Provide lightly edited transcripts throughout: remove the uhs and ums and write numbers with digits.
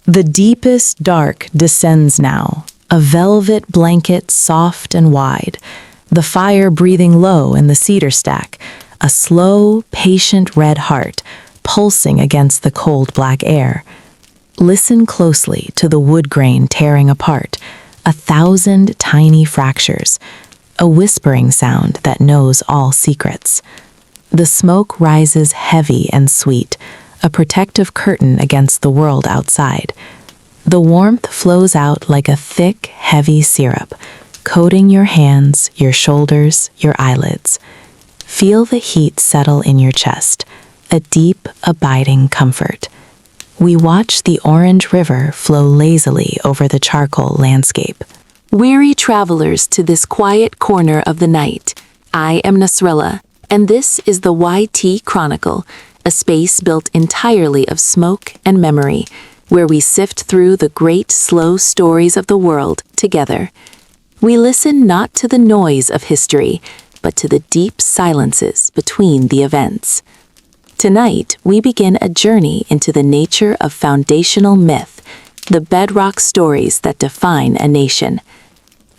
The deepest dark descends now, a velvet blanket soft and wide, the fire breathing low in the cedar stack, a slow, patient red heart pulsing against the cold black air. Listen closely to the wood grain tearing apart, 1,000 tiny fractures, a whispering sound that knows all secrets. The smoke rises heavy and sweet, a protective curtain against the world outside. The warmth flows out like a thick, heavy syrup, coating your hands, your shoulders, your eyelids. Feel the heat settle in your chest, a deep, abiding comfort. We watch the orange river flow lazily over the charcoal landscape. Weary travelers to this quiet corner of the night, I am Nasrallah, and this is the YTChronicle, a space built entirely of smoke and memory, where we sift through the great, slow stories of the world together. We listen not to the noise of history, but to the deep silences between the events. Tonight, we begin a journey into the nature of foundational myth, the bedrock stories that define a nation.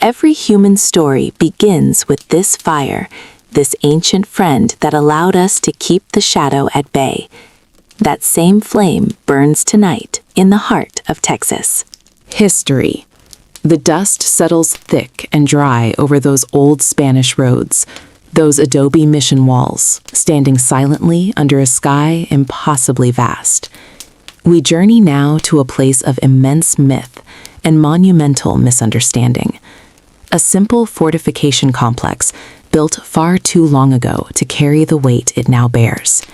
Every human story begins with this fire, this ancient friend that allowed us to keep the shadow at bay. That same flame burns tonight in the heart of Texas. History. The dust settles thick and dry over those old Spanish roads, those adobe mission walls, standing silently under a sky impossibly vast. We journey now to a place of immense myth and monumental misunderstanding. A simple fortification complex built far too long ago to carry the weight it now bears.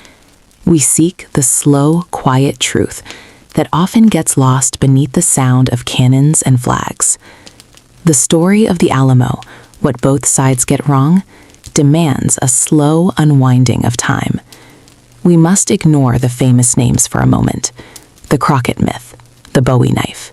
We seek the slow, quiet truth that often gets lost beneath the sound of cannons and flags. The story of the Alamo, what both sides get wrong, demands a slow unwinding of time. We must ignore the famous names for a moment. The Crockett myth, the Bowie knife,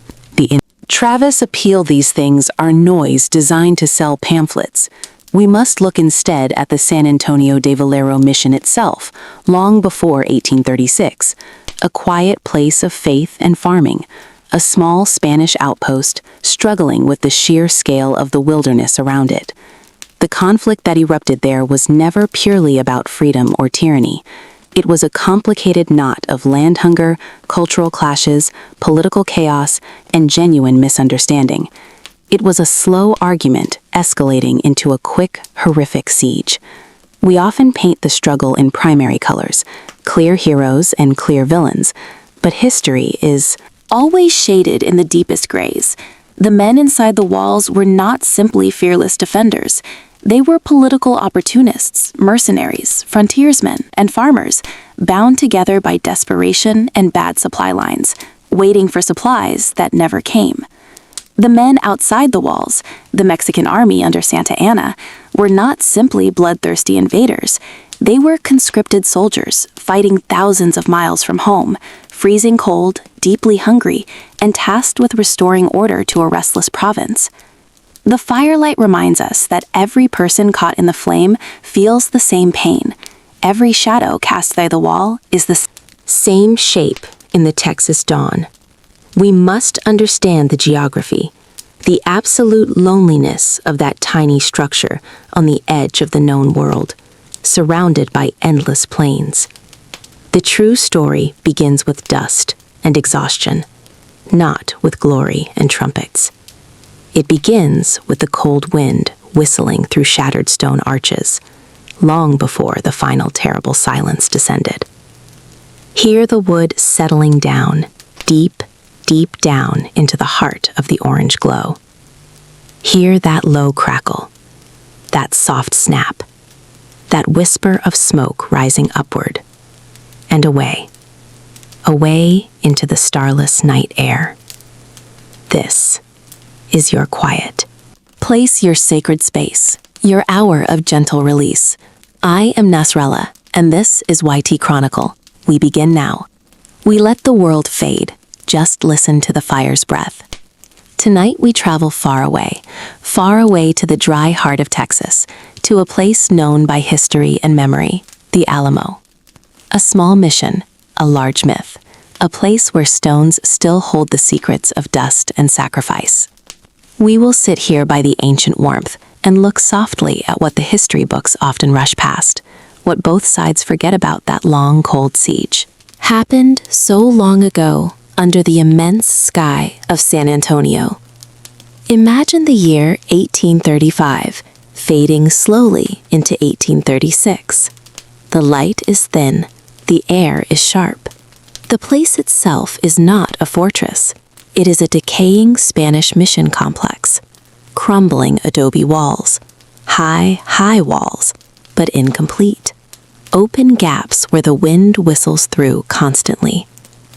Travis appeal these things are noise designed to sell pamphlets. We must look instead at the San Antonio de Valero mission itself, long before 1836, a quiet place of faith and farming, a small Spanish outpost struggling with the sheer scale of the wilderness around it. The conflict that erupted there was never purely about freedom or tyranny. It was a complicated knot of land hunger, cultural clashes, political chaos, and genuine misunderstanding. It was a slow argument escalating into a quick, horrific siege. We often paint the struggle in primary colors, clear heroes and clear villains, but history is always shaded in the deepest grays. The men inside the walls were not simply fearless defenders. They were political opportunists, mercenaries, frontiersmen, and farmers, bound together by desperation and bad supply lines, waiting for supplies that never came. The men outside the walls, the Mexican army under Santa Anna, were not simply bloodthirsty invaders. They were conscripted soldiers, fighting thousands of miles from home, freezing cold, deeply hungry, and tasked with restoring order to a restless province. The firelight reminds us that every person caught in the flame feels the same pain. Every shadow cast by the wall is the same shape in the Texas dawn. We must understand the geography, the absolute loneliness of that tiny structure on the edge of the known world, surrounded by endless plains. The true story begins with dust and exhaustion, not with glory and trumpets. It begins with the cold wind whistling through shattered stone arches, long before the final terrible silence descended. Hear the wood settling down, deep, deep down into the heart of the orange glow. Hear that low crackle, that soft snap, that whisper of smoke rising upward, and away into the starless night air. This is your quiet. Place your sacred space, your hour of gentle release. I am Nasrallah, and this is YTChronicle. We begin now. We let the world fade. Just listen to the fire's breath. Tonight we travel far away to the dry heart of Texas, to a place known by history and memory, the Alamo. A small mission, a large myth, a place where stones still hold the secrets of dust and sacrifice. We will sit here by the ancient warmth and look softly at what the history books often rush past, what both sides forget about that long, cold siege. Happened so long ago under the immense sky of San Antonio. Imagine the year 1835, fading slowly into 1836. The light is thin, the air is sharp. The place itself is not a fortress. It is a decaying Spanish mission complex. Crumbling adobe walls. High, high walls, but incomplete. Open gaps where the wind whistles through constantly.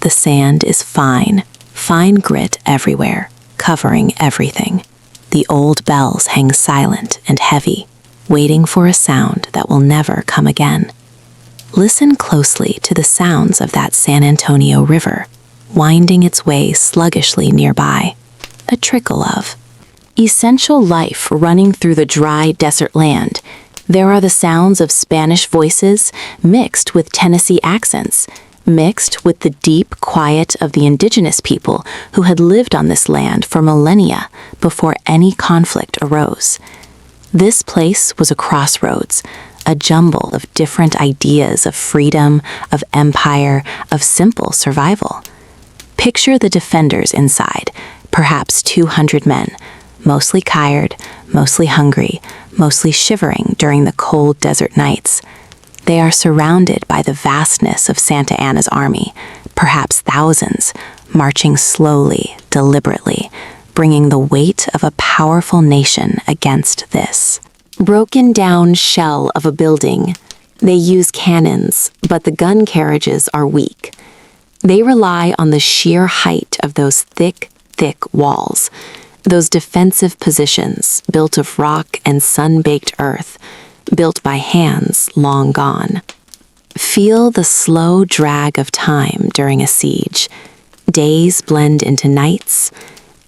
The sand is fine, fine grit everywhere, covering everything. The old bells hang silent and heavy, waiting for a sound that will never come again. Listen closely to the sounds of that San Antonio River, winding its way sluggishly nearby. A trickle of essential life running through the dry desert land. There are the sounds of Spanish voices mixed with Tennessee accents, mixed with the deep quiet of the indigenous people who had lived on this land for millennia before any conflict arose. This place was a crossroads, a jumble of different ideas of freedom, of empire, of simple survival. Picture the defenders inside, perhaps 200 men, mostly tired, mostly hungry, mostly shivering during the cold desert nights. They are surrounded by the vastness of Santa Anna's army, perhaps thousands, marching slowly, deliberately, bringing the weight of a powerful nation against this broken down shell of a building. They use cannons, but the gun carriages are weak. They rely on the sheer height of those thick, thick walls, those defensive positions built of rock and sun-baked earth, built by hands long gone. Feel the slow drag of time during a siege. Days blend into nights.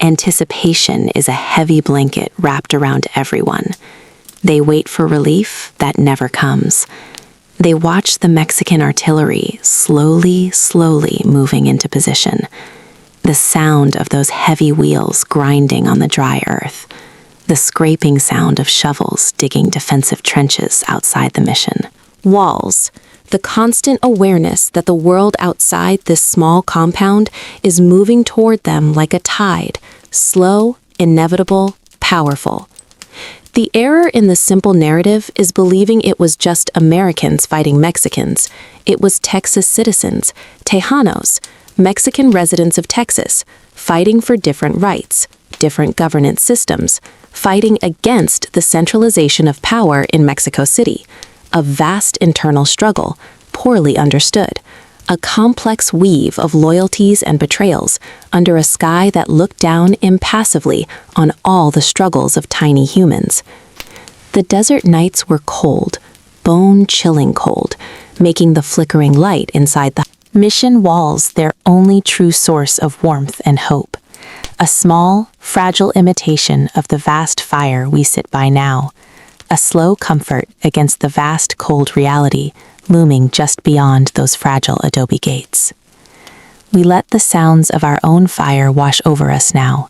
Anticipation is a heavy blanket wrapped around everyone. They wait for relief that never comes. They watch the Mexican artillery slowly, slowly moving into position. The sound of those heavy wheels grinding on the dry earth. The scraping sound of shovels digging defensive trenches outside the mission. Walls. The constant awareness that the world outside this small compound is moving toward them like a tide, slow, inevitable, powerful. The error in the simple narrative is believing it was just Americans fighting Mexicans. It was Texas citizens, Tejanos, Mexican residents of Texas, fighting for different rights, different governance systems, fighting against the centralization of power in Mexico City, a vast internal struggle, poorly understood, a complex weave of loyalties and betrayals under a sky that looked down impassively on all the struggles of tiny humans. The desert nights were cold, bone-chilling cold, making the flickering light inside the mission walls their only true source of warmth and hope. A small, fragile imitation of the vast fire we sit by now, a slow comfort against the vast cold reality looming just beyond those fragile adobe gates. We let the sounds of our own fire wash over us now,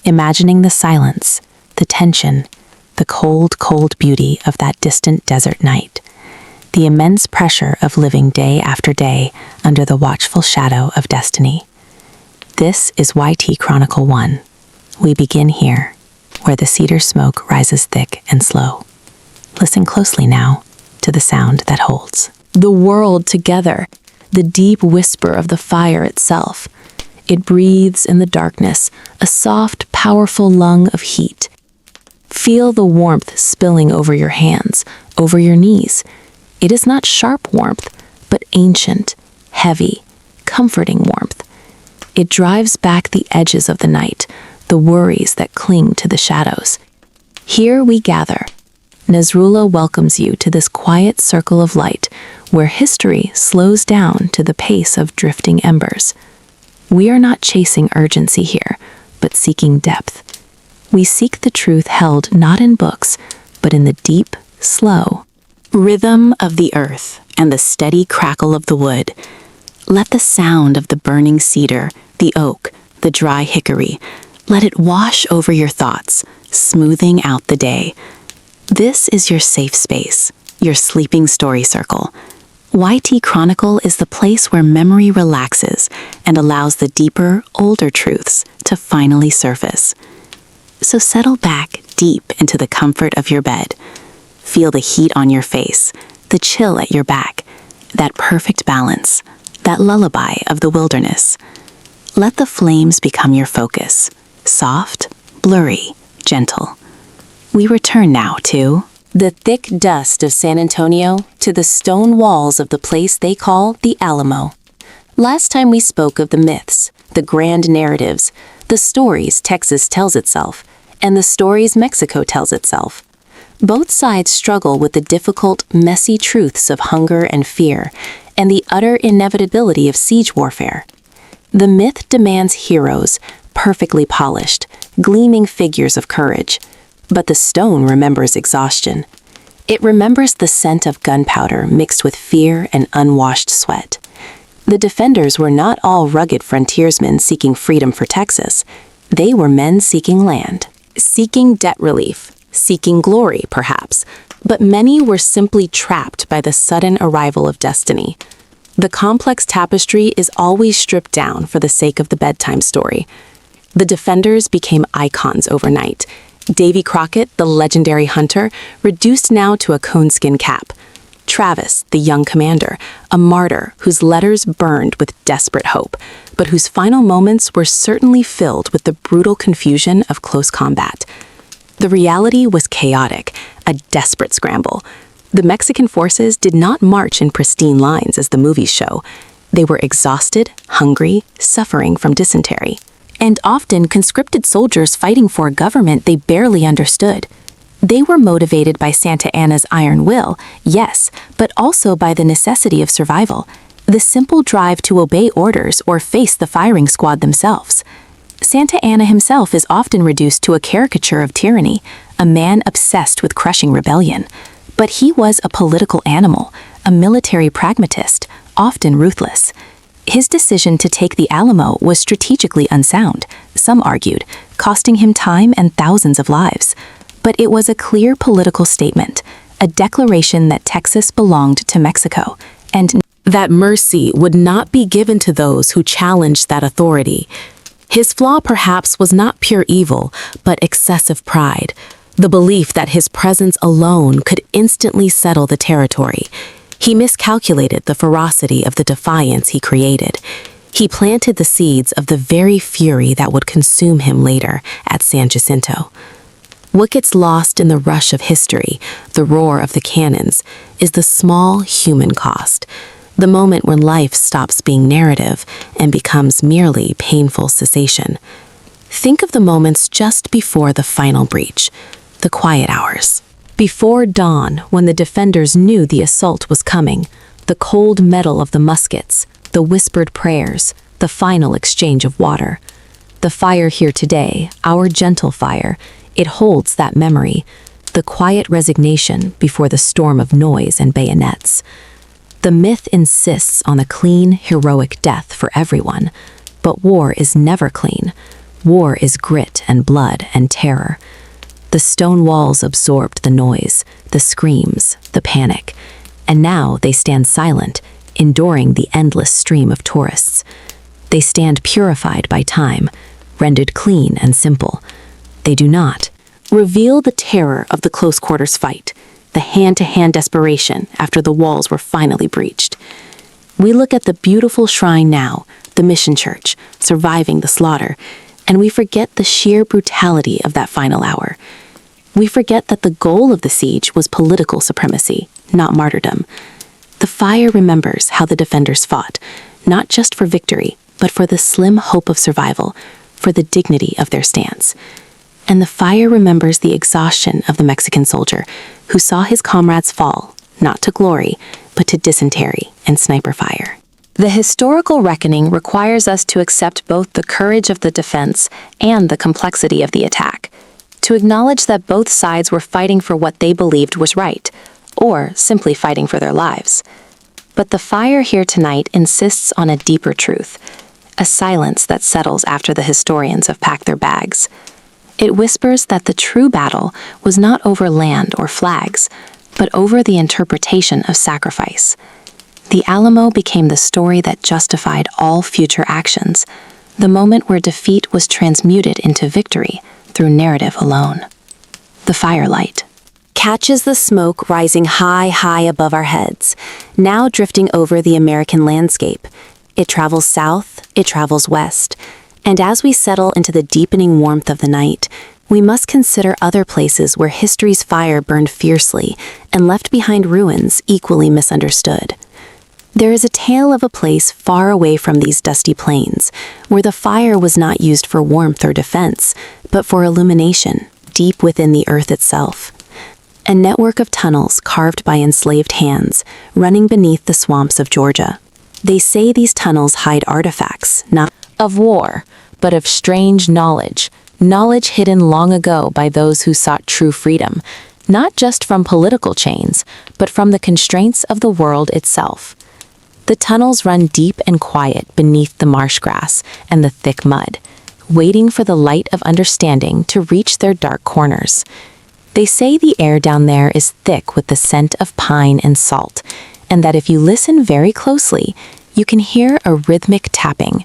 imagining the silence, the tension, the cold, cold beauty of that distant desert night, the immense pressure of living day after day under the watchful shadow of destiny. This is YTChronicle 1. We begin here, where the cedar smoke rises thick and slow. Listen closely now to the sound that holds. The world together, the deep whisper of the fire itself. It breathes in the darkness, a soft, powerful lung of heat. Feel the warmth spilling over your hands, over your knees. It is not sharp warmth, but ancient, heavy, comforting warmth. It drives back the edges of the night, the worries that cling to the shadows. Here we gather. Nasrullah welcomes you to this quiet circle of light, where history slows down to the pace of drifting embers. We are not chasing urgency here, but seeking depth. We seek the truth held not in books, but in the deep, slow rhythm of the earth and the steady crackle of the wood. Let the sound of the burning cedar, the oak, the dry hickory, let it wash over your thoughts, smoothing out the day. This is your safe space, your sleeping story circle. YTChronicle is the place where memory relaxes and allows the deeper, older truths to finally surface. So settle back deep into the comfort of your bed. Feel the heat on your face, the chill at your back, that perfect balance, that lullaby of the wilderness. Let the flames become your focus, soft, blurry, gentle. We return now to the thick dust of San Antonio to the stone walls of the place they call the Alamo. Last time we spoke of the myths, the grand narratives, the stories Texas tells itself, and the stories Mexico tells itself. Both sides struggle with the difficult, messy truths of hunger and fear, and the utter inevitability of siege warfare. The myth demands heroes, perfectly polished, gleaming figures of courage. But the stone remembers exhaustion. It remembers the scent of gunpowder mixed with fear and unwashed sweat. The defenders were not all rugged frontiersmen seeking freedom for Texas. They were men seeking land, seeking debt relief, seeking glory, perhaps, but many were simply trapped by the sudden arrival of destiny. The complex tapestry is always stripped down for the sake of the bedtime story. The defenders became icons overnight. Davy Crockett, the legendary hunter, reduced now to a coonskin cap. Travis, the young commander, a martyr whose letters burned with desperate hope, but whose final moments were certainly filled with the brutal confusion of close combat. The reality was chaotic, a desperate scramble. The Mexican forces did not march in pristine lines as the movies show. They were exhausted, hungry, suffering from dysentery, and often conscripted soldiers fighting for a government they barely understood. They were motivated by Santa Anna's iron will, yes, but also by the necessity of survival, the simple drive to obey orders or face the firing squad themselves. Santa Anna himself is often reduced to a caricature of tyranny, a man obsessed with crushing rebellion. But he was a political animal, a military pragmatist, often ruthless. His decision to take the Alamo was strategically unsound, some argued, costing him time and thousands of lives. But it was a clear political statement, a declaration that Texas belonged to Mexico, and that mercy would not be given to those who challenged that authority. His flaw perhaps was not pure evil, but excessive pride, the belief that his presence alone could instantly settle the territory. He miscalculated the ferocity of the defiance he created. He planted the seeds of the very fury that would consume him later at San Jacinto. What gets lost in the rush of history, the roar of the cannons, is the small human cost, the moment when life stops being narrative and becomes merely painful cessation. Think of the moments just before the final breach, the quiet hours. Before dawn, when the defenders knew the assault was coming, the cold metal of the muskets, the whispered prayers, the final exchange of water. The fire here today, our gentle fire, it holds that memory, the quiet resignation before the storm of noise and bayonets. The myth insists on a clean, heroic death for everyone, but war is never clean. War is grit and blood and terror. The stone walls absorbed the noise, the screams, the panic, and now they stand silent, enduring the endless stream of tourists. They stand purified by time, rendered clean and simple. They do not reveal the terror of the close quarters fight, the hand-to-hand desperation after the walls were finally breached. We look at the beautiful shrine now, the mission church, surviving the slaughter, and we forget the sheer brutality of that final hour. We forget that the goal of the siege was political supremacy, not martyrdom. The fire remembers how the defenders fought, not just for victory, but for the slim hope of survival, for the dignity of their stance. And the fire remembers the exhaustion of the Mexican soldier, who saw his comrades fall, not to glory, but to dysentery and sniper fire. The historical reckoning requires us to accept both the courage of the defense and the complexity of the attack, to acknowledge that both sides were fighting for what they believed was right, or simply fighting for their lives. But the fire here tonight insists on a deeper truth, a silence that settles after the historians have packed their bags. It whispers that the true battle was not over land or flags, but over the interpretation of sacrifice. The Alamo became the story that justified all future actions, the moment where defeat was transmuted into victory through narrative alone. The firelight catches the smoke rising high above our heads, now drifting over the American landscape. It travels south, it travels west, and as we settle into the deepening warmth of the night, we must consider other places where history's fire burned fiercely and left behind ruins equally misunderstood. There is a tale of a place far away from these dusty plains, where the fire was not used for warmth or defense, but for illumination, deep within the earth itself. A network of tunnels carved by enslaved hands, running beneath the swamps of Georgia. They say these tunnels hide artifacts, not of war, but of strange knowledge hidden long ago by those who sought true freedom, not just from political chains, but from the constraints of the world itself. The tunnels run deep and quiet beneath the marsh grass and the thick mud, waiting for the light of understanding to reach their dark corners. They say the air down there is thick with the scent of pine and salt, and that if you listen very closely, you can hear a rhythmic tapping,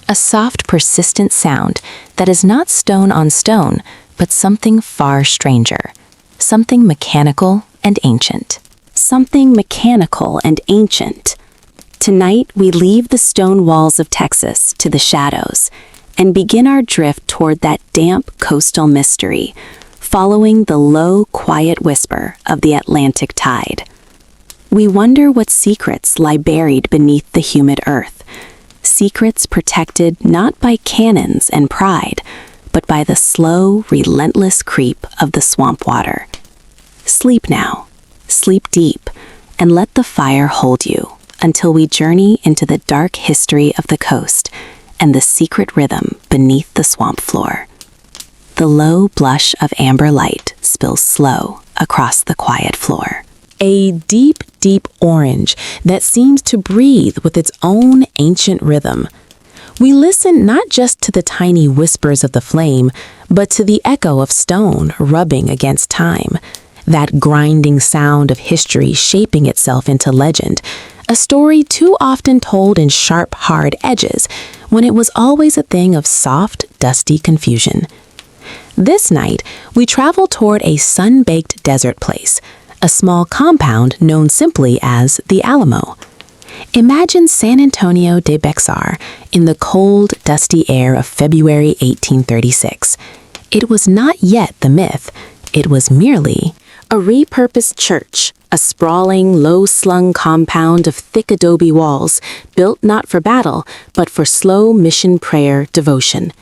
a soft, persistent sound that is not stone on stone, but something far stranger, something mechanical and ancient. Something mechanical and ancient. Tonight, we leave the stone walls of Texas to the shadows and begin our drift toward that damp coastal mystery, following the low, quiet whisper of the Atlantic tide. We wonder what secrets lie buried beneath the humid earth, secrets protected not by cannons and pride, but by the slow, relentless creep of the swamp water. Sleep now, sleep deep, and let the fire hold you until we journey into the dark history of the coast and the secret rhythm beneath the swamp floor. The low blush of amber light spills slow across the quiet floor. A deep, deep orange that seems to breathe with its own ancient rhythm. We listen not just to the tiny whispers of the flame, but to the echo of stone rubbing against time, that grinding sound of history shaping itself into legend, a story too often told in sharp, hard edges, when it was always a thing of soft, dusty confusion. This night, we travel toward a sun-baked desert place, a small compound known simply as the Alamo. Imagine San Antonio de Bexar in the cold, dusty air of February 1836. It was not yet the myth. It was merely a repurposed church, a sprawling, low-slung compound of thick adobe walls, built not for battle, but for slow mission prayer devotion.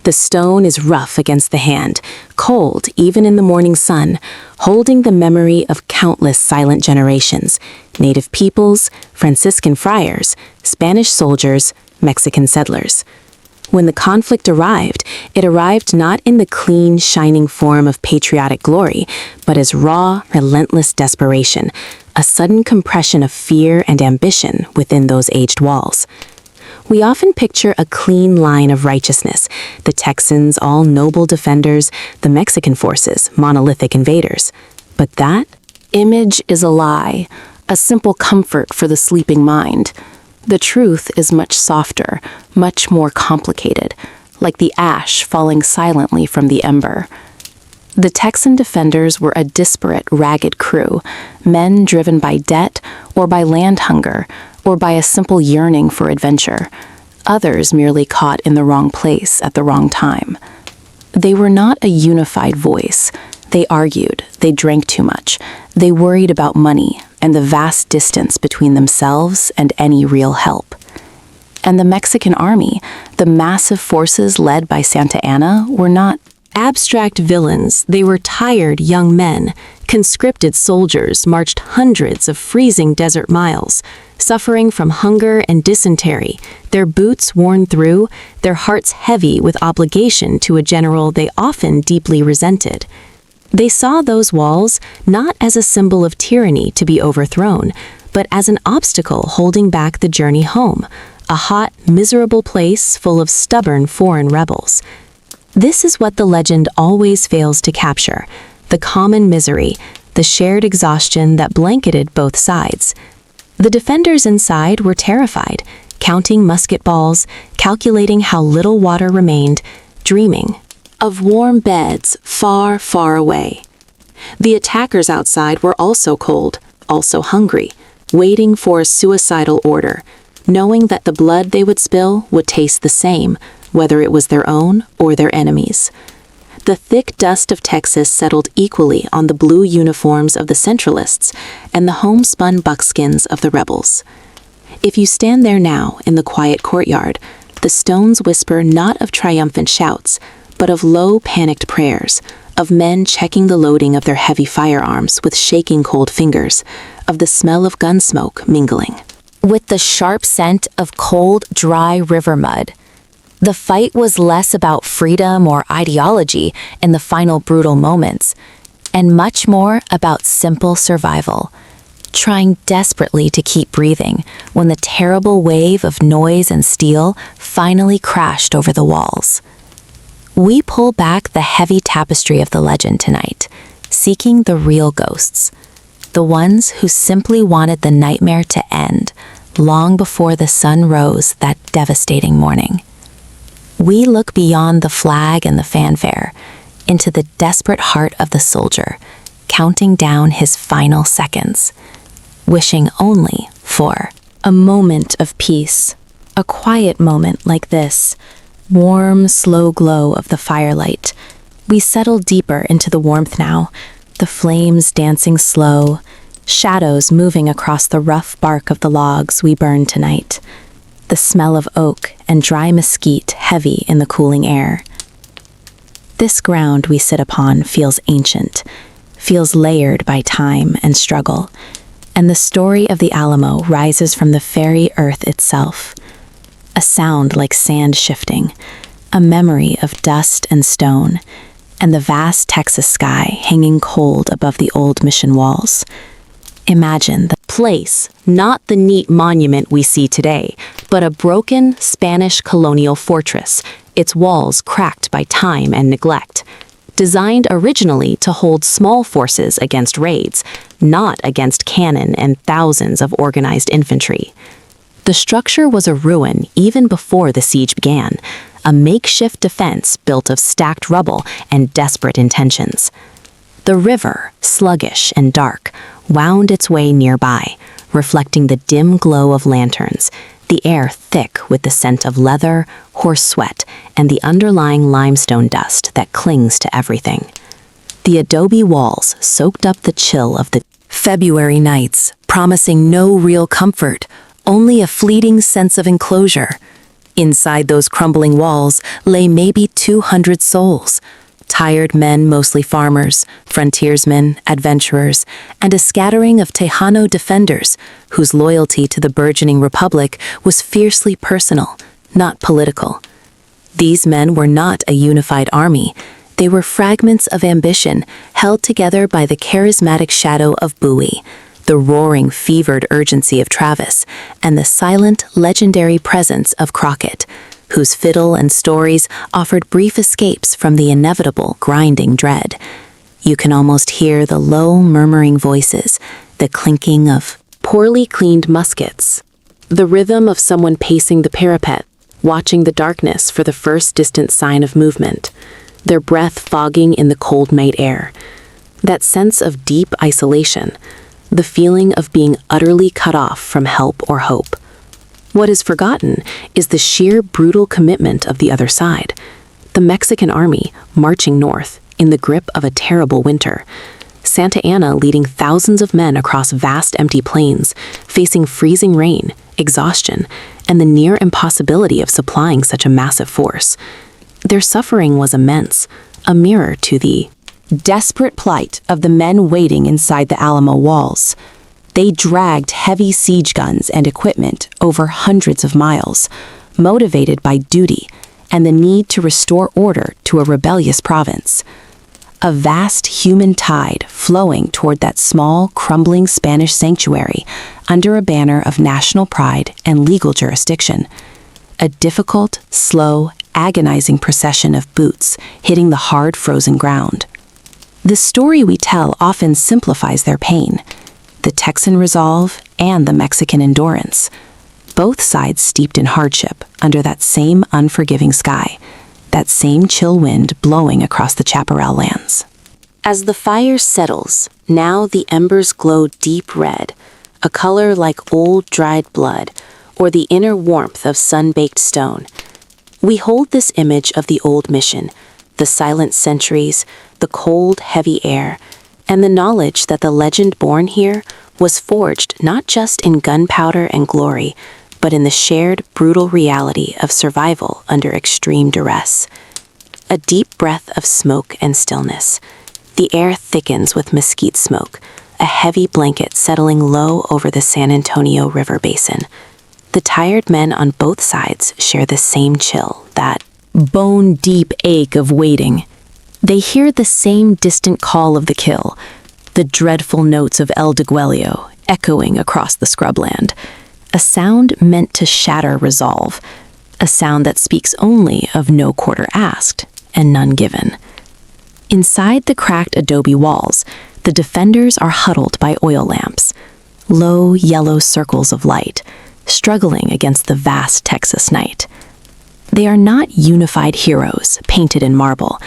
The stone is rough against the hand, cold even in the morning sun, holding the memory of countless silent generations, native peoples, Franciscan friars, Spanish soldiers, Mexican settlers. When the conflict arrived, it arrived not in the clean, shining form of patriotic glory, but as raw, relentless desperation, a sudden compression of fear and ambition within those aged walls. We often picture a clean line of righteousness, the Texans all noble defenders, the Mexican forces monolithic invaders. But that image is a lie, a simple comfort for the sleeping mind. The truth is much softer, much more complicated, like the ash falling silently from the ember. The Texan defenders were a disparate, ragged crew, men driven by debt or by land hunger, or by a simple yearning for adventure, others merely caught in the wrong place at the wrong time. They were not a unified voice. They argued, they drank too much, they worried about money and the vast distance between themselves and any real help. And the Mexican army, the massive forces led by Santa Anna, were not abstract villains. They were tired young men. Conscripted soldiers marched hundreds of freezing desert miles, suffering from hunger and dysentery, their boots worn through, their hearts heavy with obligation to a general they often deeply resented. They saw those walls not as a symbol of tyranny to be overthrown, but as an obstacle holding back the journey home, a hot, miserable place full of stubborn foreign rebels. This is what the legend always fails to capture: the common misery, the shared exhaustion that blanketed both sides. The defenders inside were terrified, counting musket balls, calculating how little water remained, dreaming of warm beds far, far away. The attackers outside were also cold, also hungry, waiting for a suicidal order, knowing that the blood they would spill would taste the same, whether it was their own or their enemies. The thick dust of Texas settled equally on the blue uniforms of the Centralists and the homespun buckskins of the rebels. If you stand there now in the quiet courtyard, the stones whisper not of triumphant shouts, but of low, panicked prayers, of men checking the loading of their heavy firearms with shaking cold fingers, of the smell of gun smoke mingling with the sharp scent of cold, dry river mud. The fight was less about freedom or ideology in the final brutal moments, and much more about simple survival, trying desperately to keep breathing when the terrible wave of noise and steel finally crashed over the walls. We pull back the heavy tapestry of the legend tonight, seeking the real ghosts, the ones who simply wanted the nightmare to end long before the sun rose that devastating morning. We look beyond the flag and the fanfare, into the desperate heart of the soldier, counting down his final seconds, wishing only for a moment of peace, a quiet moment like this, warm, slow glow of the firelight. We settle deeper into the warmth now, the flames dancing slow, shadows moving across the rough bark of the logs we burned tonight, the smell of oak and dry mesquite heavy in the cooling air. This ground we sit upon feels ancient, feels layered by time and struggle, and the story of the Alamo rises from the fairy earth itself, a sound like sand shifting, a memory of dust and stone, and the vast Texas sky hanging cold above the old mission walls. Imagine the place, not the neat monument we see today, but a broken Spanish colonial fortress, its walls cracked by time and neglect. Designed originally to hold small forces against raids, not against cannon and thousands of organized infantry. The structure was a ruin even before the siege began, a makeshift defense built of stacked rubble and desperate intentions. The river, sluggish and dark, wound its way nearby, reflecting the dim glow of lanterns, the air thick with the scent of leather, horse sweat, and the underlying limestone dust that clings to everything. The adobe walls soaked up the chill of the February nights, promising no real comfort, only a fleeting sense of enclosure. Inside those crumbling walls lay maybe 200 souls, tired men, mostly farmers, frontiersmen, adventurers, and a scattering of Tejano defenders whose loyalty to the burgeoning republic was fiercely personal, not political. These men were not a unified army. They were fragments of ambition held together by the charismatic shadow of Bowie, the roaring, fevered urgency of Travis, and the silent, legendary presence of Crockett, whose fiddle and stories offered brief escapes from the inevitable grinding dread. You can almost hear the low, murmuring voices, the clinking of poorly cleaned muskets, the rhythm of someone pacing the parapet, watching the darkness for the first distant sign of movement, their breath fogging in the cold night air. That sense of deep isolation, the feeling of being utterly cut off from help or hope. What is forgotten is the sheer brutal commitment of the other side, the Mexican army marching north in the grip of a terrible winter, Santa Anna leading thousands of men across vast empty plains, facing freezing rain, exhaustion, and the near impossibility of supplying such a massive force. Their suffering was immense, a mirror to the desperate plight of the men waiting inside the Alamo walls. They dragged heavy siege guns and equipment over hundreds of miles, motivated by duty and the need to restore order to a rebellious province. a vast human tide flowing toward that small, crumbling Spanish sanctuary under a banner of national pride and legal jurisdiction. A difficult, slow, agonizing procession of boots hitting the hard, frozen ground. The story we tell often simplifies their pain. The Texan resolve and the Mexican endurance. Both sides steeped in hardship under that same unforgiving sky, that same chill wind blowing across the chaparral lands. As the fire settles, now the embers glow deep red, a color like old dried blood, or the inner warmth of sun-baked stone. We hold this image of the old mission, the silent centuries, the cold, heavy air, and the knowledge that the legend born here was forged not just in gunpowder and glory, but in the shared, brutal reality of survival under extreme duress. A deep breath of smoke and stillness. The air thickens with mesquite smoke, a heavy blanket settling low over the San Antonio River basin. The tired men on both sides share the same chill, that bone-deep ache of waiting. They hear the same distant call of the kill, the dreadful notes of El Deguelio echoing across the scrubland. A sound meant to shatter resolve, a sound that speaks only of no quarter asked and none given. Inside the cracked adobe walls, the defenders are huddled by oil lamps, low yellow circles of light, struggling against the vast Texas night. They are not unified heroes painted in marble.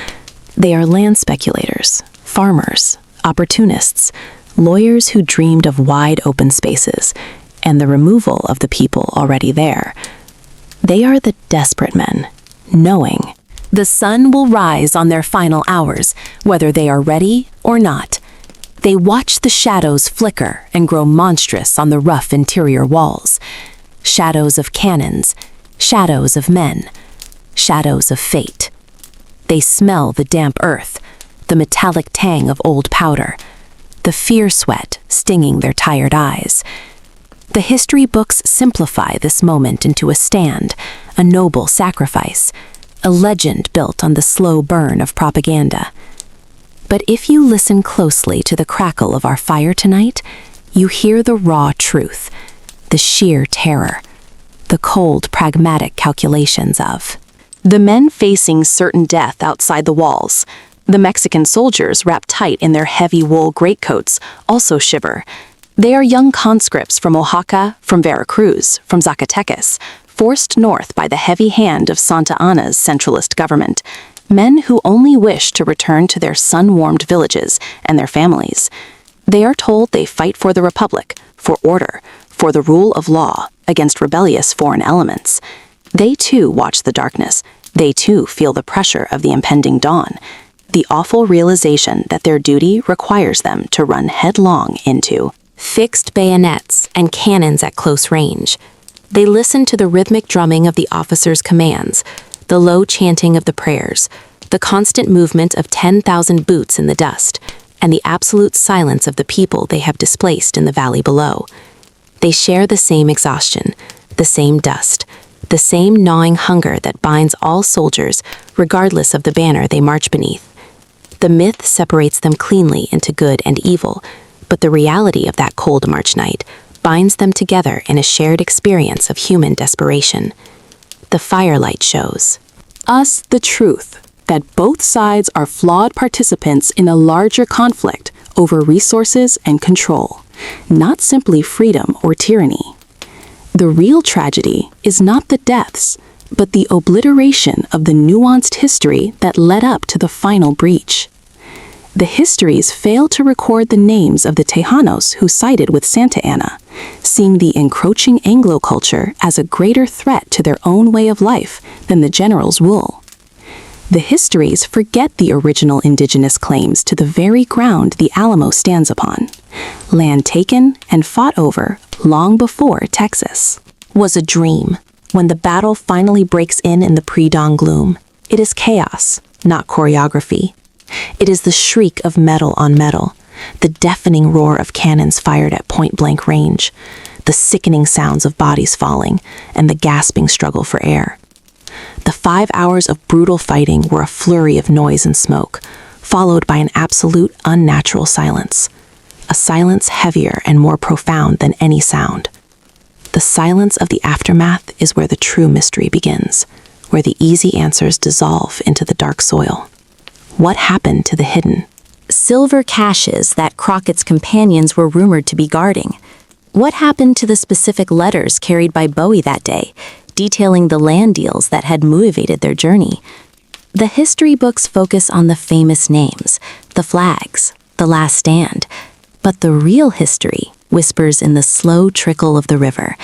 They are land speculators, farmers, opportunists, lawyers who dreamed of wide open spaces and the removal of the people already there. They are the desperate men, knowing the sun will rise on their final hours, whether they are ready or not. They watch the shadows flicker and grow monstrous on the rough interior walls. Shadows of cannons, shadows of men, shadows of fate. They smell the damp earth, the metallic tang of old powder, the fear sweat stinging their tired eyes. The history books simplify this moment into a stand, a noble sacrifice, a legend built on the slow burn of propaganda. But if you listen closely to the crackle of our fire tonight, you hear the raw truth, the sheer terror, the cold, pragmatic calculations of the men facing certain death outside the walls. The Mexican soldiers, wrapped tight in their heavy wool greatcoats, also shiver. They are young conscripts from Oaxaca, from Veracruz, from Zacatecas, forced north by the heavy hand of Santa Anna's centralist government, men who only wish to return to their sun-warmed villages and their families. They are told they fight for the Republic, for order, for the rule of law, against rebellious foreign elements. They too watch the darkness. They too feel the pressure of the impending dawn, the awful realization that their duty requires them to run headlong into fixed bayonets and cannons at close range. They listen to the rhythmic drumming of the officers' commands, the low chanting of the prayers, the constant movement of 10,000 boots in the dust, and the absolute silence of the people they have displaced in the valley below. They share the same exhaustion, the same dust, the same gnawing hunger that binds all soldiers, regardless of the banner they march beneath. The myth separates them cleanly into good and evil, but the reality of that cold March night binds them together in a shared experience of human desperation. The firelight shows us the truth that both sides are flawed participants in a larger conflict over resources and control, not simply freedom or tyranny. The real tragedy is not the deaths, but the obliteration of the nuanced history that led up to the final breach. The histories fail to record the names of the Tejanos who sided with Santa Anna, seeing the encroaching Anglo culture as a greater threat to their own way of life than the general's rule. The histories forget the original indigenous claims to the very ground the Alamo stands upon, land taken and fought over long before Texas was a dream. When the battle finally breaks in the pre-dawn gloom, it is chaos, not choreography. It is the shriek of metal on metal, the deafening roar of cannons fired at point-blank range, the sickening sounds of bodies falling, and the gasping struggle for air. The 5 hours of brutal fighting were a flurry of noise and smoke, followed by an absolute unnatural silence. A silence heavier and more profound than any sound. The silence of the aftermath is where the true mystery begins, where the easy answers dissolve into the dark soil. What happened to the hidden? Silver caches that Crockett's companions were rumored to be guarding. What happened to the specific letters carried by Bowie that day, detailing the land deals that had motivated their journey? The history books focus on the famous names, the flags, the last stand, but the real history whispers in the slow trickle of the river,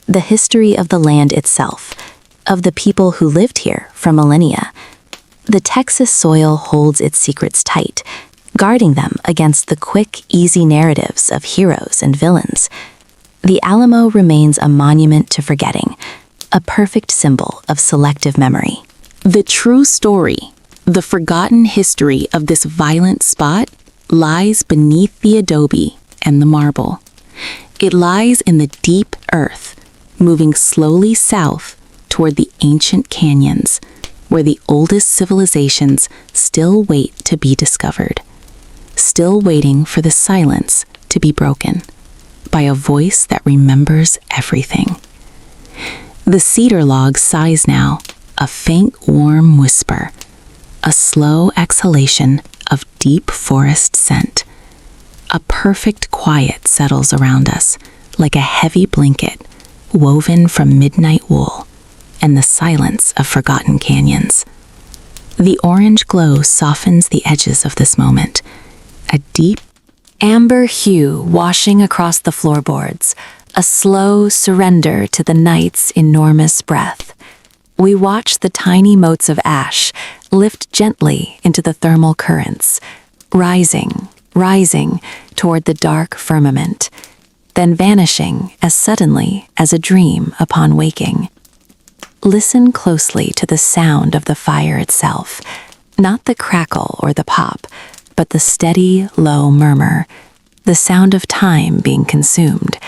the history of the land itself, of the people who lived here for millennia. The Texas soil holds its secrets tight, guarding them against the quick, easy narratives of heroes and villains. The Alamo remains a monument to forgetting, a perfect symbol of selective memory. The true story, the forgotten history of this violent spot, lies beneath the adobe and the marble. It lies in the deep earth, moving slowly south toward the ancient canyons, where the oldest civilizations still wait to be discovered, still waiting for the silence to be broken by a voice that remembers everything. The cedar log sighs now, a faint warm whisper, a slow exhalation of deep forest scent. A perfect quiet settles around us, like a heavy blanket woven from midnight wool and the silence of forgotten canyons. The orange glow softens the edges of this moment, a deep Amber hue washing across the floorboards, a slow surrender to the night's enormous breath. We watch the tiny motes of ash lift gently into the thermal currents, rising toward the dark firmament, then vanishing as suddenly as a dream upon waking. Listen closely to the sound of the fire itself, not the crackle or the pop, but the steady, low murmur, the sound of time being consumed,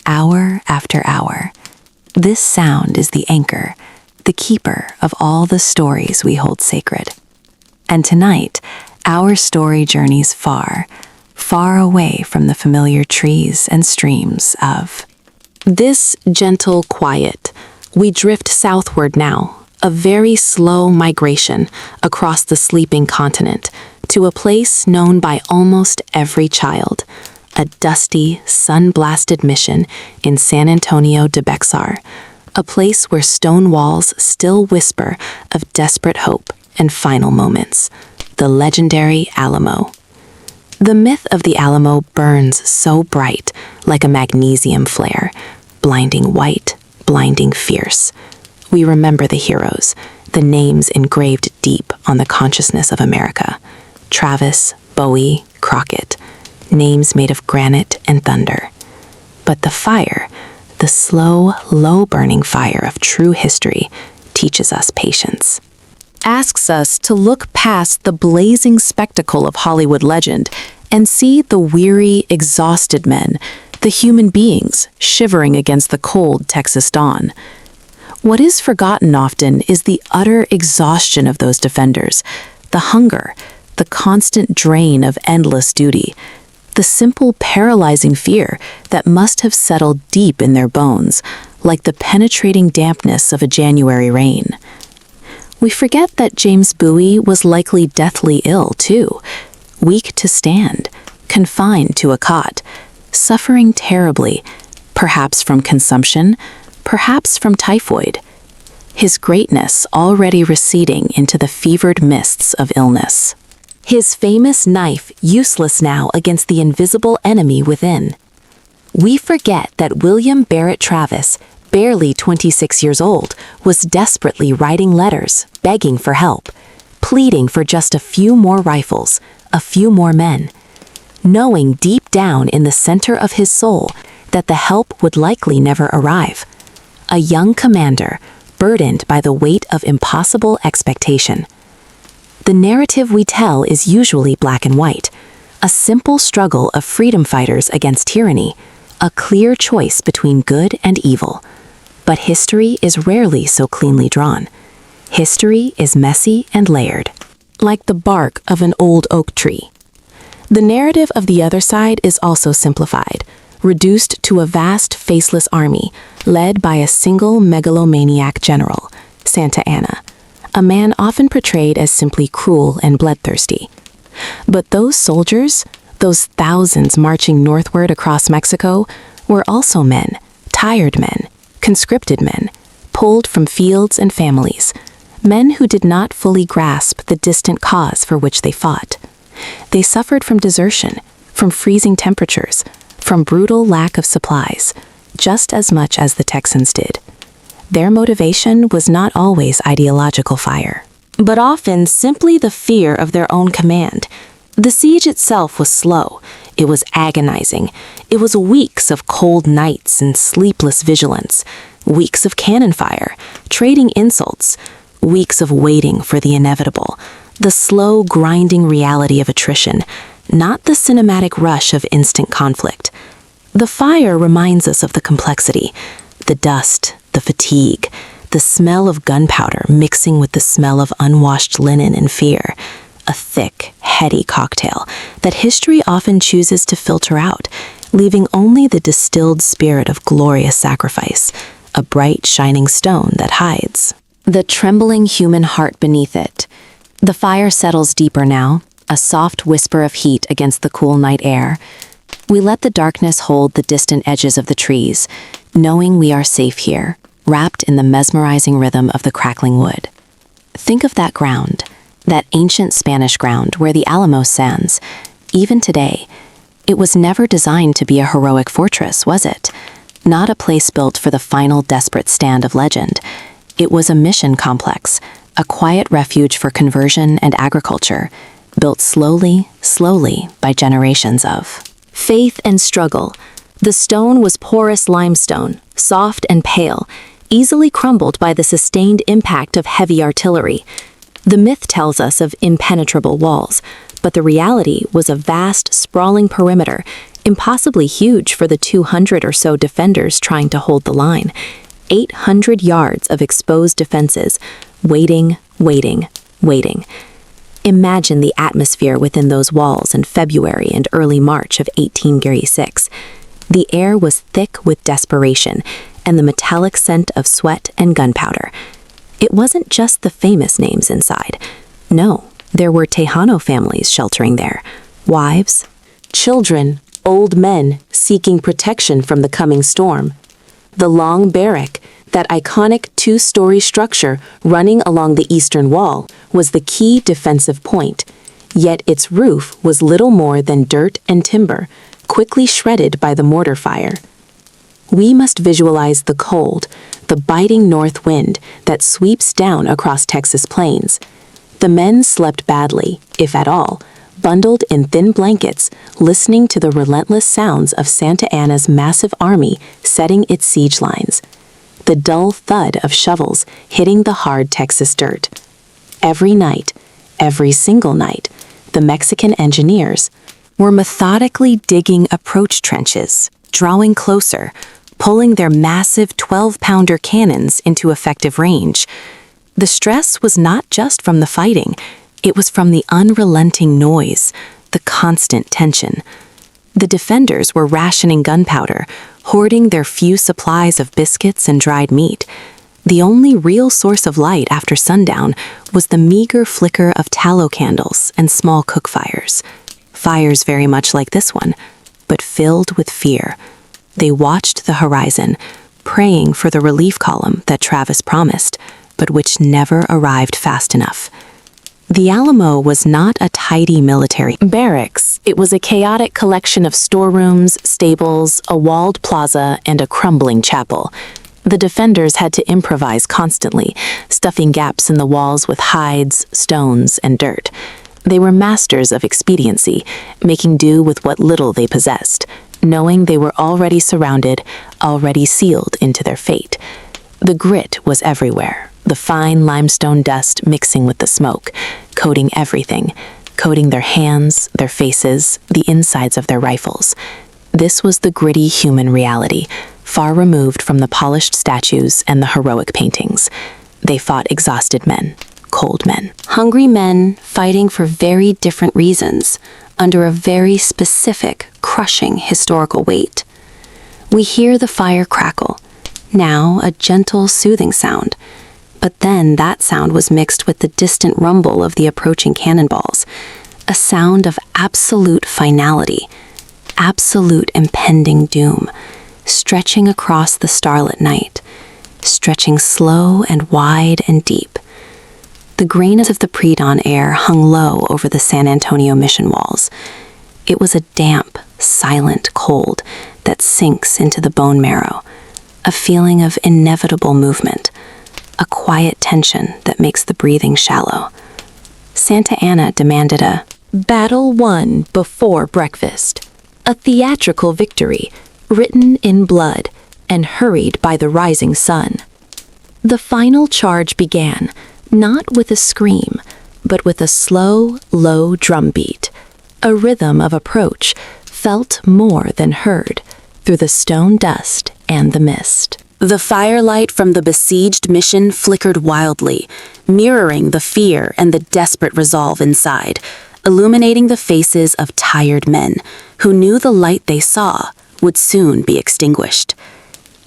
hour after hour. This sound is the anchor, the keeper of all the stories we hold sacred. And tonight, our story journeys far, far away from the familiar trees and streams of this gentle quiet. We drift southward now, a very slow migration across the sleeping continent to a place known by almost every child, a dusty, sun-blasted mission in San Antonio de Bexar, a place where stone walls still whisper of desperate hope and final moments, the legendary Alamo. The myth of the Alamo burns so bright, like a magnesium flare, blinding white, blinding fierce. We remember the heroes, the names engraved deep on the consciousness of America. Travis, Bowie, Crockett, names made of granite and thunder. But the fire, the slow, low-burning fire of true history, teaches us patience. Asks us to look past the blazing spectacle of Hollywood legend and see the weary, exhausted men, the human beings shivering against the cold Texas dawn. What is forgotten often is the utter exhaustion of those defenders, the hunger, the constant drain of endless duty, the simple paralyzing fear that must have settled deep in their bones, like the penetrating dampness of a January rain. We forget that James Bowie was likely deathly ill, too, weak to stand, confined to a cot, suffering terribly, perhaps from consumption, perhaps from typhoid. His greatness already receding into the fevered mists of illness. His famous knife useless now against the invisible enemy within. We forget that William Barrett Travis, barely 26 years old, was desperately writing letters, begging for help, pleading for just a few more rifles, a few more men, knowing deep down in the center of his soul that the help would likely never arrive. A young commander, burdened by the weight of impossible expectation. The narrative we tell is usually black and white, a simple struggle of freedom fighters against tyranny, a clear choice between good and evil. But history is rarely so cleanly drawn. History is messy and layered. like the bark of an old oak tree. The narrative of the other side is also simplified, reduced to a vast faceless army led by a single megalomaniac general, Santa Anna, a man often portrayed as simply cruel and bloodthirsty. But those soldiers, those thousands marching northward across Mexico, were also men, tired men, conscripted men, pulled from fields and families, men who did not fully grasp the distant cause for which they fought. They suffered from desertion, from freezing temperatures, from brutal lack of supplies, just as much as the Texans did. Their motivation was not always ideological fire, but often simply the fear of their own command. The siege itself was slow. It was agonizing. It was weeks of cold nights and sleepless vigilance, weeks of cannon fire, trading insults, weeks of waiting for the inevitable, the slow, grinding reality of attrition, not the cinematic rush of instant conflict. The fire reminds us of the complexity, the dust, the fatigue, the smell of gunpowder mixing with the smell of unwashed linen and fear, a thick, heady cocktail that history often chooses to filter out, leaving only the distilled spirit of glorious sacrifice, a bright, shining stone that hides the trembling human heart beneath it. The fire settles deeper now, a soft whisper of heat against the cool night air. We let the darkness hold the distant edges of the trees, knowing we are safe here, wrapped in the mesmerizing rhythm of the crackling wood. Think of that ground, that ancient Spanish ground where the Alamo stands. Even today, it was never designed to be a heroic fortress, was it? Not a place built for the final desperate stand of legend. It was a mission complex, a quiet refuge for conversion and agriculture, built slowly by generations of faith and struggle. The stone was porous limestone, soft and pale, easily crumbled by the sustained impact of heavy artillery. The myth tells us of impenetrable walls, but the reality was a vast, sprawling perimeter, impossibly huge for the 200 or so defenders trying to hold the line. 800 yards of exposed defenses, waiting. Imagine the atmosphere within those walls in February and early March of 1836. The air was thick with desperation and the metallic scent of sweat and gunpowder. It wasn't just the famous names inside. No, there were Tejano families sheltering there, wives, children, old men seeking protection from the coming storm. The long barrack, that iconic two-story structure running along the eastern wall, was the key defensive point, yet its roof was little more than dirt and timber, quickly shredded by the mortar fire. We must visualize the cold, the biting north wind that sweeps down across Texas plains. The men slept badly, if at all, bundled in thin blankets, listening to the relentless sounds of Santa Anna's massive army setting its siege lines. The dull thud of shovels hitting the hard Texas dirt. Every night, every single night, the Mexican engineers were methodically digging approach trenches, drawing closer, pulling their massive 12-pounder cannons into effective range. The stress was not just from the fighting, it was from the unrelenting noise, the constant tension. The defenders were rationing gunpowder, hoarding their few supplies of biscuits and dried meat. The only real source of light after sundown was the meager flicker of tallow candles and small cook fires. Fires very much like this one, but filled with fear. They watched the horizon, praying for the relief column that Travis promised, but which never arrived fast enough. The Alamo was not a tidy military barracks. It was a chaotic collection of storerooms, stables, a walled plaza, and a crumbling chapel. The defenders had to improvise constantly, stuffing gaps in the walls with hides, stones, and dirt. They were masters of expediency, making do with what little they possessed, knowing they were already surrounded, already sealed into their fate. The grit was everywhere, the fine limestone dust mixing with the smoke, coating everything, coating their hands, their faces, the insides of their rifles. This was the gritty human reality, far removed from the polished statues and the heroic paintings. They fought exhausted men, cold men. Hungry men fighting for very different reasons, under a very specific, crushing historical weight. We hear the fire crackle, now a gentle, soothing sound, but then that sound was mixed with the distant rumble of the approaching cannonballs, a sound of absolute finality, absolute impending doom, stretching across the starlit night, stretching slow and wide and deep. The grayness of the pre-dawn air hung low over the San Antonio mission walls. It was a damp, silent cold that sinks into the bone marrow, a feeling of inevitable movement, a quiet tension that makes the breathing shallow. Santa Anna demanded a battle won before breakfast, a theatrical victory written in blood and hurried by the rising sun. The final charge began, not with a scream, but with a slow, low drumbeat, a rhythm of approach felt more than heard through the stone dust and the mist. The firelight from the besieged mission flickered wildly, mirroring the fear and the desperate resolve inside, illuminating the faces of tired men who knew the light they saw would soon be extinguished.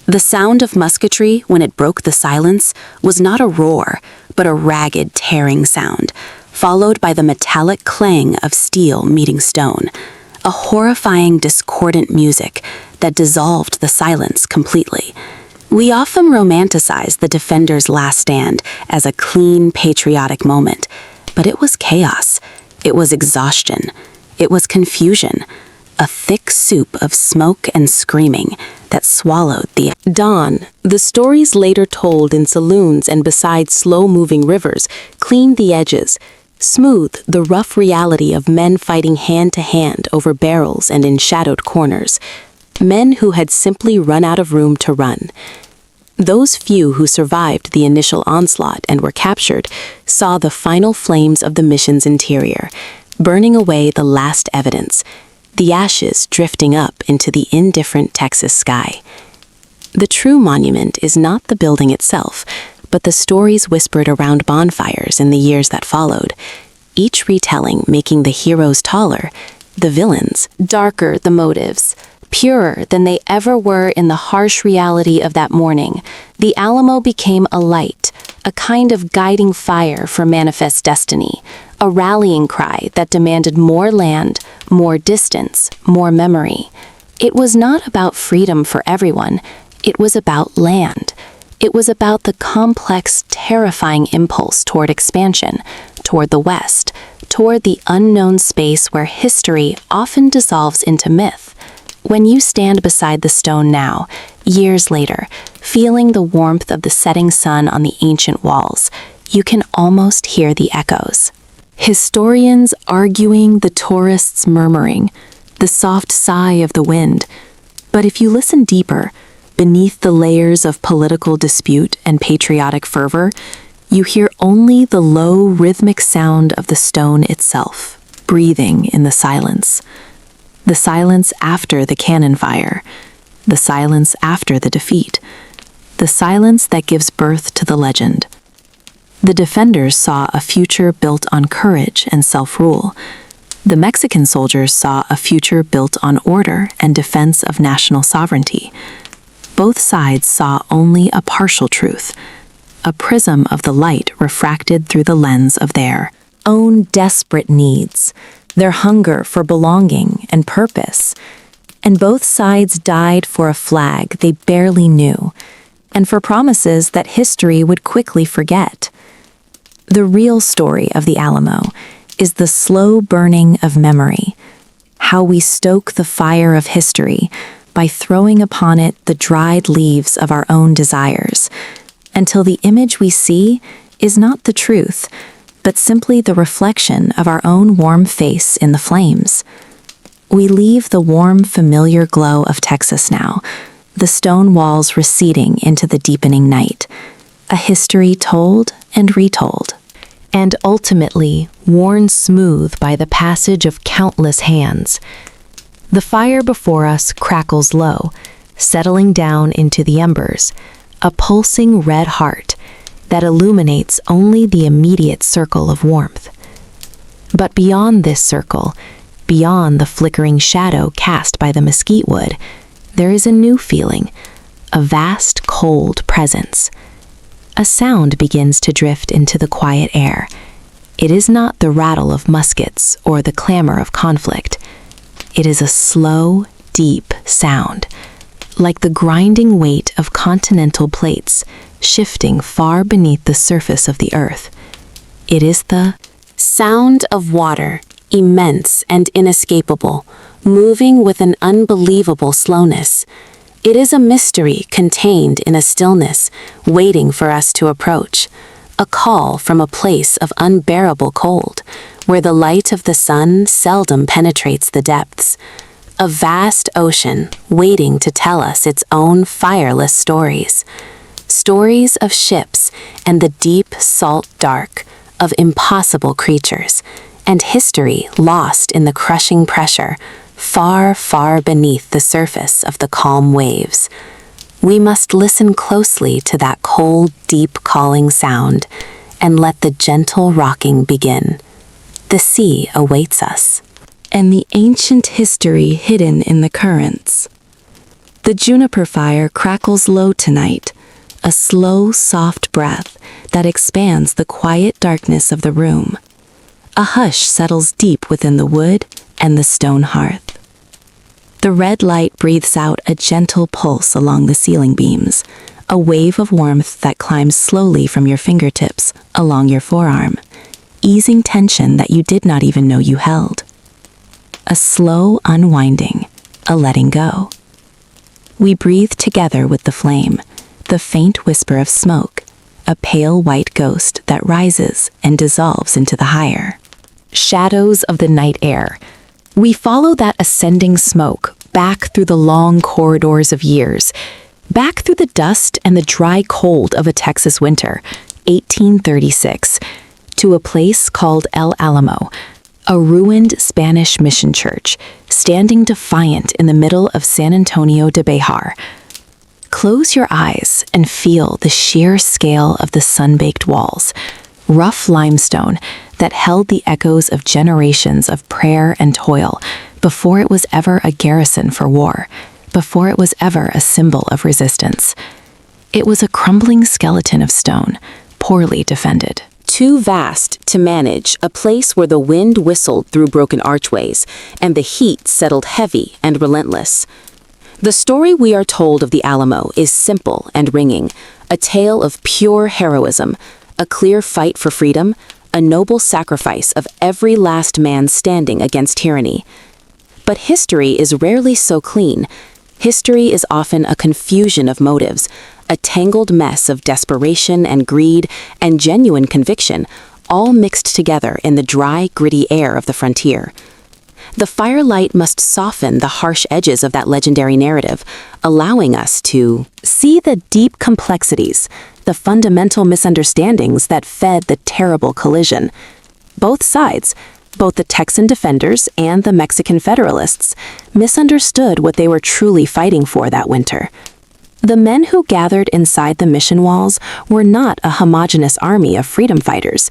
The sound of musketry, when it broke the silence, was not a roar, but a ragged, tearing sound, followed by the metallic clang of steel meeting stone, a horrifying, discordant music that dissolved the silence completely. We often romanticize the defender's last stand as a clean, patriotic moment, but it was chaos. It was exhaustion. It was confusion. A thick soup of smoke and screaming that swallowed the dawn. The stories later told in saloons and beside slow-moving rivers cleaned the edges, smoothed the rough reality of men fighting hand-to-hand over barrels and in shadowed corners, men who had simply run out of room to run. Those few who survived the initial onslaught and were captured saw the final flames of the mission's interior, burning away the last evidence, the ashes drifting up into the indifferent Texas sky. The true monument is not the building itself, but the stories whispered around bonfires in the years that followed, each retelling making the heroes taller, the villains darker, the motives purer than they ever were in the harsh reality of that morning. The Alamo became a light, a kind of guiding fire for manifest destiny, a rallying cry that demanded more land, more distance, more memory. It was not about freedom for everyone. It was about land. It was about the complex, terrifying impulse toward expansion, toward the West, toward the unknown space where history often dissolves into myth. When you stand beside the stone now, years later, feeling the warmth of the setting sun on the ancient walls, you can almost hear the echoes. Historians arguing, the tourists murmuring, the soft sigh of the wind. But if you listen deeper, beneath the layers of political dispute and patriotic fervor, you hear only the low, rhythmic sound of the stone itself, breathing in the silence. The silence after the cannon fire, the silence after the defeat, the silence that gives birth to the legend. The defenders saw a future built on courage and self-rule. The Mexican soldiers saw a future built on order and defense of national sovereignty. Both sides saw only a partial truth, a prism of the light refracted through the lens of their own desperate needs, their hunger for belonging and purpose. And both sides died for a flag they barely knew, and for promises that history would quickly forget. The real story of the Alamo is the slow burning of memory, how we stoke the fire of history by throwing upon it the dried leaves of our own desires, until the image we see is not the truth, but simply the reflection of our own warm face in the flames. We leave the warm, familiar glow of Texas now, the stone walls receding into the deepening night, a history told and retold, and ultimately worn smooth by the passage of countless hands. The fire before us crackles low, settling down into the embers, a pulsing red heart that illuminates only the immediate circle of warmth. But beyond this circle, beyond the flickering shadow cast by the mesquite wood, there is a new feeling, a vast, cold presence. A sound begins to drift into the quiet air. It is not the rattle of muskets or the clamor of conflict. It is a slow, deep sound, like the grinding weight of continental plates shifting far beneath the surface of the earth. It is the sound of water, immense and inescapable, moving with an unbelievable slowness. It is a mystery contained in a stillness, waiting for us to approach, a call from a place of unbearable cold, where the light of the sun seldom penetrates the depths. A vast ocean waiting to tell us its own fireless stories. Stories of ships and the deep salt dark, of impossible creatures, and history lost in the crushing pressure, far, far beneath the surface of the calm waves. We must listen closely to that cold, deep calling sound, and let the gentle rocking begin. The sea awaits us, and the ancient history hidden in the currents. The juniper fire crackles low tonight, a slow, soft breath that expands the quiet darkness of the room. A hush settles deep within the wood and the stone hearth. The red light breathes out a gentle pulse along the ceiling beams, a wave of warmth that climbs slowly from your fingertips along your forearm, easing tension that you did not even know you held. A slow unwinding, a letting go. We breathe together with the flame, the faint whisper of smoke, a pale white ghost that rises and dissolves into the higher shadows of the night air. We follow that ascending smoke back through the long corridors of years, back through the dust and the dry cold of a Texas winter, 1836, to a place called El Alamo, a ruined Spanish mission church, standing defiant in the middle of San Antonio de Bejar. Close your eyes and feel the sheer scale of the sun-baked walls, rough limestone that held the echoes of generations of prayer and toil before it was ever a garrison for war, before it was ever a symbol of resistance. It was a crumbling skeleton of stone, poorly defended. Too vast to manage a place where the wind whistled through broken archways and the heat settled heavy and relentless. The story we are told of the Alamo is simple and ringing, a tale of pure heroism, a clear fight for freedom, a noble sacrifice of every last man standing against tyranny. But history is rarely so clean. History is often a confusion of motives, a tangled mess of desperation and greed and genuine conviction, all mixed together in the dry, gritty air of the frontier. The firelight must soften the harsh edges of that legendary narrative, allowing us to see the deep complexities, the fundamental misunderstandings that fed the terrible collision. Both sides, both the Texan defenders and the Mexican federalists, misunderstood what they were truly fighting for that winter. The men who gathered inside the mission walls were not a homogeneous army of freedom fighters.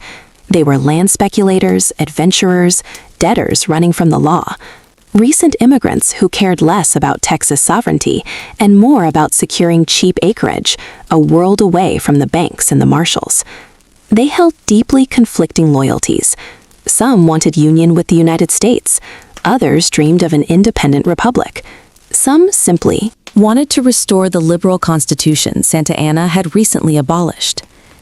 They were land speculators, adventurers, debtors running from the law, recent immigrants who cared less about Texas sovereignty and more about securing cheap acreage, a world away from the banks and the marshals. They held deeply conflicting loyalties. Some wanted union with the United States, others dreamed of an independent republic. Some simply wanted to restore the liberal constitution Santa Anna had recently abolished.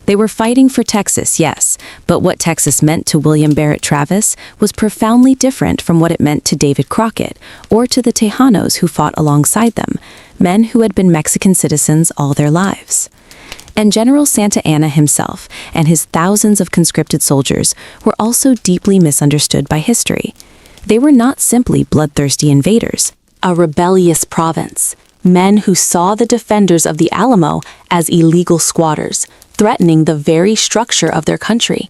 They were fighting for Texas, yes, but what Texas meant to William Barrett Travis was profoundly different from what it meant to David Crockett or to the Tejanos who fought alongside them, men who had been Mexican citizens all their lives. And General Santa Anna himself and his thousands of conscripted soldiers were also deeply misunderstood by history. They were not simply bloodthirsty invaders, a rebellious province, men who saw the defenders of the Alamo as illegal squatters, threatening the very structure of their country.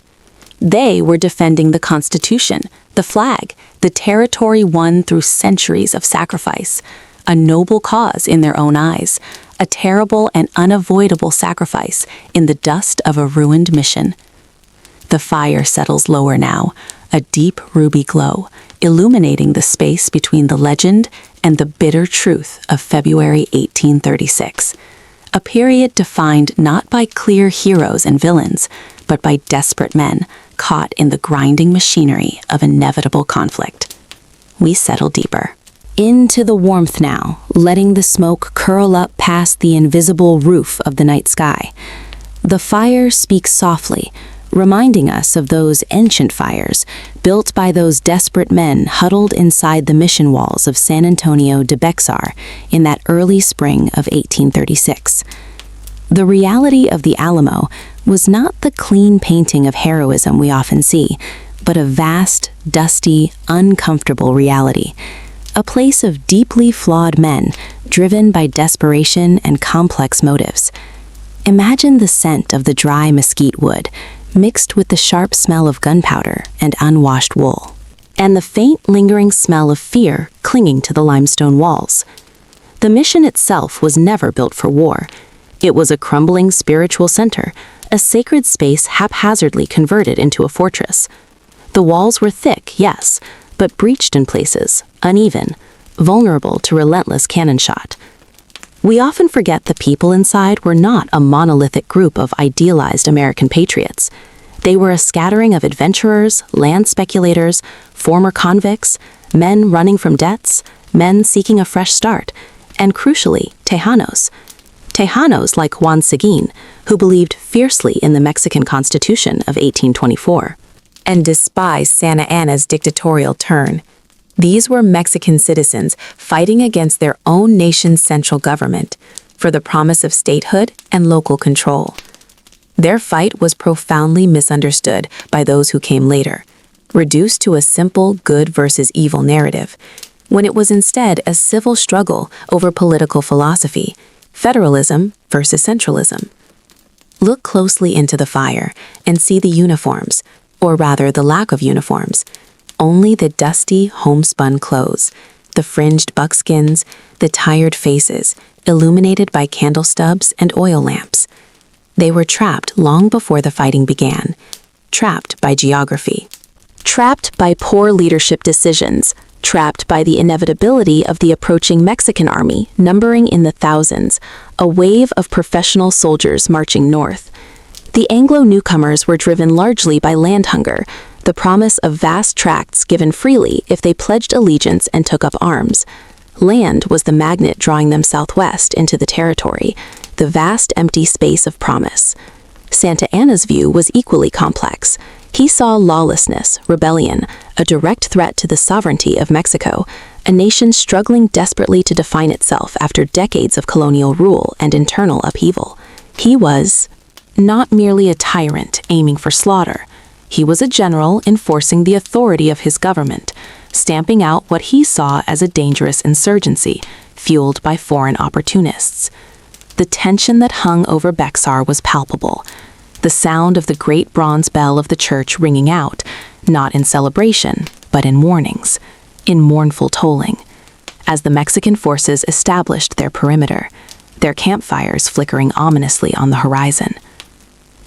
They were defending the Constitution, the flag, the territory won through centuries of sacrifice, a noble cause in their own eyes, a terrible and unavoidable sacrifice in the dust of a ruined mission. The fire settles lower now, a deep ruby glow, illuminating the space between the legend and the bitter truth of February 1836, a period defined not by clear heroes and villains, but by desperate men caught in the grinding machinery of inevitable conflict. We settle deeper. Into the warmth now, letting the smoke curl up past the invisible roof of the night sky. The fire speaks softly, reminding us of those ancient fires built by those desperate men huddled inside the mission walls of San Antonio de Bexar in that early spring of 1836. The reality of the Alamo was not the clean painting of heroism we often see, but a vast, dusty, uncomfortable reality. A place of deeply flawed men, driven by desperation and complex motives. Imagine the scent of the dry mesquite wood, mixed with the sharp smell of gunpowder and unwashed wool, and the faint lingering smell of fear clinging to the limestone walls. The mission itself was never built for war. It was a crumbling spiritual center, a sacred space haphazardly converted into a fortress. The walls were thick, yes, but breached in places, uneven, vulnerable to relentless cannon shot. We often forget the people inside were not a monolithic group of idealized American patriots. They were a scattering of adventurers, land speculators, former convicts, men running from debts, men seeking a fresh start, and crucially, Tejanos. Tejanos like Juan Seguin, who believed fiercely in the Mexican Constitution of 1824, and despised Santa Anna's dictatorial turn. These were Mexican citizens fighting against their own nation's central government for the promise of statehood and local control. Their fight was profoundly misunderstood by those who came later, reduced to a simple good versus evil narrative, when it was instead a civil struggle over political philosophy, federalism versus centralism. Look closely into the fire and see the uniforms, or rather the lack of uniforms. Only the dusty, homespun clothes, the fringed buckskins, the tired faces, illuminated by candle stubs and oil lamps. They were trapped long before the fighting began, trapped by geography, trapped by poor leadership decisions, trapped by the inevitability of the approaching Mexican army, numbering in the thousands, a wave of professional soldiers marching north. The Anglo newcomers were driven largely by land hunger, the promise of vast tracts given freely if they pledged allegiance and took up arms. Land was the magnet drawing them southwest into the territory, the vast empty space of promise. Santa Anna's view was equally complex. He saw lawlessness, rebellion, a direct threat to the sovereignty of Mexico, a nation struggling desperately to define itself after decades of colonial rule and internal upheaval. He was not merely a tyrant aiming for slaughter. He was a general enforcing the authority of his government, stamping out what he saw as a dangerous insurgency, fueled by foreign opportunists. The tension that hung over Bexar was palpable, the sound of the great bronze bell of the church ringing out, not in celebration, but in warnings, in mournful tolling, as the Mexican forces established their perimeter, their campfires flickering ominously on the horizon.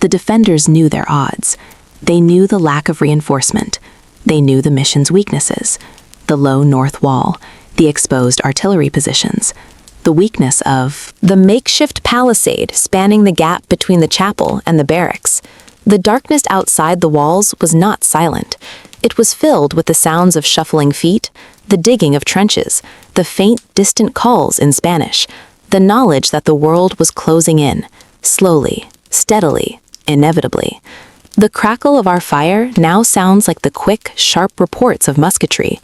The defenders knew their odds. They knew the lack of reinforcement. They knew the mission's weaknesses, the low north wall, the exposed artillery positions, the weakness of the makeshift palisade spanning the gap between the chapel and the barracks. The darkness outside the walls was not silent. It was filled with the sounds of shuffling feet, the digging of trenches, the faint, distant calls in Spanish, the knowledge that the world was closing in, slowly, steadily, inevitably. The crackle of our fire now sounds like the quick, sharp reports of musketry,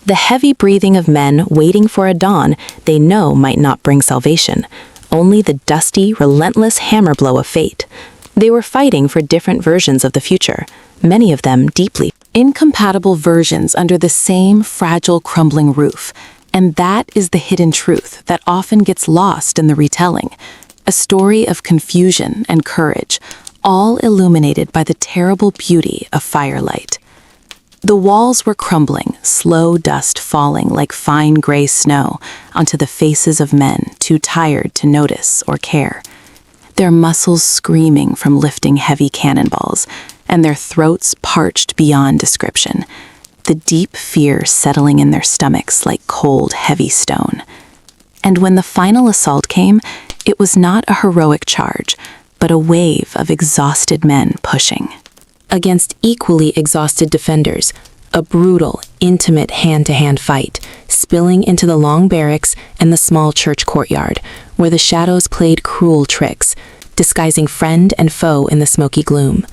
the heavy breathing of men waiting for a dawn they know might not bring salvation, only the dusty, relentless hammer blow of fate. They were fighting for different versions of the future, many of them deeply incompatible versions under the same fragile, crumbling roof. And that is the hidden truth that often gets lost in the retelling, a story of confusion and courage, all illuminated by the terrible beauty of firelight. The walls were crumbling, slow dust falling like fine gray snow onto the faces of men too tired to notice or care. Their muscles screaming from lifting heavy cannonballs, and their throats parched beyond description, the deep fear settling in their stomachs like cold, heavy stone. And when the final assault came, it was not a heroic charge, but a wave of exhausted men pushing. Against equally exhausted defenders, a brutal, intimate hand-to-hand fight, spilling into the long barracks and the small church courtyard, where the shadows played cruel tricks, disguising friend and foe in the smoky gloom.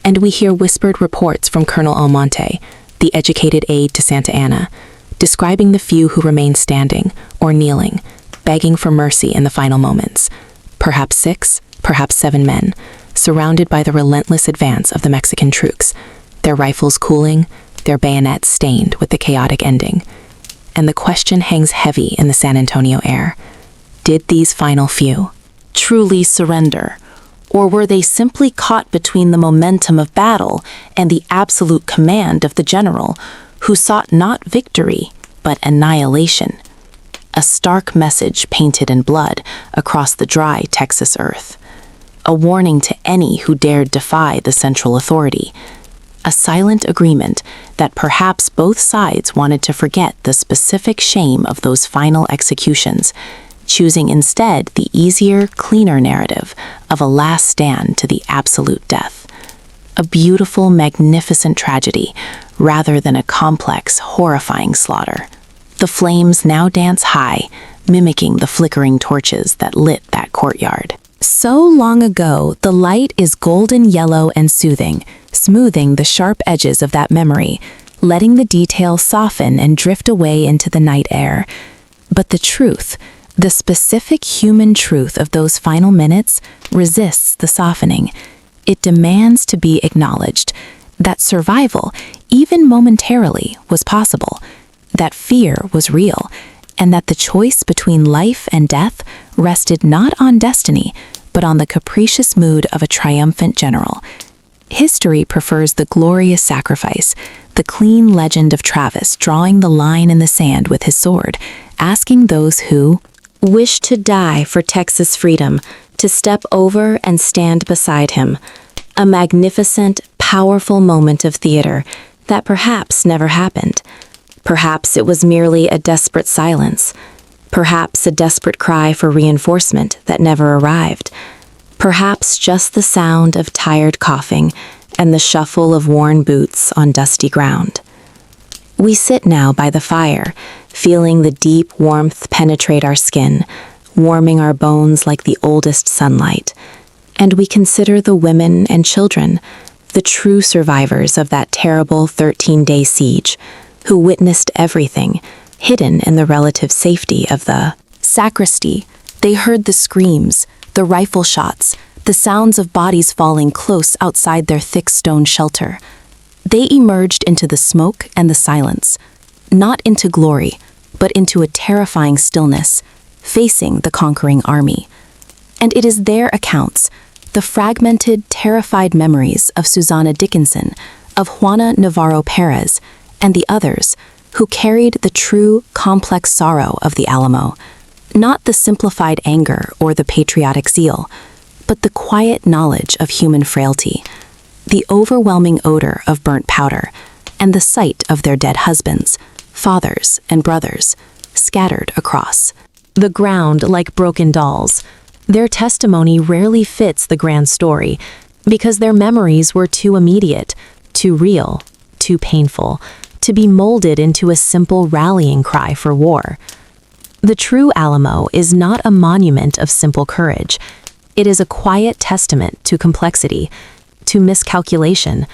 And we hear whispered reports from Colonel Almonte, the educated aide to Santa Anna, describing the few who remained standing or kneeling, begging for mercy in the final moments. Perhaps 6, perhaps 7 men, surrounded by the relentless advance of the Mexican troops, their rifles cooling, their bayonets stained with the chaotic ending. And the question hangs heavy in the San Antonio air. Did these final few truly surrender? Or were they simply caught between the momentum of battle and the absolute command of the general, who sought not victory, but annihilation? A stark message painted in blood across the dry Texas earth. A warning to any who dared defy the central authority. A silent agreement that perhaps both sides wanted to forget the specific shame of those final executions, choosing instead the easier, cleaner narrative of a last stand to the absolute death. A beautiful, magnificent tragedy, rather than a complex, horrifying slaughter. The flames now dance high, mimicking the flickering torches that lit that courtyard. So long ago, the light is golden yellow and soothing, smoothing the sharp edges of that memory, letting the details soften and drift away into the night air. But the truth, the specific human truth of those final minutes, resists the softening. It demands to be acknowledged, that survival, even momentarily, was possible, that fear was real, and that the choice between life and death rested not on destiny, but on the capricious mood of a triumphant general. History prefers the glorious sacrifice, the clean legend of Travis drawing the line in the sand with his sword, asking those who wished to die for Texas freedom to step over and stand beside him. A magnificent, powerful moment of theater that perhaps never happened. Perhaps it was merely a desperate silence. Perhaps a desperate cry for reinforcement that never arrived. Perhaps just the sound of tired coughing and the shuffle of worn boots on dusty ground. We sit now by the fire, feeling the deep warmth penetrate our skin, warming our bones like the oldest sunlight. And we consider the women and children, the true survivors of that terrible 13-day siege, who witnessed everything, hidden in the relative safety of the sacristy. They heard the screams, the rifle shots, the sounds of bodies falling close outside their thick stone shelter. They emerged into the smoke and the silence, not into glory, but into a terrifying stillness, facing the conquering army. And it is their accounts, the fragmented, terrified memories of Susana Dickinson, of Juana Navarro Perez, and the others, who carried the true, complex sorrow of the Alamo, not the simplified anger or the patriotic zeal, but the quiet knowledge of human frailty, the overwhelming odor of burnt powder, and the sight of their dead husbands, fathers, and brothers, scattered across the ground like broken dolls. Their testimony rarely fits the grand story, because their memories were too immediate, too real, too painful, to be molded into a simple rallying cry for war. The true Alamo is not a monument of simple courage. It is a quiet testament to complexity, to miscalculation,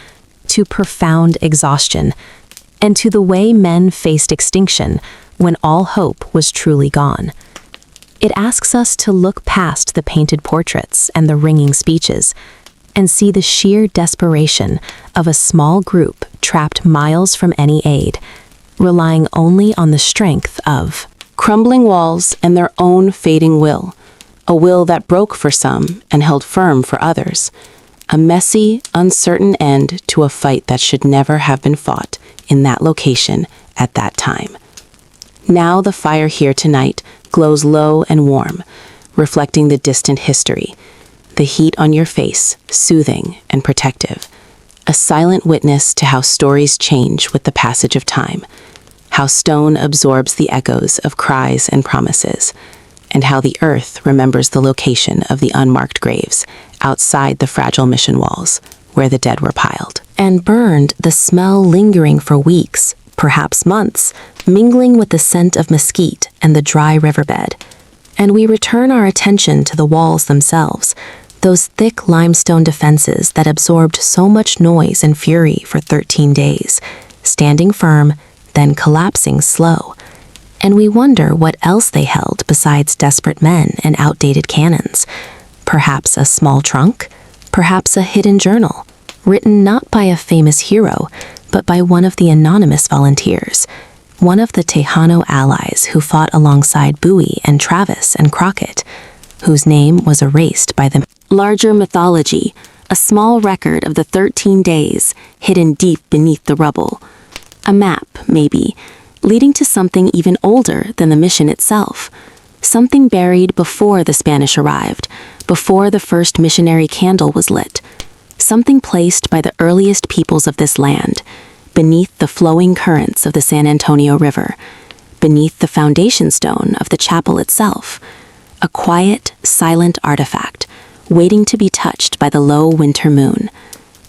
to profound exhaustion, and to the way men faced extinction when all hope was truly gone. It asks us to look past the painted portraits and the ringing speeches, and see the sheer desperation of a small group trapped miles from any aid, relying only on the strength of crumbling walls and their own fading will, a will that broke for some and held firm for others, a messy, uncertain end to a fight that should never have been fought in that location at that time. Now the fire here tonight glows low and warm, reflecting the distant history, the heat on your face, soothing and protective, a silent witness to how stories change with the passage of time, how stone absorbs the echoes of cries and promises, and how the earth remembers the location of the unmarked graves outside the fragile mission walls where the dead were piled. And burned, the smell lingering for weeks, perhaps months, mingling with the scent of mesquite and the dry riverbed. And we return our attention to the walls themselves, those thick limestone defenses that absorbed so much noise and fury for 13 days, standing firm, then collapsing slow. And we wonder what else they held besides desperate men and outdated cannons. Perhaps a small trunk, perhaps a hidden journal, written not by a famous hero, but by one of the anonymous volunteers, one of the Tejano allies who fought alongside Bowie and Travis and Crockett, whose name was erased by the larger mythology, a small record of the 13 days hidden deep beneath the rubble. A map, maybe, leading to something even older than the mission itself, something buried before the Spanish arrived, before the first missionary candle was lit, something placed by the earliest peoples of this land, beneath the flowing currents of the San Antonio River, beneath the foundation stone of the chapel itself, a quiet, silent artifact, waiting to be touched by the low winter moon,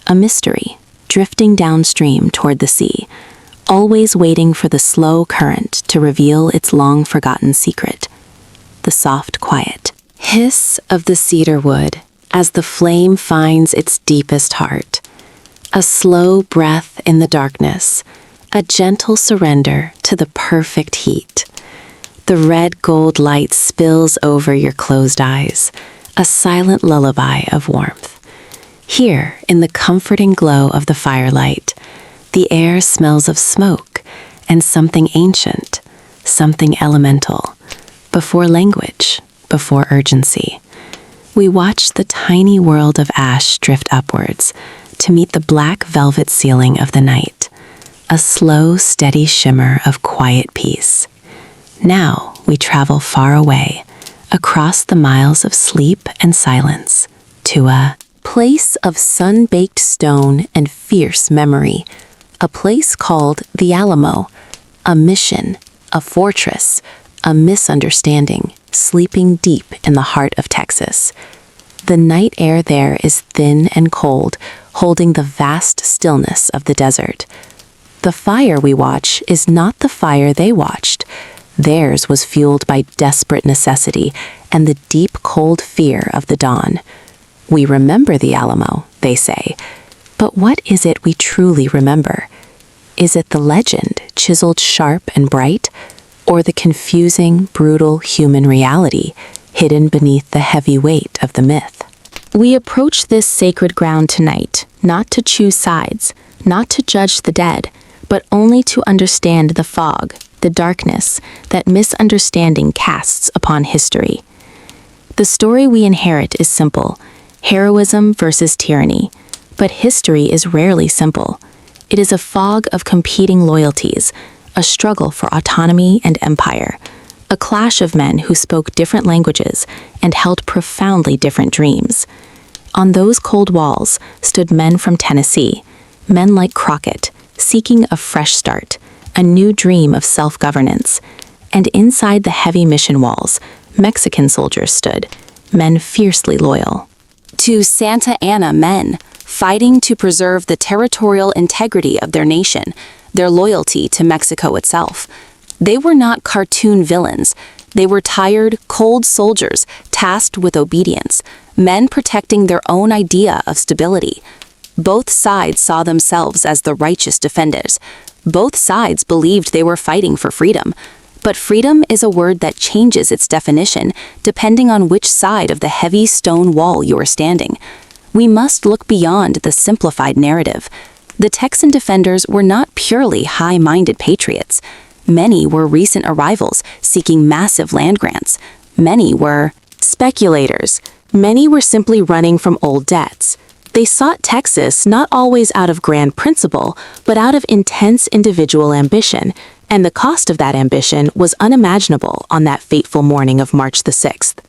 a mystery, drifting downstream toward the sea, always waiting for the slow current to reveal its long-forgotten secret, the soft quiet hiss of the cedar wood as the flame finds its deepest heart, a slow breath in the darkness, a gentle surrender to the perfect heat. The red gold light spills over your closed eyes, a silent lullaby of warmth. Here, in the comforting glow of the firelight, the air smells of smoke and something ancient, something elemental, before language, before urgency. We watch the tiny world of ash drift upwards to meet the black velvet ceiling of the night, a slow, steady shimmer of quiet peace. Now we travel far away, across the miles of sleep and silence, to a place of sun-baked stone and fierce memory, a place called the Alamo, a mission, a fortress, a misunderstanding, sleeping deep in the heart of Texas. The night air there is thin and cold, holding the vast stillness of the desert. The fire we watch is not the fire they watched. Theirs was fueled by desperate necessity and the deep cold fear of the dawn. We remember the Alamo, they say, but what is it we truly remember? Is it the legend, chiseled sharp and bright, or the confusing, brutal human reality hidden beneath the heavy weight of the myth? We approach this sacred ground tonight, not to choose sides, not to judge the dead, but only to understand the fog, the darkness that misunderstanding casts upon history. The story we inherit is simple, heroism versus tyranny, but history is rarely simple. It is a fog of competing loyalties, a struggle for autonomy and empire, a clash of men who spoke different languages and held profoundly different dreams. On those cold walls stood men from Tennessee, men like Crockett, seeking a fresh start, a new dream of self-governance. And inside the heavy mission walls, Mexican soldiers stood, men fiercely loyal. To Santa Ana men, fighting to preserve the territorial integrity of their nation, their loyalty to Mexico itself. They were not cartoon villains. They were tired, cold soldiers tasked with obedience, men protecting their own idea of stability. Both sides saw themselves as the righteous defenders. Both sides believed they were fighting for freedom. But freedom is a word that changes its definition depending on which side of the heavy stone wall you are standing. We must look beyond the simplified narrative. The Texan defenders were not purely high-minded patriots. Many were recent arrivals seeking massive land grants. Many were speculators. Many were simply running from old debts. They sought Texas not always out of grand principle, but out of intense individual ambition, and the cost of that ambition was unimaginable on that fateful morning of March the 6th.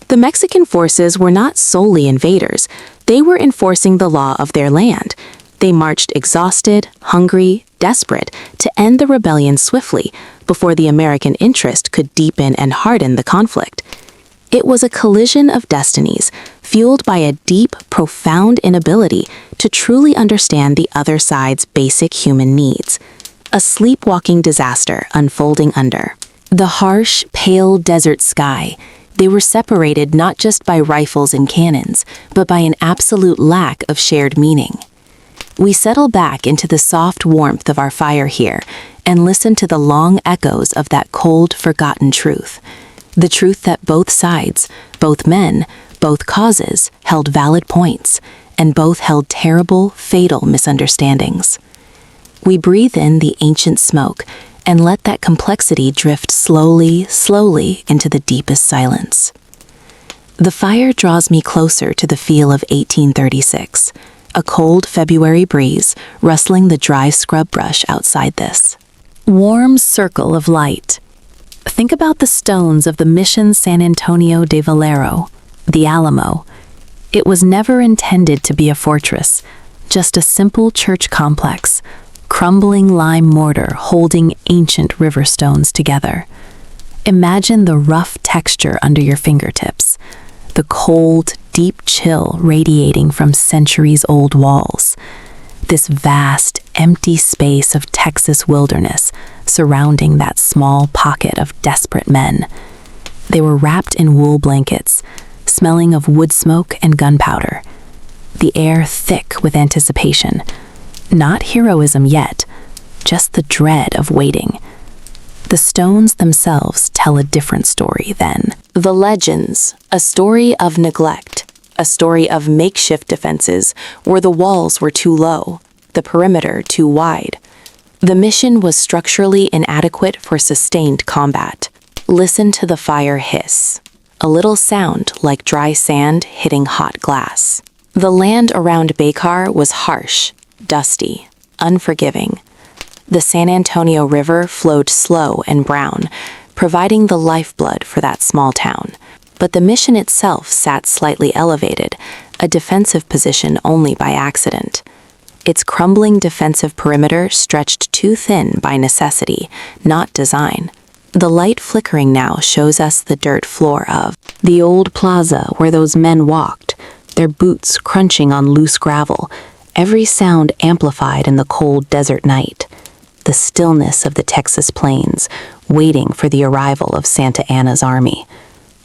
The Mexican forces were not solely invaders. They were enforcing the law of their land. They marched exhausted, hungry, desperate to end the rebellion swiftly before the American interest could deepen and harden the conflict. It was a collision of destinies, fueled by a deep, profound inability to truly understand the other side's basic human needs. A sleepwalking disaster unfolding under the harsh, pale desert sky. They were separated not just by rifles and cannons, but by an absolute lack of shared meaning. We settle back into the soft warmth of our fire here and listen to the long echoes of that cold, forgotten truth. The truth that both sides, both men, both causes, held valid points, and both held terrible, fatal misunderstandings. We breathe in the ancient smoke and let that complexity drift slowly, slowly into the deepest silence. The fire draws me closer to the feel of 1836, a cold February breeze rustling the dry scrub brush outside this warm circle of light. Think about the stones of the Mission San Antonio de Valero, the Alamo. It was never intended to be a fortress, just a simple church complex, crumbling lime mortar holding ancient river stones together. Imagine the rough texture under your fingertips, the cold, deep chill radiating from centuries-old walls. This vast, empty space of Texas wilderness surrounding that small pocket of desperate men. They were wrapped in wool blankets, smelling of wood smoke and gunpowder. The air thick with anticipation. Not heroism yet, just the dread of waiting. The stones themselves tell a different story then. The legends, a story of neglect, a story of makeshift defenses where the walls were too low, the perimeter too wide. The mission was structurally inadequate for sustained combat. Listen to the fire hiss, a little sound like dry sand hitting hot glass. The land around Bacar was harsh, dusty, unforgiving. The San Antonio River flowed slow and brown, providing the lifeblood for that small town. But the mission itself sat slightly elevated, a defensive position only by accident. Its crumbling defensive perimeter stretched too thin by necessity, not design. The light flickering now shows us the dirt floor of the old plaza where those men walked, their boots crunching on loose gravel, every sound amplified in the cold desert night. The stillness of the Texas plains, waiting for the arrival of Santa Anna's army.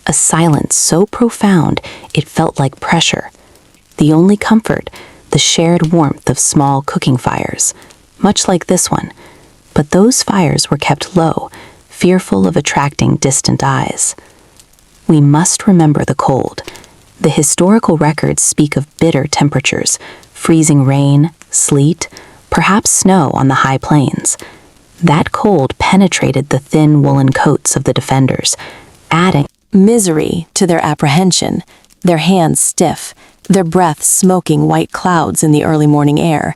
A silence so profound it felt like pressure. The only comfort, the shared warmth of small cooking fires, much like this one. But those fires were kept low, fearful of attracting distant eyes. We must remember the cold. The historical records speak of bitter temperatures, freezing rain, sleet, perhaps snow on the high plains. That cold penetrated the thin woolen coats of the defenders, adding misery to their apprehension, their hands stiff, their breath smoking white clouds in the early morning air.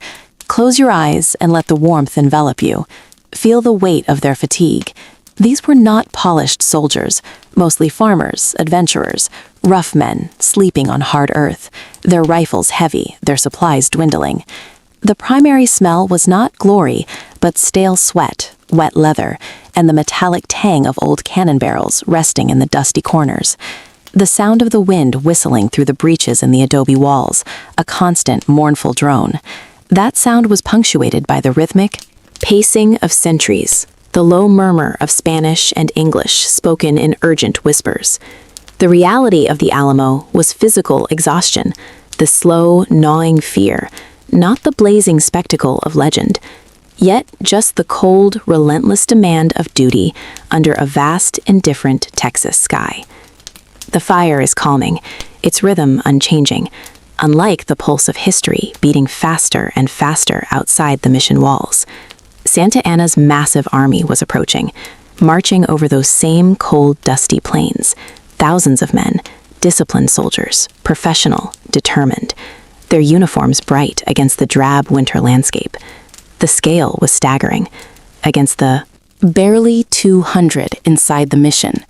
Close your eyes and let the warmth envelop you. Feel the weight of their fatigue. These were not polished soldiers, mostly farmers, adventurers, rough men sleeping on hard earth, their rifles heavy, their supplies dwindling. The primary smell was not glory, but stale sweat, wet leather, and the metallic tang of old cannon barrels resting in the dusty corners. The sound of the wind whistling through the breaches in the adobe walls, a constant, mournful drone. That sound was punctuated by the rhythmic pacing of sentries, the low murmur of Spanish and English spoken in urgent whispers. The reality of the Alamo was physical exhaustion, the slow, gnawing fear, not the blazing spectacle of legend, yet just the cold, relentless demand of duty under a vast, indifferent Texas sky. The fire is calming, its rhythm unchanging, unlike the pulse of history beating faster and faster outside the mission walls. Santa Anna's massive army was approaching, marching over those same cold, dusty plains. Thousands of men, disciplined soldiers, professional, determined. their uniforms bright against the drab winter landscape. The scale was staggering against the barely 200 inside the mission.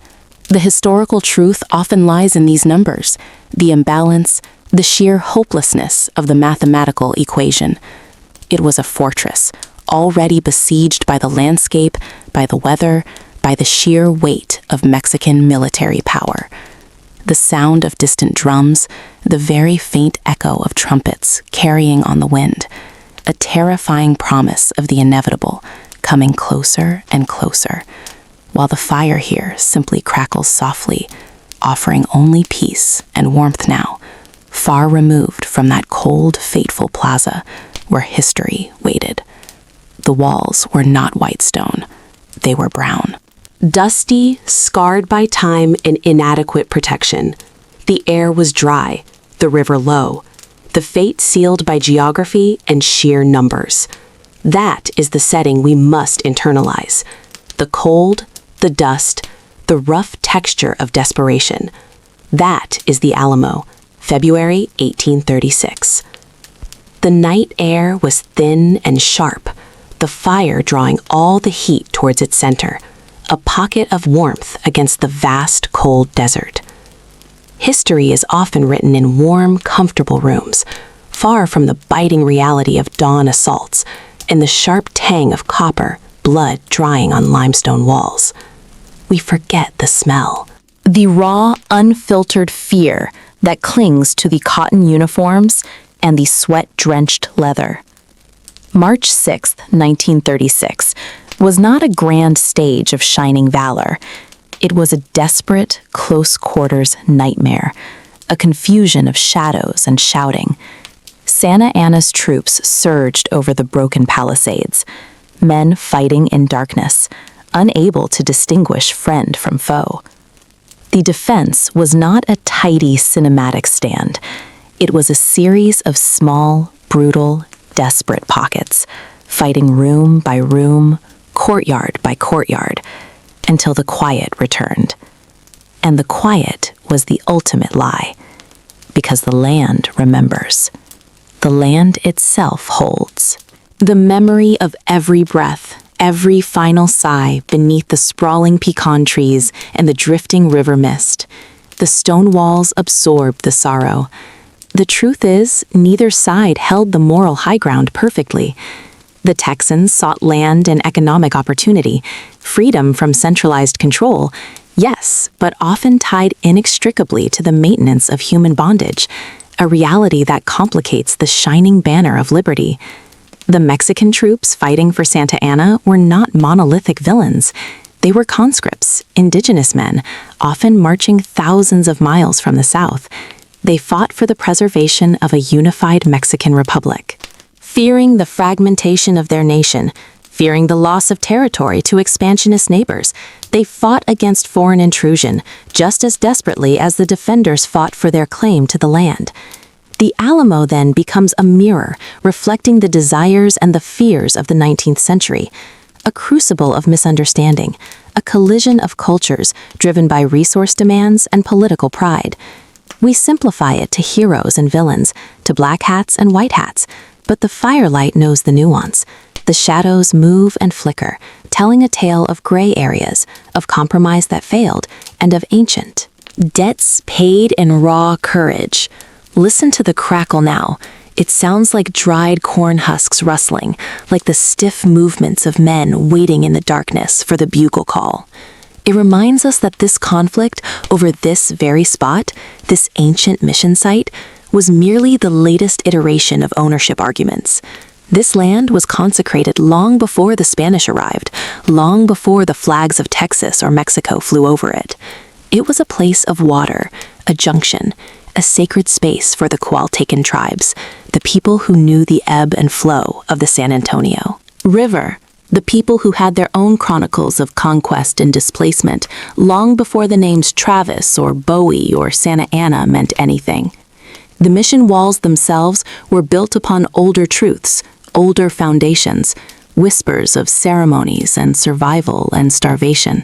The historical truth often lies in these numbers, the imbalance, the sheer hopelessness of the mathematical equation. It was a fortress, already besieged by the landscape, by the weather, by the sheer weight of Mexican military power. The sound of distant drums, the very faint echo of trumpets carrying on the wind, a terrifying promise of the inevitable, coming closer and closer, while the fire here simply crackles softly, offering only peace and warmth now, far removed from that cold, fateful plaza where history waited. The walls were not white stone, they were brown. dusty, scarred by time and inadequate protection. The air was dry, the river low, the fate sealed by geography and sheer numbers. That is the setting we must internalize. The cold, the dust, the rough texture of desperation. That is the Alamo, February 1836. The night air was thin and sharp, the fire drawing all the heat towards its center, a pocket of warmth against the vast, cold desert. History is often written in warm, comfortable rooms, far from the biting reality of dawn assaults and the sharp tang of copper, blood drying on limestone walls. We forget the smell. The raw, unfiltered fear that clings to the cotton uniforms and the sweat-drenched leather. March 6, 1936, was not a grand stage of shining valor. It was a desperate, close-quarters nightmare, a confusion of shadows and shouting. Santa Anna's troops surged over the broken palisades, men fighting in darkness, unable to distinguish friend from foe. The defense was not a tidy cinematic stand. It was a series of small, brutal, desperate pockets, fighting room by room, courtyard by courtyard, until the quiet returned. And the quiet was the ultimate lie, because the land remembers. The land itself holds. The memory of every breath, every final sigh beneath the sprawling pecan trees and the drifting river mist. The stone walls absorbed the sorrow. The truth is, neither side held the moral high ground perfectly. The Texans sought land and economic opportunity, freedom from centralized control, yes, but often tied inextricably to the maintenance of human bondage, a reality that complicates the shining banner of liberty. The Mexican troops fighting for Santa Anna were not monolithic villains. They were conscripts, indigenous men, often marching thousands of miles from the south. They fought for the preservation of a unified Mexican republic. Fearing the fragmentation of their nation, fearing the loss of territory to expansionist neighbors, they fought against foreign intrusion just as desperately as the defenders fought for their claim to the land. The Alamo then becomes a mirror reflecting the desires and the fears of the 19th century, a crucible of misunderstanding, a collision of cultures driven by resource demands and political pride. We simplify it to heroes and villains, to black hats and white hats, but the firelight knows the nuance. The shadows move and flicker, telling a tale of gray areas, of compromise that failed, and of ancient debts paid in raw courage. Listen to the crackle now. It sounds like dried corn husks rustling, like the stiff movements of men waiting in the darkness for the bugle call. It reminds us that this conflict over this very spot, this ancient mission site, was merely the latest iteration of ownership arguments. This land was consecrated long before the Spanish arrived, long before the flags of Texas or Mexico flew over it. It was a place of water, a junction, a sacred space for the Coaltecan tribes, the people who knew the ebb and flow of the San Antonio River, the people who had their own chronicles of conquest and displacement long before the names Travis or Bowie or Santa Anna meant anything. The mission walls themselves were built upon older truths, older foundations, whispers of ceremonies and survival and starvation.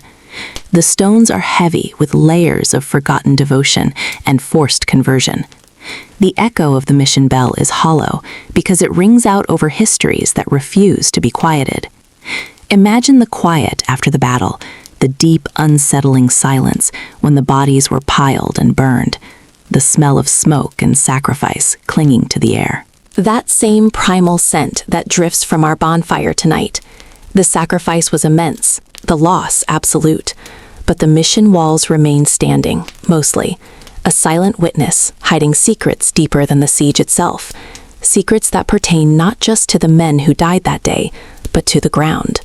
The stones are heavy with layers of forgotten devotion and forced conversion. The echo of the mission bell is hollow because it rings out over histories that refuse to be quieted. Imagine the quiet after the battle, the deep, unsettling silence when the bodies were piled and burned, the smell of smoke and sacrifice clinging to the air. That same primal scent that drifts from our bonfire tonight. The sacrifice was immense, the loss absolute, but the mission walls remained standing, mostly, a silent witness hiding secrets deeper than the siege itself, secrets that pertain not just to the men who died that day, but to the ground.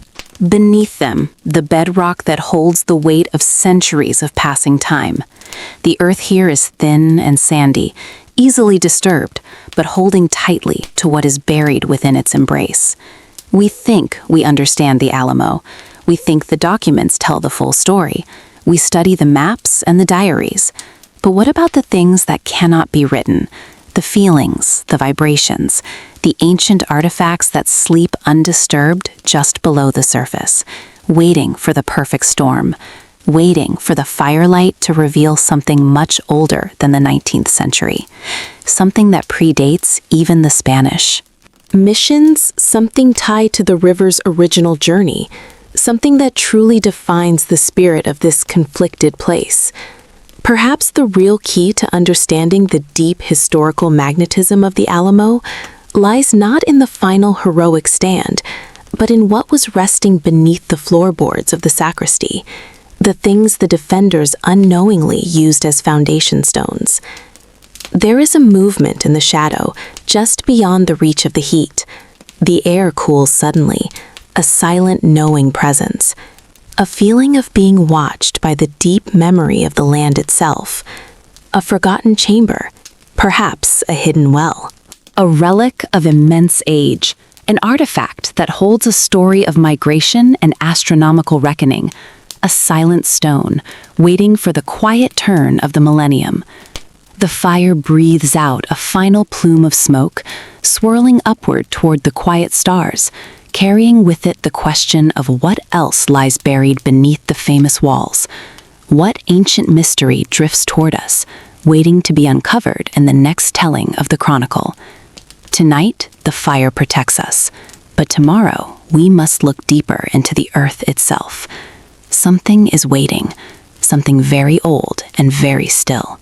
Beneath them, the bedrock that holds the weight of centuries of passing time. The earth here is thin and sandy, easily disturbed, but holding tightly to what is buried within its embrace. We think we understand the Alamo. We think the documents tell the full story. We study the maps and the diaries. But what about the things that cannot be written? The feelings, the vibrations, the ancient artifacts that sleep undisturbed just below the surface, waiting for the perfect storm, waiting for the firelight to reveal something much older than the 19th century, something that predates even the Spanish. Missions, something tied to the river's original journey, something that truly defines the spirit of this conflicted place. Perhaps the real key to understanding the deep historical magnetism of the Alamo lies not in the final heroic stand, but in what was resting beneath the floorboards of the sacristy, the things the defenders unknowingly used as foundation stones. There is a movement in the shadow, just beyond the reach of the heat. The air cools suddenly, a silent knowing presence, a feeling of being watched by the deep memory of the land itself, a forgotten chamber, perhaps a hidden well. A relic of immense age, an artifact that holds a story of migration and astronomical reckoning, a silent stone waiting for the quiet turn of the millennium. The fire breathes out a final plume of smoke, swirling upward toward the quiet stars, carrying with it the question of what else lies buried beneath the famous walls. What ancient mystery drifts toward us, waiting to be uncovered in the next telling of the chronicle. Tonight, the fire protects us, but tomorrow we must look deeper into the earth itself. Something is waiting, something very old and very still,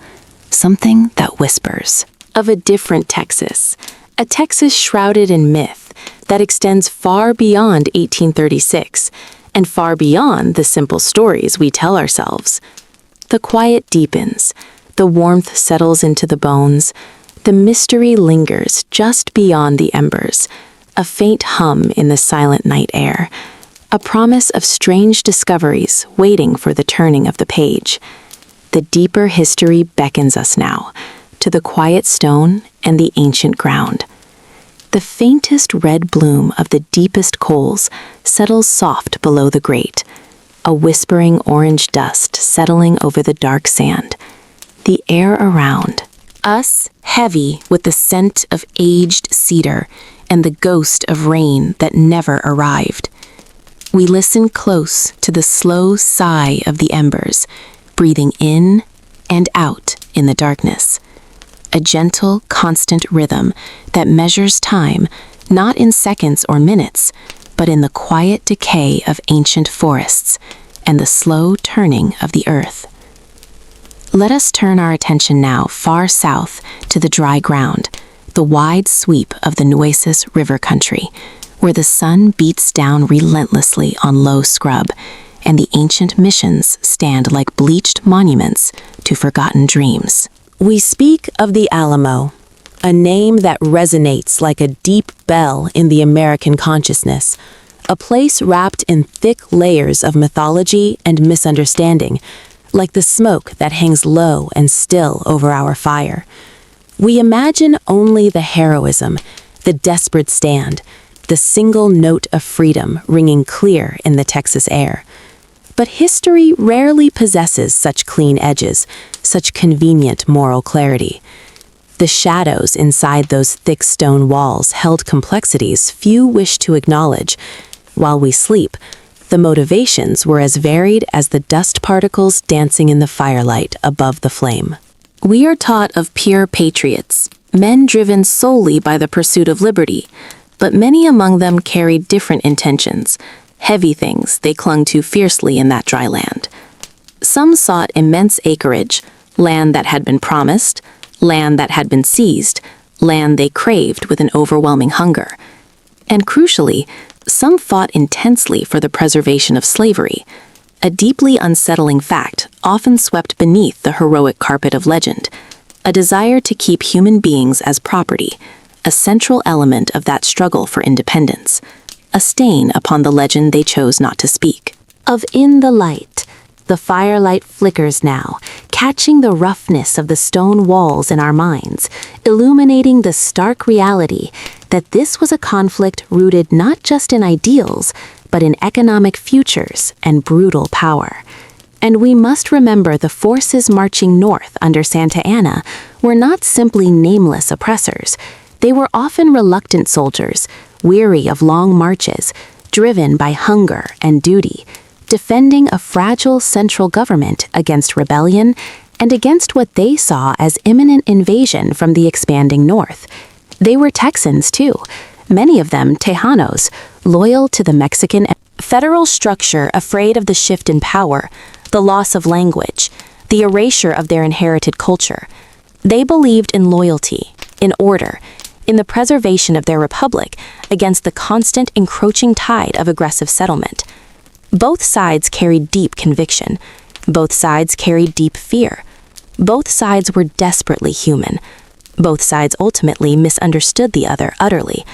something that whispers. Of a different Texas, a Texas shrouded in myth that extends far beyond 1836 and far beyond the simple stories we tell ourselves. The quiet deepens, the warmth settles into the bones, the mystery lingers just beyond the embers, a faint hum in the silent night air, a promise of strange discoveries waiting for the turning of the page. The deeper history beckons us now, to the quiet stone and the ancient ground. The faintest red bloom of the deepest coals settles soft below the grate, a whispering orange dust settling over the dark sand. The air around us heavy with the scent of aged cedar and the ghost of rain that never arrived. We listen close to the slow sigh of the embers, breathing in and out in the darkness. A gentle, constant rhythm that measures time, not in seconds or minutes, but in the quiet decay of ancient forests and the slow turning of the earth. Let us turn our attention now far south to the dry ground, the wide sweep of the Nueces River country, where the sun beats down relentlessly on low scrub, and the ancient missions stand like bleached monuments to forgotten dreams. We speak of the Alamo, a name that resonates like a deep bell in the American consciousness, a place wrapped in thick layers of mythology and misunderstanding, like the smoke that hangs low and still over our fire. We imagine only the heroism, the desperate stand, the single note of freedom ringing clear in the Texas air. But history rarely possesses such clean edges, such convenient moral clarity. The shadows inside those thick stone walls held complexities few wish to acknowledge. While we sleep, the motivations were as varied as the dust particles dancing in the firelight above the flame. We are taught of pure patriots, men driven solely by the pursuit of liberty, but many among them carried different intentions, heavy things they clung to fiercely in that dry land. Some sought immense acreage, land that had been promised, land that had been seized, land they craved with an overwhelming hunger. And crucially, some fought intensely for the preservation of slavery, a deeply unsettling fact often swept beneath the heroic carpet of legend, a desire to keep human beings as property, a central element of that struggle for independence, a stain upon the legend they chose not to speak. Of in the light, the firelight flickers now, catching the roughness of the stone walls in our minds, illuminating the stark reality that this was a conflict rooted not just in ideals, but in economic futures and brutal power. And we must remember the forces marching north under Santa Anna were not simply nameless oppressors. They were often reluctant soldiers, weary of long marches, driven by hunger and duty, defending a fragile central government against rebellion and against what they saw as imminent invasion from the expanding north. They were Texans, too, many of them Tejanos, loyal to the Mexican federal structure, afraid of the shift in power, the loss of language, the erasure of their inherited culture. They believed in loyalty, in order, in the preservation of their republic against the constant encroaching tide of aggressive settlement. Both sides carried deep conviction. Both sides carried deep fear. Both sides were desperately human. Both sides ultimately misunderstood the other utterly,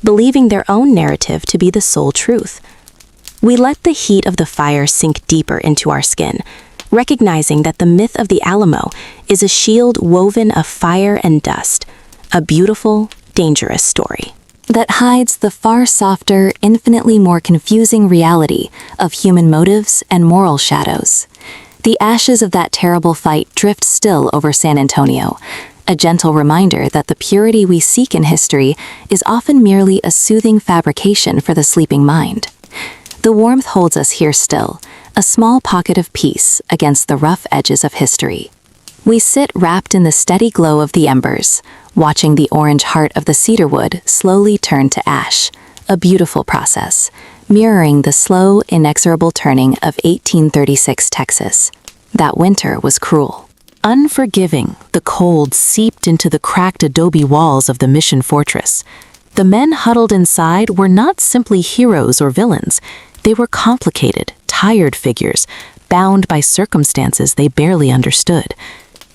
believing their own narrative to be the sole truth. We let the heat of the fire sink deeper into our skin, recognizing that the myth of the Alamo is a shield woven of fire and dust, a beautiful, dangerous story that hides the far softer, infinitely more confusing reality of human motives and moral shadows. The ashes of that terrible fight drift still over San Antonio, a gentle reminder that the purity we seek in history is often merely a soothing fabrication for the sleeping mind. The warmth holds us here still, a small pocket of peace against the rough edges of history. We sit wrapped in the steady glow of the embers, watching the orange heart of the cedarwood slowly turn to ash, a beautiful process, mirroring the slow, inexorable turning of 1836 Texas. That winter was cruel. Unforgiving, the cold seeped into the cracked adobe walls of the mission fortress. The men huddled inside were not simply heroes or villains. They were complicated, tired figures, bound by circumstances they barely understood.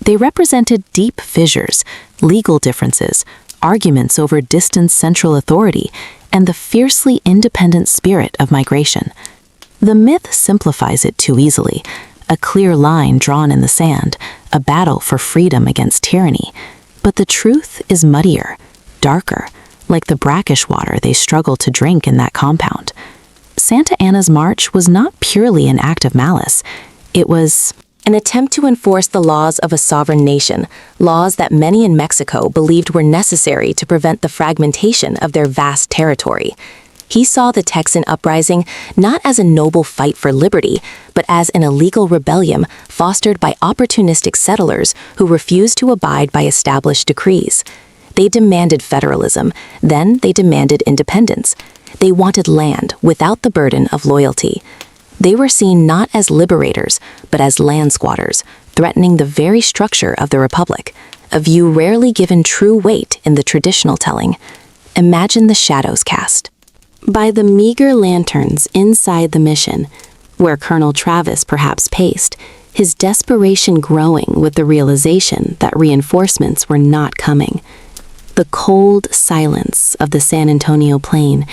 They represented deep fissures, legal differences, arguments over distant central authority, and the fiercely independent spirit of migration. The myth simplifies it too easily, a clear line drawn in the sand, a battle for freedom against tyranny. But the truth is muddier, darker, like the brackish water they struggled to drink in that compound. Santa Anna's march was not purely an act of malice. It was an attempt to enforce the laws of a sovereign nation, laws that many in Mexico believed were necessary to prevent the fragmentation of their vast territory. He saw the Texan uprising not as a noble fight for liberty, but as an illegal rebellion fostered by opportunistic settlers who refused to abide by established decrees. They demanded federalism, then they demanded independence. They wanted land without the burden of loyalty. They were seen not as liberators, but as land squatters, threatening the very structure of the republic, a view rarely given true weight in the traditional telling. Imagine the shadows cast by the meager lanterns inside the mission, where Colonel Travis perhaps paced, his desperation growing with the realization that reinforcements were not coming. The cold silence of the San Antonio plain,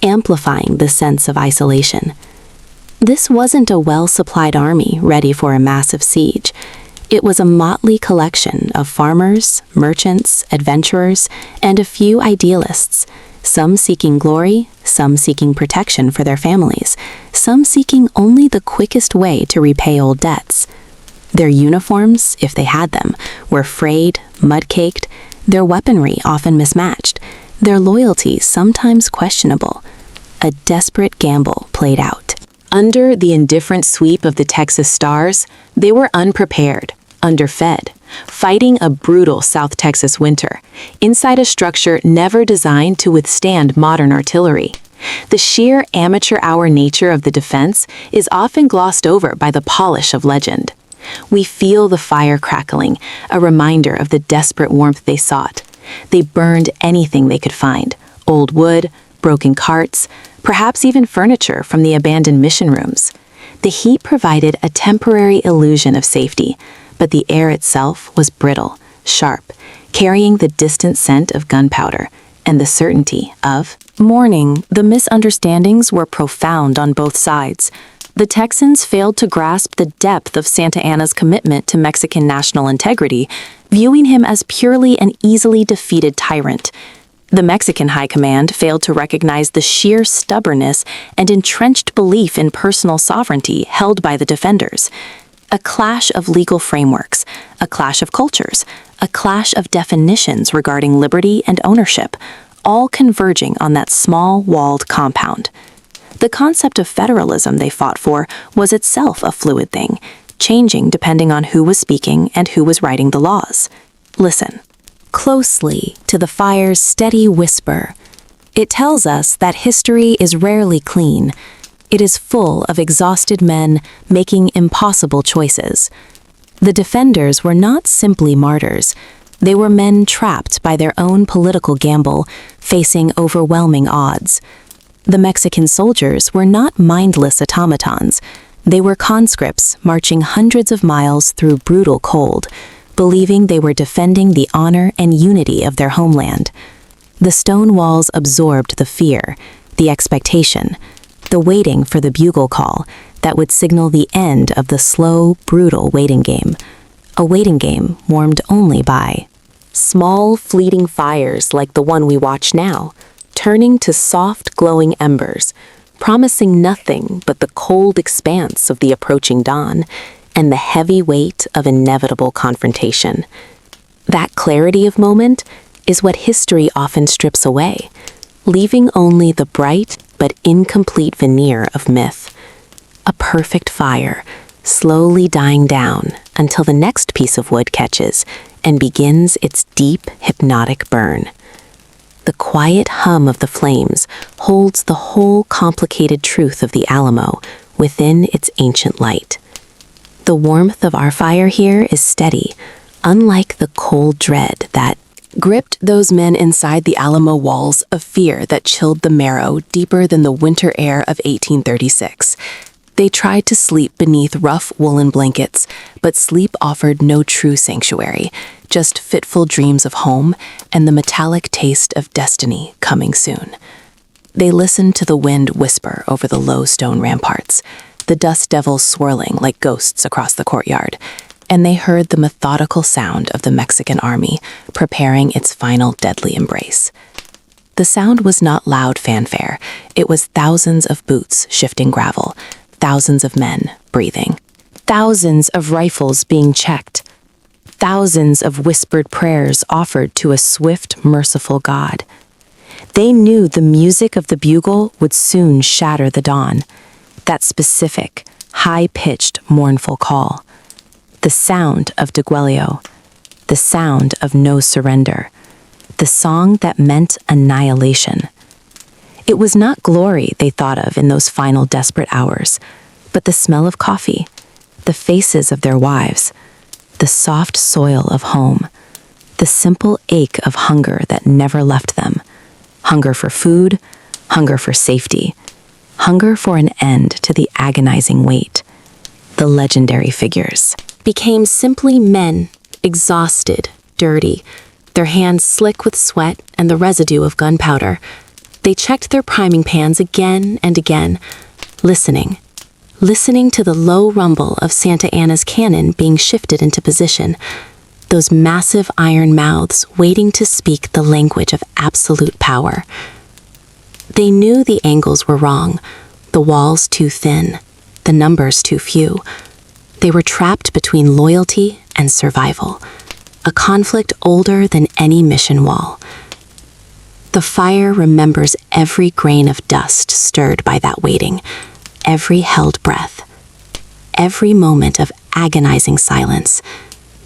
amplifying the sense of isolation. This wasn't a well-supplied army ready for a massive siege. It was a motley collection of farmers, merchants, adventurers, and a few idealists, some seeking glory, some seeking protection for their families, some seeking only the quickest way to repay old debts. Their uniforms, if they had them, were frayed, mud-caked, their weaponry often mismatched, their loyalties sometimes questionable. A desperate gamble played out. Under the indifferent sweep of the Texas stars, they were unprepared, underfed, fighting a brutal South Texas winter, inside a structure never designed to withstand modern artillery. The sheer amateur hour nature of the defense is often glossed over by the polish of legend. We feel the fire crackling, a reminder of the desperate warmth they sought. They burned anything they could find: old wood, broken carts, perhaps even furniture from the abandoned mission rooms. The heat provided a temporary illusion of safety, but the air itself was brittle, sharp, carrying the distant scent of gunpowder and the certainty of Morning, the misunderstandings were profound on both sides. The Texans failed to grasp the depth of Santa Anna's commitment to Mexican national integrity, viewing him as purely an easily defeated tyrant. The Mexican High Command failed to recognize the sheer stubbornness and entrenched belief in personal sovereignty held by the defenders. A clash of legal frameworks, a clash of cultures, a clash of definitions regarding liberty and ownership, all converging on that small walled compound. The concept of federalism they fought for was itself a fluid thing, changing depending on who was speaking and who was writing the laws. Listen closely to the fire's steady whisper. It tells us that history is rarely clean. It is full of exhausted men making impossible choices. The defenders were not simply martyrs. They were men trapped by their own political gamble, facing overwhelming odds. The Mexican soldiers were not mindless automatons. They were conscripts marching hundreds of miles through brutal cold, believing they were defending the honor and unity of their homeland. The stone walls absorbed the fear, the expectation, the waiting for the bugle call that would signal the end of the slow, brutal waiting game. A waiting game warmed only by small, fleeting fires like the one we watch now, turning to soft, glowing embers, promising nothing but the cold expanse of the approaching dawn and the heavy weight of inevitable confrontation. That clarity of moment is what history often strips away, leaving only the bright but incomplete veneer of myth. A perfect fire, slowly dying down until the next piece of wood catches and begins its deep, hypnotic burn. The quiet hum of the flames holds the whole complicated truth of the Alamo within its ancient light. The warmth of our fire here is steady, unlike the cold dread that gripped those men inside the Alamo walls, of fear that chilled the marrow deeper than the winter air of 1836. They tried to sleep beneath rough woolen blankets, but sleep offered no true sanctuary, just fitful dreams of home and the metallic taste of destiny coming soon. They listened to the wind whisper over the low stone ramparts, the dust devils swirling like ghosts across the courtyard, and they heard the methodical sound of the Mexican army preparing its final deadly embrace. The sound was not loud fanfare. It was thousands of boots shifting gravel, thousands of men breathing, thousands of rifles being checked, thousands of whispered prayers offered to a swift, merciful God. They knew the music of the bugle would soon shatter the dawn, that specific, high-pitched, mournful call. The sound of Deguelio, the sound of no surrender, the song that meant annihilation. It was not glory they thought of in those final desperate hours, but the smell of coffee, the faces of their wives, the soft soil of home, the simple ache of hunger that never left them. Hunger for food, hunger for safety, hunger for an end to the agonizing wait. The legendary figures became simply men, exhausted, dirty, their hands slick with sweat and the residue of gunpowder. They checked their priming pans again and again, listening to the low rumble of Santa Anna's cannon being shifted into position, those massive iron mouths waiting to speak the language of absolute power. They knew the angles were wrong, the walls too thin, the numbers too few. They were trapped between loyalty and survival, a conflict older than any mission wall. The fire remembers every grain of dust stirred by that waiting, every held breath, every moment of agonizing silence,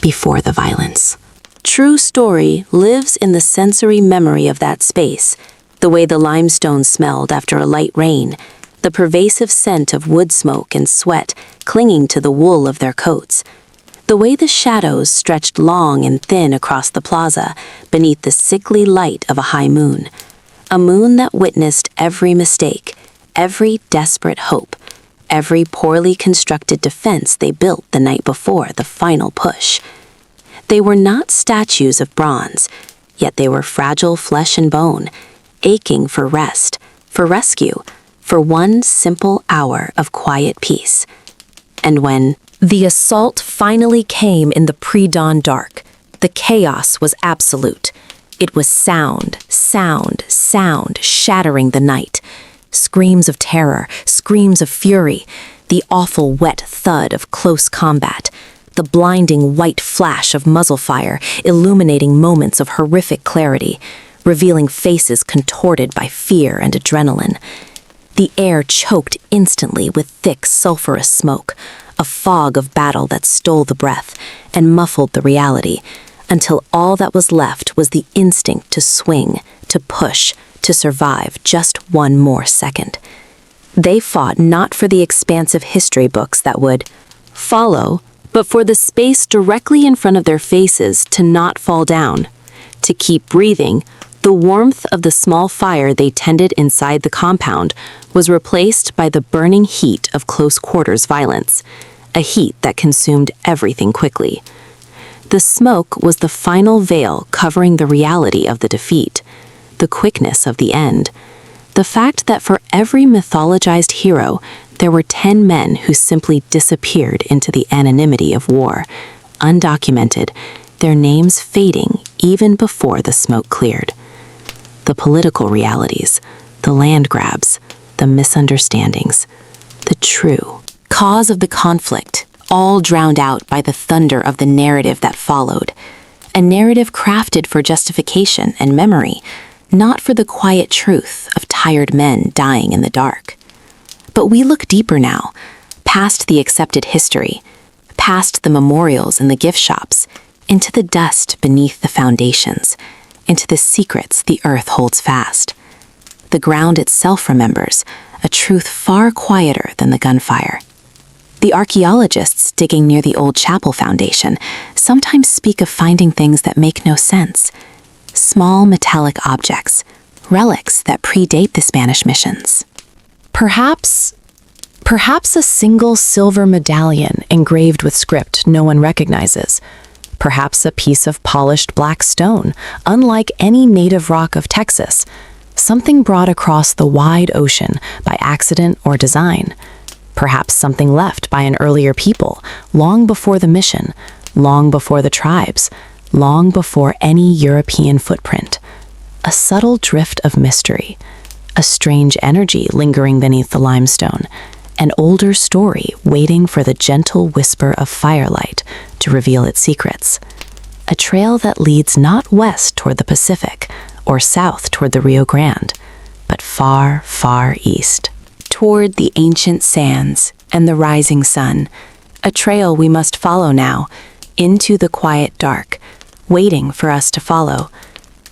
before the violence. True story lives in the sensory memory of that space, the way the limestone smelled after a light rain, the pervasive scent of wood smoke and sweat clinging to the wool of their coats, the way the shadows stretched long and thin across the plaza beneath the sickly light of a high moon, a moon that witnessed every mistake, every desperate hope, every poorly constructed defense they built the night before the final push. They were not statues of bronze, yet they were fragile flesh and bone, aching for rest, for rescue, for one simple hour of quiet peace. And when The assault finally came in the pre-dawn dark, the chaos was absolute. It was sound, sound, sound, shattering the night. Screams of terror, screams of fury, the awful wet thud of close combat, the blinding white flash of muzzle fire illuminating moments of horrific clarity, revealing faces contorted by fear and adrenaline. The air choked instantly with thick, sulfurous smoke, a fog of battle that stole the breath and muffled the reality, until all that was left was the instinct to swing, to push, to survive just one more second. They fought not for the expansive history books that would follow, but for the space directly in front of their faces to not fall down, to keep breathing. The warmth of the small fire they tended inside the compound was replaced by the burning heat of close quarters violence, a heat that consumed everything quickly. The smoke was the final veil covering the reality of the defeat, the quickness of the end, the fact that for every mythologized hero, there were 10 men who simply disappeared into the anonymity of war, undocumented, their names fading even before the smoke cleared. The political realities, the land grabs, the misunderstandings, the true cause of the conflict, all drowned out by the thunder of the narrative that followed. A narrative crafted for justification and memory, not for the quiet truth of tired men dying in the dark. But we look deeper now, past the accepted history, past the memorials in the gift shops, into the dust beneath the foundations, into the secrets the earth holds fast. The ground itself remembers, a truth far quieter than the gunfire. The archaeologists digging near the old chapel foundation sometimes speak of finding things that make no sense. Small metallic objects, relics that predate the Spanish missions. Perhaps a single silver medallion engraved with script no one recognizes. Perhaps a piece of polished black stone, unlike any native rock of Texas. Something brought across the wide ocean by accident or design. Perhaps something left by an earlier people, long before the mission, long before the tribes, long before any European footprint. A subtle drift of mystery, a strange energy lingering beneath the limestone, an older story waiting for the gentle whisper of firelight to reveal its secrets. A trail that leads not west toward the Pacific or south toward the Rio Grande, but far, far east, toward the ancient sands and the rising sun. A trail we must follow now, into the quiet dark, waiting for us to follow.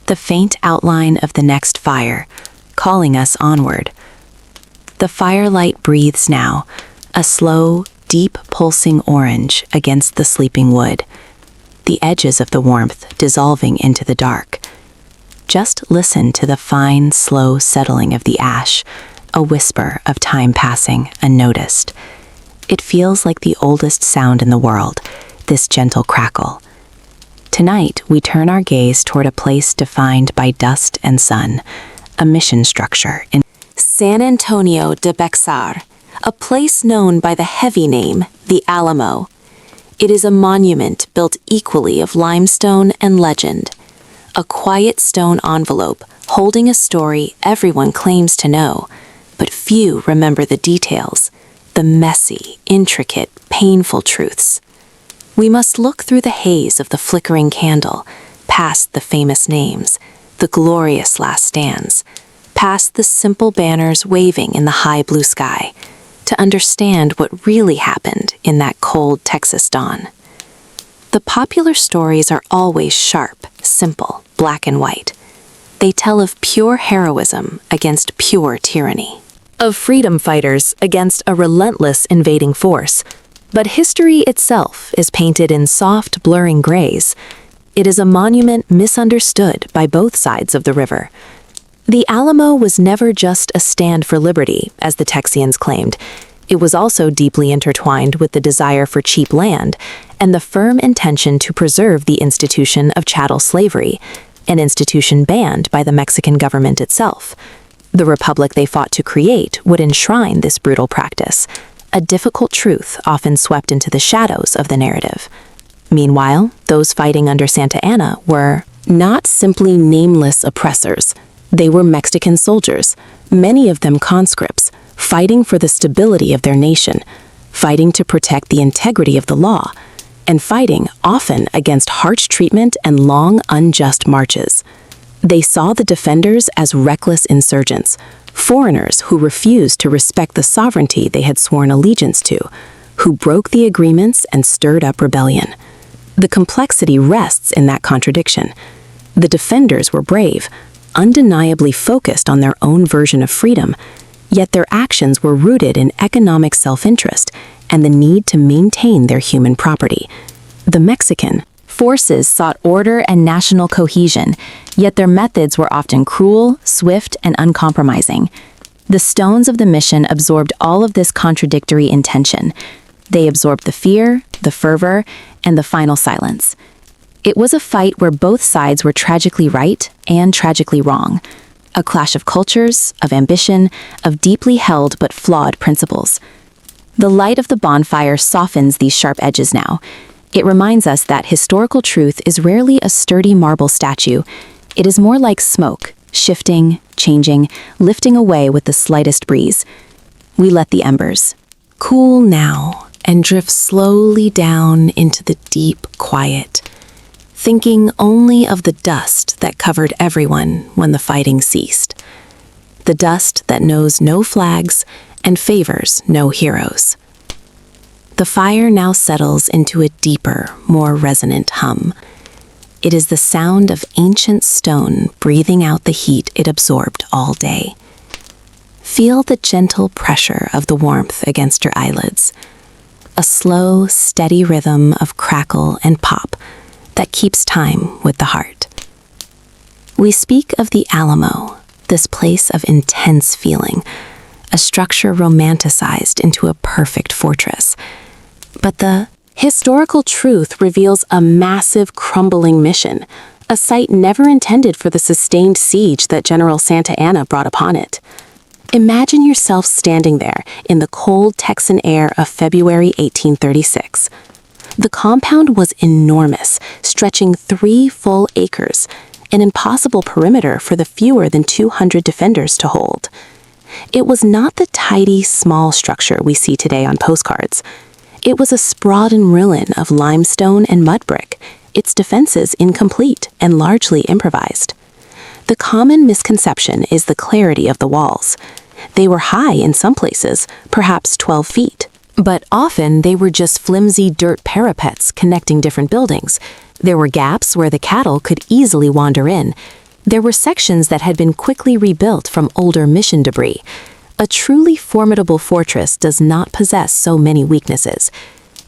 The faint outline of the next fire, calling us onward. The firelight breathes now, a slow, deep pulsing orange against the sleeping wood, the edges of the warmth dissolving into the dark. Just listen to the fine, slow settling of the ash, a whisper of time passing unnoticed. It feels like the oldest sound in the world, this gentle crackle. Tonight, we turn our gaze toward a place defined by dust and sun, a mission structure in San Antonio de Bexar, a place known by the heavy name, the Alamo. It is a monument built equally of limestone and legend, a quiet stone envelope holding a story everyone claims to know, but few remember the details, the messy, intricate, painful truths. We must look through the haze of the flickering candle, past the famous names, the glorious last stands, past the simple banners waving in the high blue sky, to understand what really happened in that cold Texas dawn. The The popular stories are always sharp, simple, black and white. They tell of pure heroism against pure tyranny, of freedom fighters against a relentless invading force. But history itself is painted in soft, blurring grays. It is a monument misunderstood by both sides of the river. The Alamo was never just a stand for liberty, as the Texians claimed. It was also deeply intertwined with the desire for cheap land and the firm intention to preserve the institution of chattel slavery, an institution banned by the Mexican government itself. The republic they fought to create would enshrine this brutal practice, a difficult truth often swept into the shadows of the narrative. Meanwhile, those fighting under Santa Anna were not simply nameless oppressors. They were Mexican soldiers, many of them conscripts, fighting for the stability of their nation, fighting to protect the integrity of the law, and fighting often against harsh treatment and long, unjust marches. They saw the defenders as reckless insurgents, foreigners who refused to respect the sovereignty they had sworn allegiance to, who broke the agreements and stirred up rebellion. The complexity rests in that contradiction. The defenders were brave, undeniably focused on their own version of freedom, yet their actions were rooted in economic self-interest and the need to maintain their human property. The Mexican forces sought order and national cohesion, yet their methods were often cruel, swift, and uncompromising. The stones of the mission absorbed all of this contradictory intention. They absorbed the fear, the fervor, and the final silence. It was a fight where both sides were tragically right and tragically wrong. A clash of cultures, of ambition, of deeply held but flawed principles. The light of the bonfire softens these sharp edges now. It reminds us that historical truth is rarely a sturdy marble statue. It is more like smoke, shifting, changing, lifting away with the slightest breeze. We let the embers cool now and drift slowly down into the deep quiet, thinking only of the dust that covered everyone when the fighting ceased. The dust that knows no flags and favors no heroes. The fire now settles into a deeper, more resonant hum. It is the sound of ancient stone breathing out the heat it absorbed all day. Feel the gentle pressure of the warmth against your eyelids. A slow, steady rhythm of crackle and pop that keeps time with the heart. We speak of the Alamo, this place of intense feeling, a structure romanticized into a perfect fortress. But the historical truth reveals a massive crumbling mission, a site never intended for the sustained siege that General Santa Anna brought upon it. Imagine yourself standing there in the cold Texan air of February 1836. The compound was enormous, stretching 3 full acres, an impossible perimeter for the fewer than 200 defenders to hold. It was not the tidy, small structure we see today on postcards. It was a sprawling ruin of limestone and mud brick, its defenses incomplete and largely improvised. The common misconception is the clarity of the walls. They were high in some places, perhaps 12 feet. But often they were just flimsy dirt parapets connecting different buildings. There were gaps where the cattle could easily wander in. There were sections that had been quickly rebuilt from older mission debris. A truly formidable fortress does not possess so many weaknesses.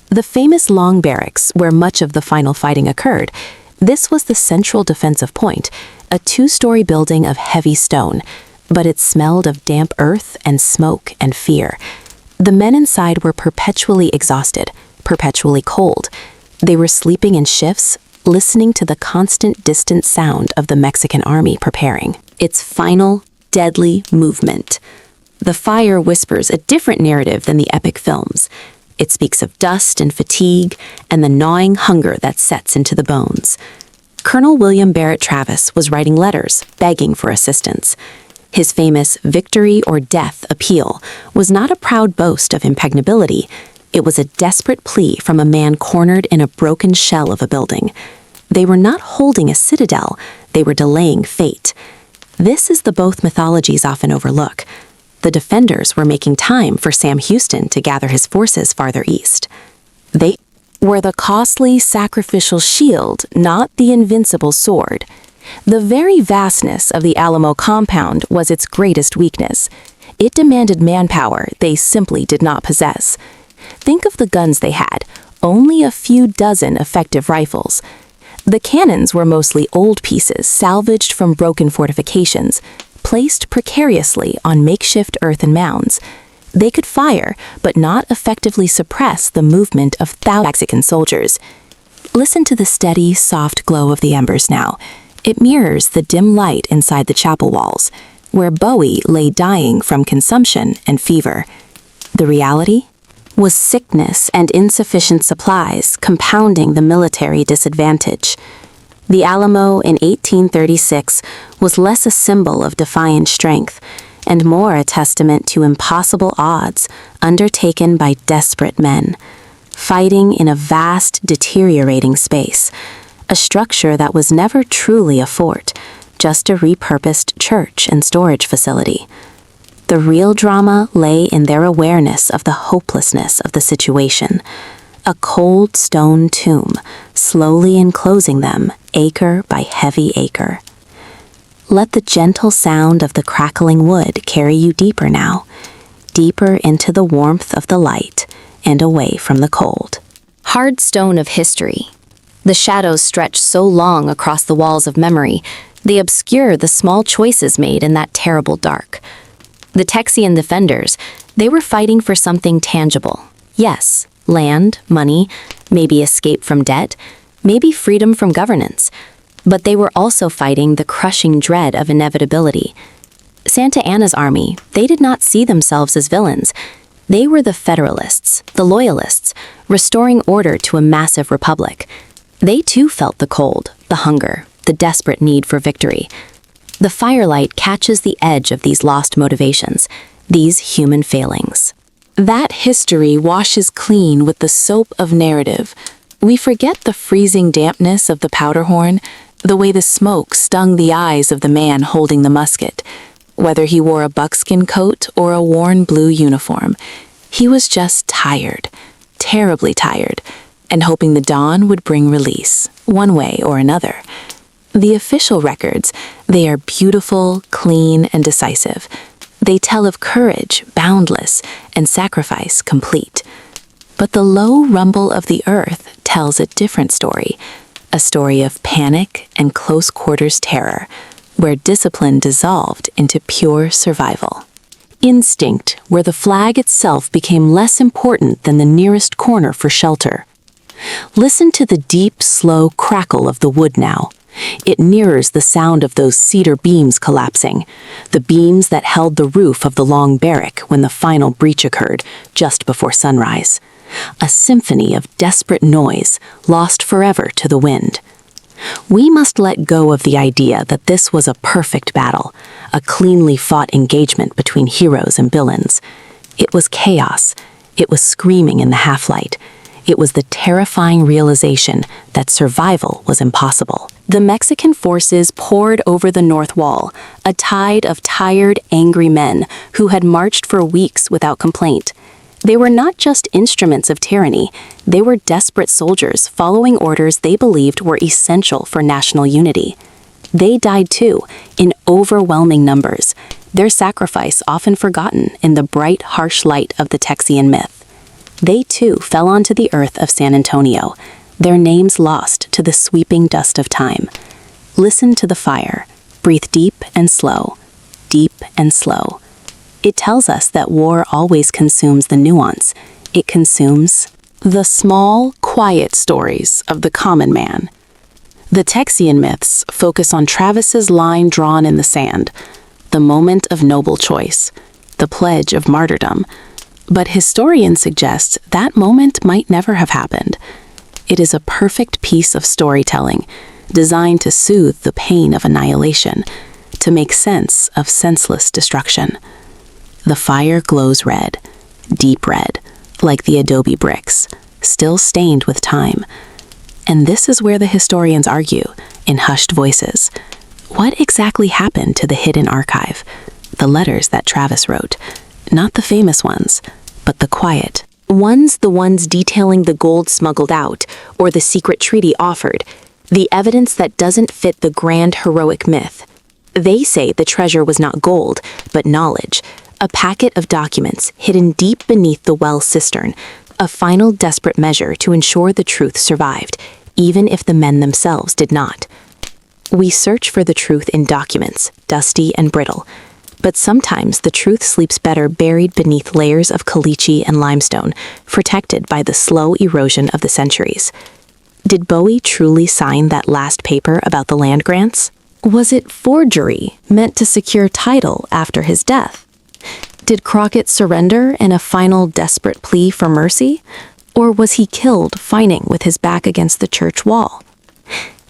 The famous Long Barracks, where much of the final fighting occurred, this was the central defensive point, a 2-story building of heavy stone, but it smelled of damp earth and smoke and fear. The men inside were perpetually exhausted, perpetually cold. They were sleeping in shifts, listening to the constant distant sound of the Mexican army preparing its final, deadly movement. The fire whispers a different narrative than the epic films. It speaks of dust and fatigue and the gnawing hunger that sets into the bones. Colonel William Barrett Travis was writing letters, begging for assistance. His famous victory or death appeal was not a proud boast of impregnability. It was a desperate plea from a man cornered in a broken shell of a building. They were not holding a citadel, they were delaying fate. This is the both mythologies often overlook. The defenders were making time for Sam Houston to gather his forces farther east. They were the costly sacrificial shield, not the invincible sword. The very vastness of the Alamo compound was its greatest weakness. It demanded manpower they simply did not possess. Think of the guns they had, only a few dozen effective rifles. The cannons were mostly old pieces salvaged from broken fortifications, placed precariously on makeshift earthen mounds. They could fire, but not effectively suppress the movement of thousands of Mexican soldiers. Listen to the steady, soft glow of the embers now. It mirrors the dim light inside the chapel walls, where Bowie lay dying from consumption and fever. The reality was sickness and insufficient supplies compounding the military disadvantage. The Alamo in 1836 was less a symbol of defiant strength and more a testament to impossible odds undertaken by desperate men, fighting in a vast, deteriorating space, a structure that was never truly a fort, just a repurposed church and storage facility. The real drama lay in their awareness of the hopelessness of the situation, a cold stone tomb slowly enclosing them acre by heavy acre. Let the gentle sound of the crackling wood carry you deeper now, deeper into the warmth of the light and away from the cold. Hard stone of history. The shadows stretch so long across the walls of memory, they obscure the small choices made in that terrible dark. The Texian defenders, they were fighting for something tangible. Yes, land, money, maybe escape from debt, maybe freedom from governance. But they were also fighting the crushing dread of inevitability. Santa Anna's army, they did not see themselves as villains. They were the Federalists, the Loyalists, restoring order to a massive republic. They too felt the cold, the hunger, the desperate need for victory. The firelight catches the edge of these lost motivations, these human failings. That history washes clean with the soap of narrative. We forget the freezing dampness of the powder horn, the way the smoke stung the eyes of the man holding the musket. Whether he wore a buckskin coat or a worn blue uniform, he was just tired, terribly tired, and hoping the dawn would bring release, one way or another. The official records, they are beautiful, clean, and decisive. They tell of courage, boundless, and sacrifice complete. But the low rumble of the earth tells a different story, a story of panic and close quarters terror, where discipline dissolved into pure survival. Instinct, where the flag itself became less important than the nearest corner for shelter. Listen to the deep, slow crackle of the wood now. It mirrors the sound of those cedar beams collapsing, the beams that held the roof of the long barrack when the final breach occurred just before sunrise. A symphony of desperate noise lost forever to the wind. We must let go of the idea that this was a perfect battle, a cleanly fought engagement between heroes and villains. It was chaos. It was screaming in the half-light. It was the terrifying realization that survival was impossible. The Mexican forces poured over the North Wall, a tide of tired, angry men who had marched for weeks without complaint. They were not just instruments of tyranny, they were desperate soldiers following orders they believed were essential for national unity. They died too, in overwhelming numbers, their sacrifice often forgotten in the bright, harsh light of the Texian myth. They too fell onto the earth of San Antonio, their names lost to the sweeping dust of time. Listen to the fire, breathe deep and slow, deep and slow. It tells us that war always consumes the nuance. It consumes the small, quiet stories of the common man. The Texian myths focus on Travis's line drawn in the sand, the moment of noble choice, the pledge of martyrdom. But historians suggest that moment might never have happened. It is a perfect piece of storytelling, designed to soothe the pain of annihilation, to make sense of senseless destruction. The fire glows red, deep red, like the adobe bricks, still stained with time. And this is where the historians argue, in hushed voices. What exactly happened to the hidden archive? The letters that Travis wrote, not the famous ones, but the quiet, The ones detailing the gold smuggled out, or the secret treaty offered, the evidence that doesn't fit the grand heroic myth. They say the treasure was not gold, but knowledge, a packet of documents hidden deep beneath the well cistern, a final desperate measure to ensure the truth survived, even if the men themselves did not. We search for the truth in documents, dusty and brittle, but sometimes the truth sleeps better buried beneath layers of caliche and limestone, protected by the slow erosion of the centuries. Did Bowie truly sign that last paper about the land grants? Was it forgery meant to secure title after his death? Did Crockett surrender in a final desperate plea for mercy? Or was he killed fighting with his back against the church wall?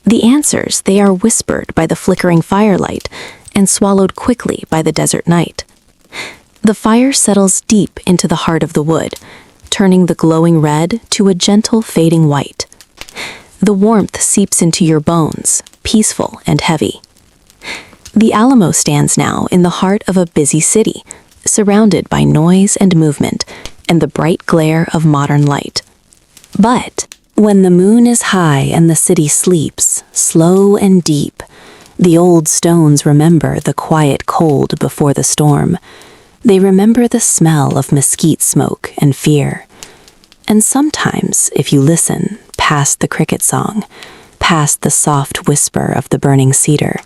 The answers, they are whispered by the flickering firelight and swallowed quickly by the desert night. The fire settles deep into the heart of the wood, turning the glowing red to a gentle fading white. The warmth seeps into your bones, peaceful and heavy. The Alamo stands now in the heart of a busy city, surrounded by noise and movement and the bright glare of modern light. But when the moon is high and the city sleeps, slow and deep, the old stones remember the quiet cold before the storm. They remember the smell of mesquite smoke and fear. And sometimes, if you listen, past the cricket song, past the soft whisper of the burning cedar,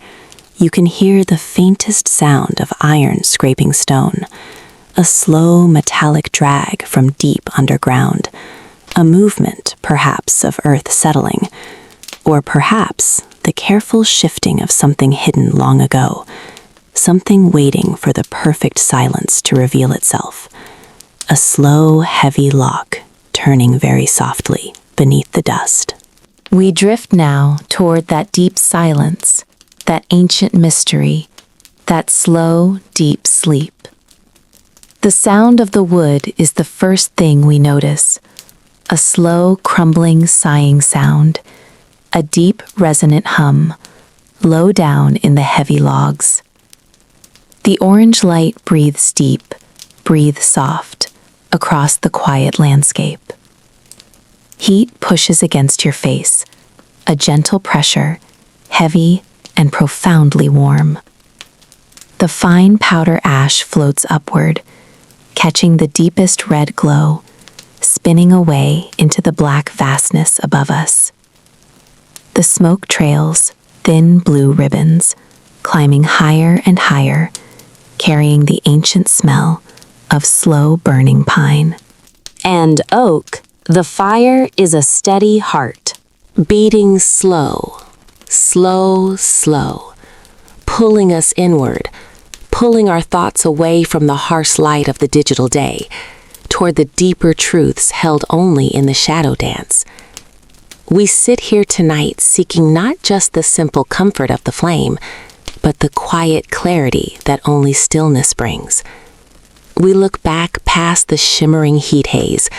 you can hear the faintest sound of iron scraping stone, a slow metallic drag from deep underground, a movement, perhaps, of earth settling, or perhaps the careful shifting of something hidden long ago, something waiting for the perfect silence to reveal itself, a slow, heavy lock turning very softly beneath the dust. We drift now toward that deep silence, that ancient mystery, that slow, deep sleep. The sound of the wood is the first thing we notice, a slow, crumbling, sighing sound, a deep, resonant hum, low down in the heavy logs. The orange light breathes deep, breathes soft, across the quiet landscape. Heat pushes against your face, a gentle pressure, heavy and profoundly warm. The fine powder ash floats upward, catching the deepest red glow, spinning away into the black vastness above us. The smoke trails, thin blue ribbons, climbing higher and higher, carrying the ancient smell of slow burning pine. And oak, the fire is a steady heart, beating slow, slow, slow, pulling us inward, pulling our thoughts away from the harsh light of the digital day, toward the deeper truths held only in the shadow dance. We sit here tonight seeking not just the simple comfort of the flame, but the quiet clarity that only stillness brings. We look back past the shimmering heat haze,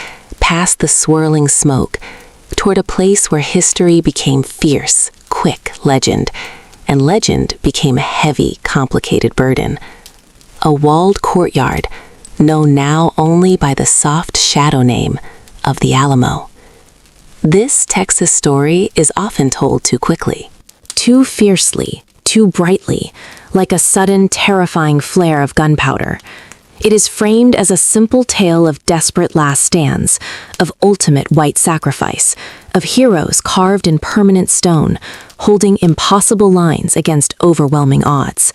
past the swirling smoke, toward a place where history became fierce, quick legend, and legend became a heavy, complicated burden. A walled courtyard, known now only by the soft shadow name of the Alamo. This Texas story is often told too quickly, too fiercely, too brightly, like a sudden, terrifying flare of gunpowder. It is framed as a simple tale of desperate last stands, of ultimate white sacrifice, of heroes carved in permanent stone, holding impossible lines against overwhelming odds.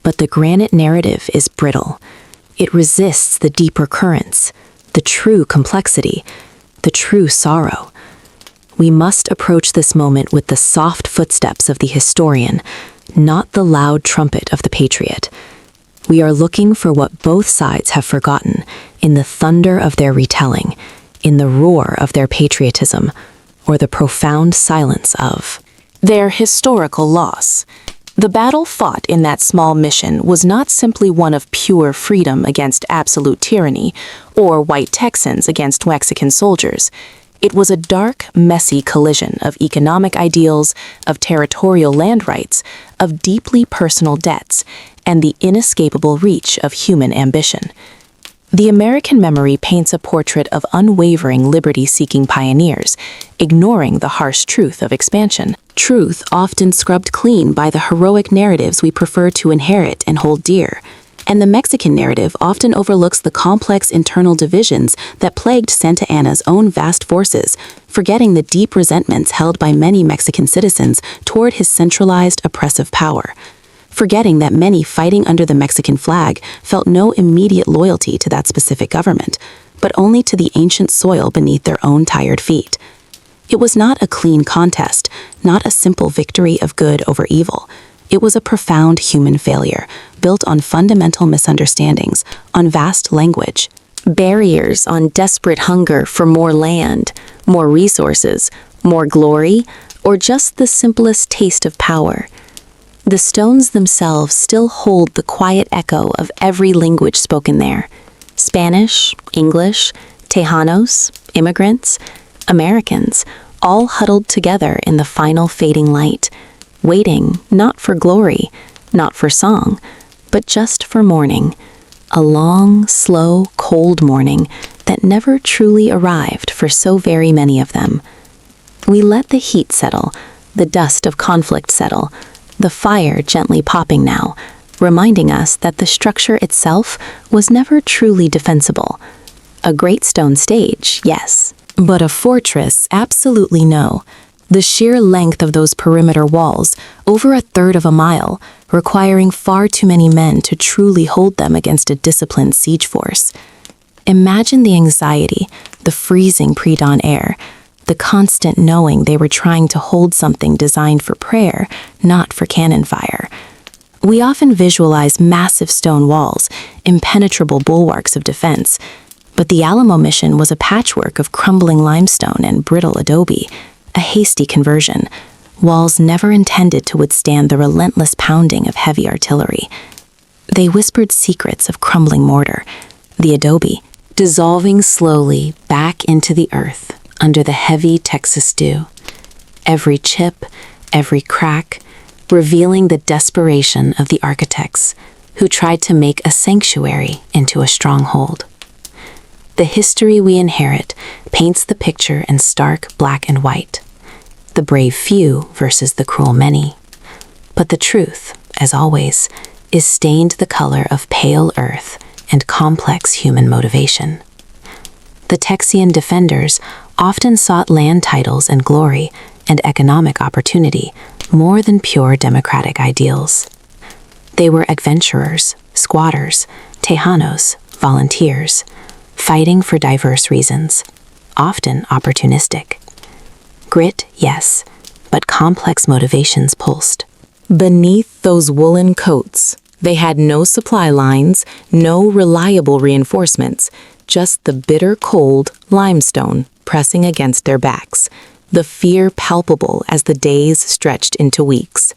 But the granite narrative is brittle. It resists the deeper currents, the true complexity, the true sorrow. We must approach this moment with the soft footsteps of the historian, not the loud trumpet of the patriot. We are looking for what both sides have forgotten in the thunder of their retelling, in the roar of their patriotism, or the profound silence of their historical loss. The battle fought in that small mission was not simply one of pure freedom against absolute tyranny, or white Texans against Mexican soldiers. It was a dark, messy collision of economic ideals, of territorial land rights, of deeply personal debts, and the inescapable reach of human ambition. The American memory paints a portrait of unwavering liberty-seeking pioneers, ignoring the harsh truth of expansion. Truth often scrubbed clean by the heroic narratives we prefer to inherit and hold dear. And the Mexican narrative often overlooks the complex internal divisions that plagued Santa Anna's own vast forces, forgetting the deep resentments held by many Mexican citizens toward his centralized, oppressive power. Forgetting that many fighting under the Mexican flag felt no immediate loyalty to that specific government, but only to the ancient soil beneath their own tired feet. It was not a clean contest, not a simple victory of good over evil. It was a profound human failure, built on fundamental misunderstandings, on vast language, Barriers on desperate hunger for more land, more resources, more glory, or just the simplest taste of power. The stones themselves still hold the quiet echo of every language spoken there. Spanish, English, Tejanos, immigrants, Americans, all huddled together in the final fading light, waiting not for glory, not for song, but just for morning. A long, slow, cold morning that never truly arrived for so very many of them. We let the heat settle, the dust of conflict settle, the fire gently popping now, reminding us that the structure itself was never truly defensible. A great stone stage, yes, but a fortress, absolutely no. The sheer length of those perimeter walls, over 1/3 of a mile, requiring far too many men to truly hold them against a disciplined siege force. Imagine the anxiety, the freezing pre-dawn air, the constant knowing they were trying to hold something designed for prayer, not for cannon fire. We often visualize massive stone walls, impenetrable bulwarks of defense, but the Alamo mission was a patchwork of crumbling limestone and brittle adobe, a hasty conversion, walls never intended to withstand the relentless pounding of heavy artillery. They whispered secrets of crumbling mortar, the adobe, dissolving slowly back into the earth under the heavy Texas dew. Every chip, every crack, revealing the desperation of the architects who tried to make a sanctuary into a stronghold. The history we inherit paints the picture in stark black and white, the brave few versus the cruel many. But the truth, as always, is stained the color of pale earth and complex human motivation. The Texian defenders often sought land titles and glory and economic opportunity more than pure democratic ideals. They were adventurers, squatters, Tejanos, volunteers, fighting for diverse reasons, often opportunistic. Grit, yes, but complex motivations pulsed. Beneath those woolen coats, they had no supply lines, no reliable reinforcements, just the bitter cold limestone pressing against their backs, the fear palpable as the days stretched into weeks.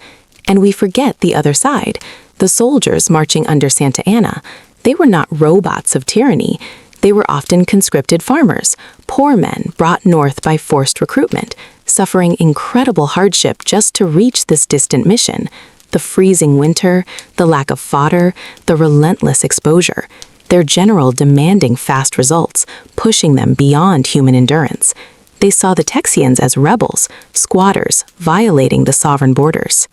And we forget the other side, the soldiers marching under Santa Anna. They were not robots of tyranny. They were often conscripted farmers, poor men brought north by forced recruitment, suffering incredible hardship just to reach this distant mission. The freezing winter, the lack of fodder, the relentless exposure, their general demanding fast results, pushing them beyond human endurance. They saw the Texians as rebels, squatters, violating the sovereign borders.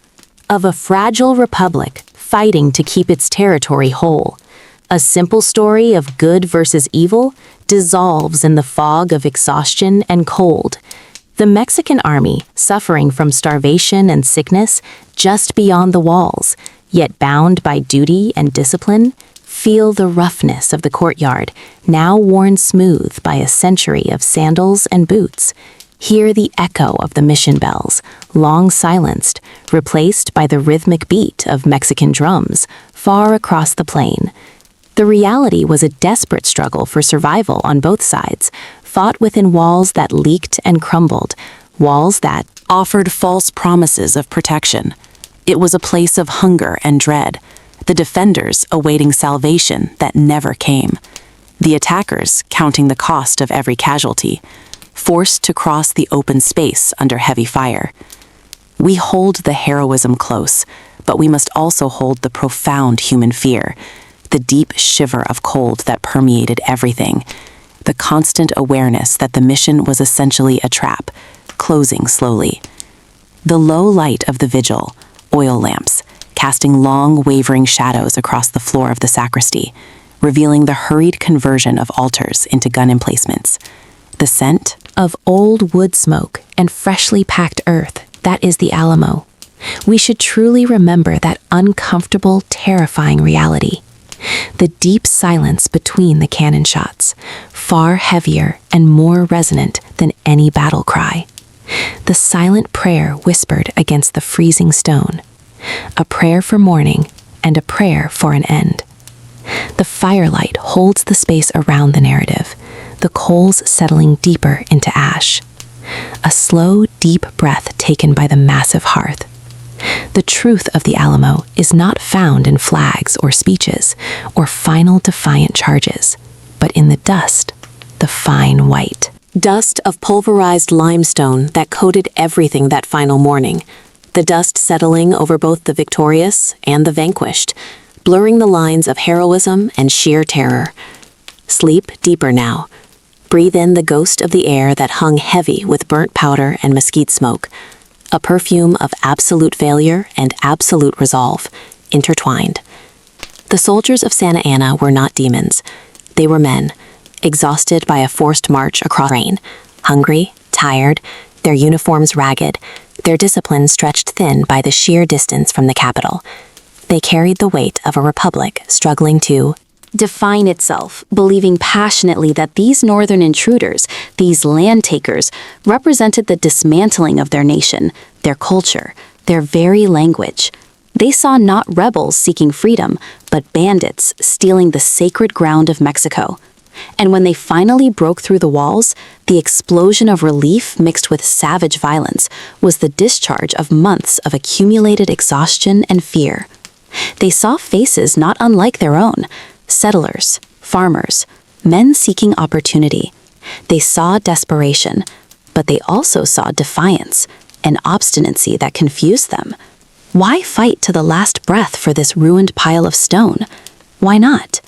Of a fragile republic fighting to keep its territory whole, a simple story of good versus evil dissolves in the fog of exhaustion and cold. The Mexican army, suffering from starvation and sickness just beyond the walls, yet bound by duty and discipline, feel the roughness of the courtyard, now worn smooth by a century of sandals and boots. Hear the echo of the mission bells, long silenced, replaced by the rhythmic beat of Mexican drums far across the plain. The reality was a desperate struggle for survival on both sides, fought within walls that leaked and crumbled, walls that offered false promises of protection. It was a place of hunger and dread, the defenders awaiting salvation that never came, the attackers counting the cost of every casualty, forced to cross the open space under heavy fire. We hold the heroism close, but we must also hold the profound human fear, the deep shiver of cold that permeated everything, the constant awareness that the mission was essentially a trap, closing slowly. The low light of the vigil, oil lamps, casting long, wavering shadows across the floor of the sacristy, revealing the hurried conversion of altars into gun emplacements. The scent Of old wood smoke and freshly packed earth, that is the Alamo. We should truly remember that uncomfortable, terrifying reality. The deep silence between the cannon shots, far heavier and more resonant than any battle cry. The silent prayer whispered against the freezing stone. A prayer for morning and a prayer for an end. The firelight holds the space around the narrative, the coals settling deeper into ash. A slow, deep breath taken by the massive hearth. The truth of the Alamo is not found in flags or speeches or final defiant charges, but in the dust, the fine white. Dust of pulverized limestone that coated everything that final morning. The dust settling over both the victorious and the vanquished, blurring the lines of heroism and sheer terror. Sleep deeper now. Breathe in the ghost of the air that hung heavy with burnt powder and mesquite smoke. A perfume of absolute failure and absolute resolve, intertwined. The soldiers of Santa Ana were not demons. They were men, exhausted by a forced march across rain, hungry, tired, their uniforms ragged, their discipline stretched thin by the sheer distance from the capital. They carried the weight of a republic struggling to define itself, believing passionately that these northern intruders, these land takers, represented the dismantling of their nation, their culture, their very language. They saw not rebels seeking freedom, but bandits stealing the sacred ground of Mexico. And when they finally broke through the walls, the explosion of relief mixed with savage violence was the discharge of months of accumulated exhaustion and fear. They saw faces not unlike their own, settlers, farmers, men seeking opportunity. They saw desperation, but they also saw defiance, an obstinacy that confused them. Why fight to the last breath for this ruined pile of stone? Why not?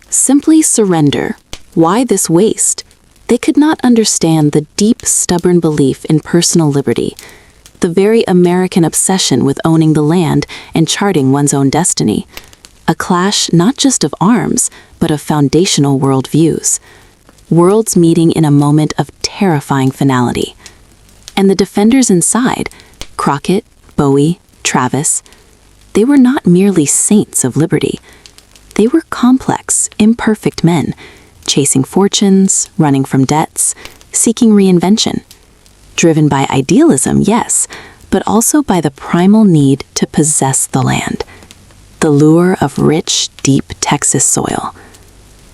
simply surrender. Why this waste? They could not understand the deep, stubborn belief in personal liberty, the very American obsession with owning the land and charting one's own destiny. A clash not just of arms, but of foundational worldviews. Worlds meeting in a moment of terrifying finality. And the defenders inside, Crockett, Bowie, Travis, they were not merely saints of liberty. They were complex, imperfect men, chasing fortunes, running from debts, seeking reinvention. Driven by idealism, yes, but also by the primal need to possess the land. The lure of rich, deep Texas soil.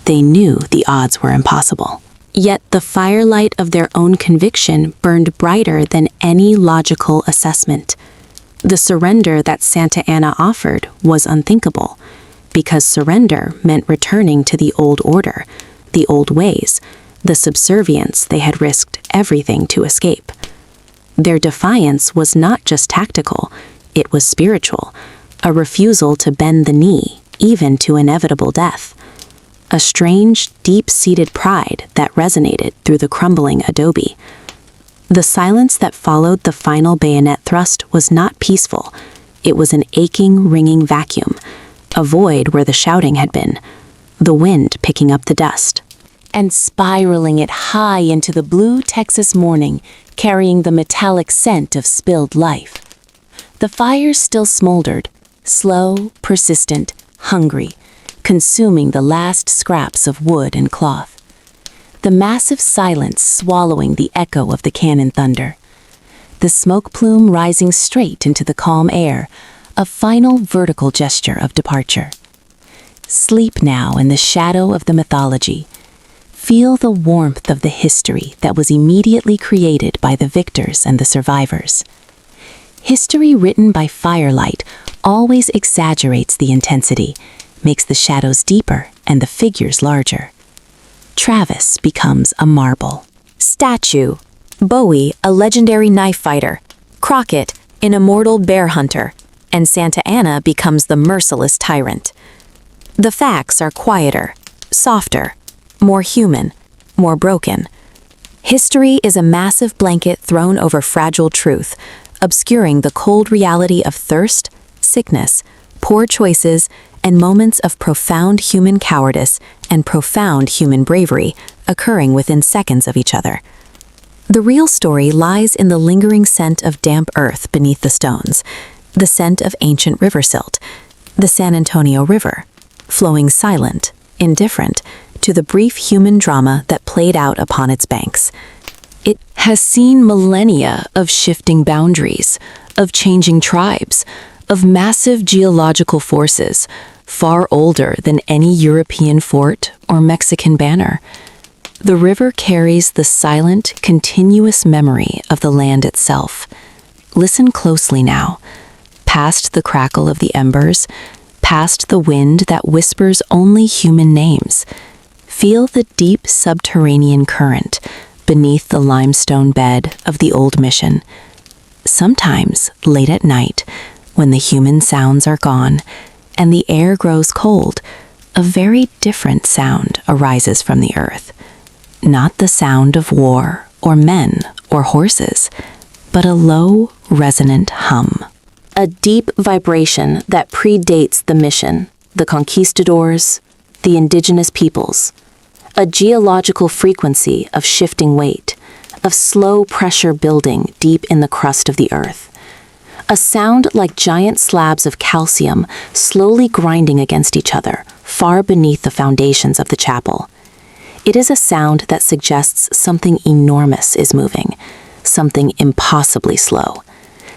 They knew the odds were impossible. Yet the firelight of their own conviction burned brighter than any logical assessment. The surrender that Santa Ana offered was unthinkable, because surrender meant returning to the old order, the old ways, the subservience they had risked everything to escape. Their defiance was not just tactical, it was spiritual, a refusal to bend the knee, even to inevitable death. A strange, deep-seated pride that resonated through the crumbling adobe. The silence that followed the final bayonet thrust was not peaceful. It was an aching, ringing vacuum, a void where the shouting had been, the wind picking up the dust, and spiraling it high into the blue Texas morning, carrying the metallic scent of spilled life. The fires still smoldered, slow, persistent, hungry, consuming the last scraps of wood and cloth. The massive silence swallowing the echo of the cannon thunder. The smoke plume rising straight into the calm air, a final vertical gesture of departure. Sleep now in the shadow of the mythology. Feel the warmth of the history that was immediately created by the victors and the survivors. History written by firelight always exaggerates the intensity, makes the shadows deeper and the figures larger. Travis becomes a marble. Statue. Bowie, a legendary knife fighter. Crockett, an immortal bear hunter. And Santa Ana becomes the merciless tyrant. The facts are quieter, softer, more human, more broken. History is a massive blanket thrown over fragile truth, obscuring the cold reality of thirst, sickness, poor choices, and moments of profound human cowardice and profound human bravery occurring within seconds of each other. The real story lies in the lingering scent of damp earth beneath the stones, the scent of ancient river silt, the San Antonio River, flowing silent, indifferent, to the brief human drama that played out upon its banks. It has seen millennia of shifting boundaries, of changing tribes, of massive geological forces, far older than any European fort or Mexican banner. The river carries the silent, continuous memory of the land itself. Listen closely now, past the crackle of the embers, past the wind that whispers only human names. Feel the deep subterranean current beneath the limestone bed of the old mission. Sometimes, late at night, when the human sounds are gone and the air grows cold, a very different sound arises from the earth. Not the sound of war or men or horses, but a low, resonant hum. A deep vibration that predates the mission, the conquistadors, the indigenous peoples. A geological frequency of shifting weight, of slow pressure building deep in the crust of the earth. A sound like giant slabs of calcium slowly grinding against each other, far beneath the foundations of the chapel. It is a sound that suggests something enormous is moving, something impossibly slow,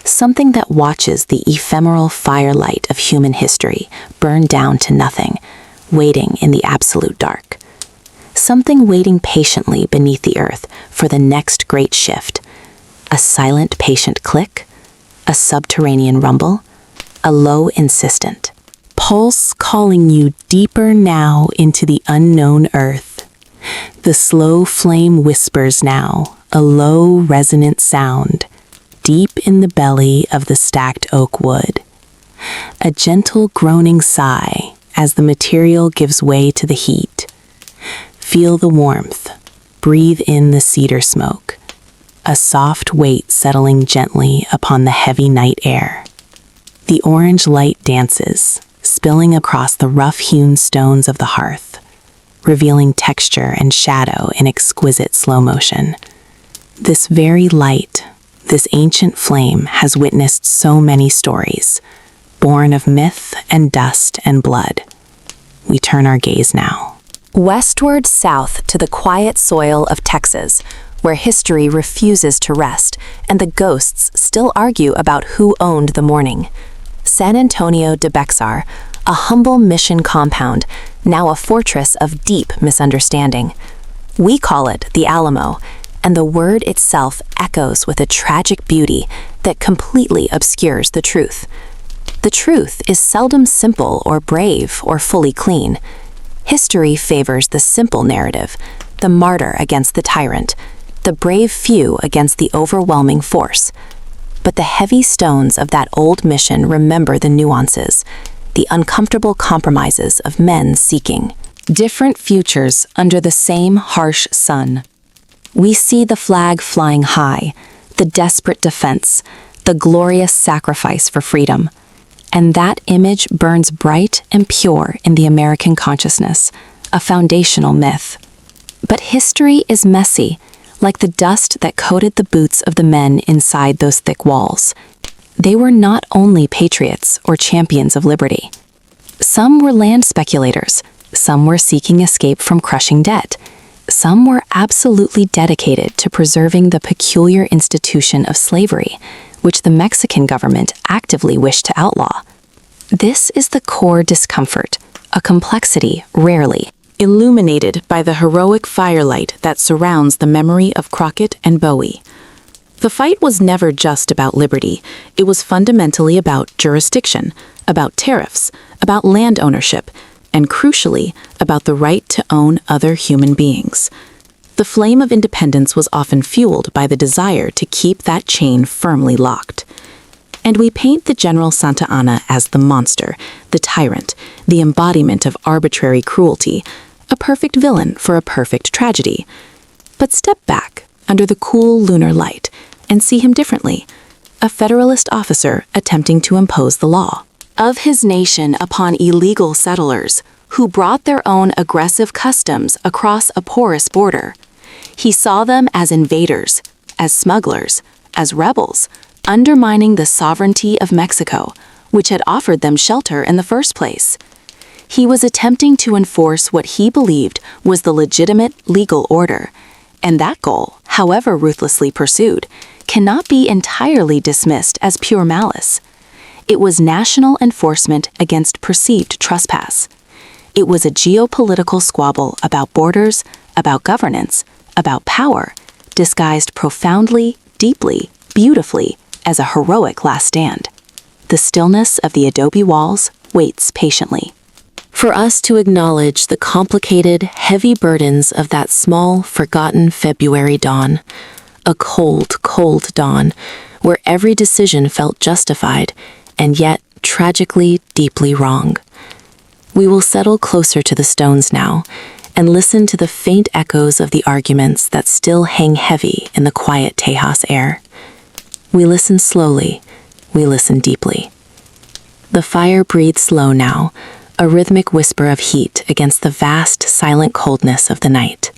something that watches the ephemeral firelight of human history burn down to nothing, waiting in the absolute dark. Something waiting patiently beneath the earth for the next great shift. A silent, patient click, a subterranean rumble, a low, insistent pulse calling you deeper now into the unknown earth. The slow flame whispers now, a low, resonant sound, deep in the belly of the stacked oak wood. A gentle groaning sigh as the material gives way to the heat. Feel the warmth, breathe in the cedar smoke, a soft weight settling gently upon the heavy night air. The orange light dances, spilling across the rough-hewn stones of the hearth, revealing texture and shadow in exquisite slow motion. This very light, this ancient flame has witnessed so many stories, born of myth and dust and blood. We turn our gaze now. Westward south to the quiet soil of Texas, where history refuses to rest and the ghosts still argue about who owned the morning. San Antonio de Bexar, a humble mission compound, now a fortress of deep misunderstanding. We call it the Alamo, and the word itself echoes with a tragic beauty that completely obscures the truth. The truth is seldom simple or brave or fully clean. History favors the simple narrative, the martyr against the tyrant, the brave few against the overwhelming force. But the heavy stones of that old mission remember the nuances, the uncomfortable compromises of men seeking different futures under the same harsh sun. We see the flag flying high, the desperate defense, the glorious sacrifice for freedom. And that image burns bright and pure in the American consciousness, a foundational myth. But history is messy, like the dust that coated the boots of the men inside those thick walls. They were not only patriots or champions of liberty. Some were land speculators, some were seeking escape from crushing debt, some were absolutely dedicated to preserving the peculiar institution of slavery, which the Mexican government actively wished to outlaw. This is the core discomfort, a complexity rarely illuminated by the heroic firelight that surrounds the memory of Crockett and Bowie. The fight was never just about liberty. It was fundamentally about jurisdiction, about tariffs, about land ownership, and crucially, about the right to own other human beings. The flame of independence was often fueled by the desire to keep that chain firmly locked. And we paint the General Santa Anna as the monster, the tyrant, the embodiment of arbitrary cruelty, a perfect villain for a perfect tragedy. But step back under the cool lunar light and see him differently, a Federalist officer attempting to impose the law of his nation upon illegal settlers who brought their own aggressive customs across a porous border. He saw them as invaders, as smugglers, as rebels, undermining the sovereignty of Mexico, which had offered them shelter in the first place. He was attempting to enforce what he believed was the legitimate legal order, and that goal, however ruthlessly pursued, cannot be entirely dismissed as pure malice. It was national enforcement against perceived trespass. It was a geopolitical squabble about borders, about governance, about power, disguised profoundly, deeply, beautifully as a heroic last stand. The stillness of the adobe walls waits patiently for us to acknowledge the complicated, heavy burdens of that small, forgotten February dawn. A cold, cold dawn, where every decision felt justified, and yet tragically, deeply wrong. We will settle closer to the stones now, and listen to the faint echoes of the arguments that still hang heavy in the quiet Tejas air. We listen slowly, we listen deeply. The fire breathes low now, a rhythmic whisper of heat against the vast, silent coldness of the night.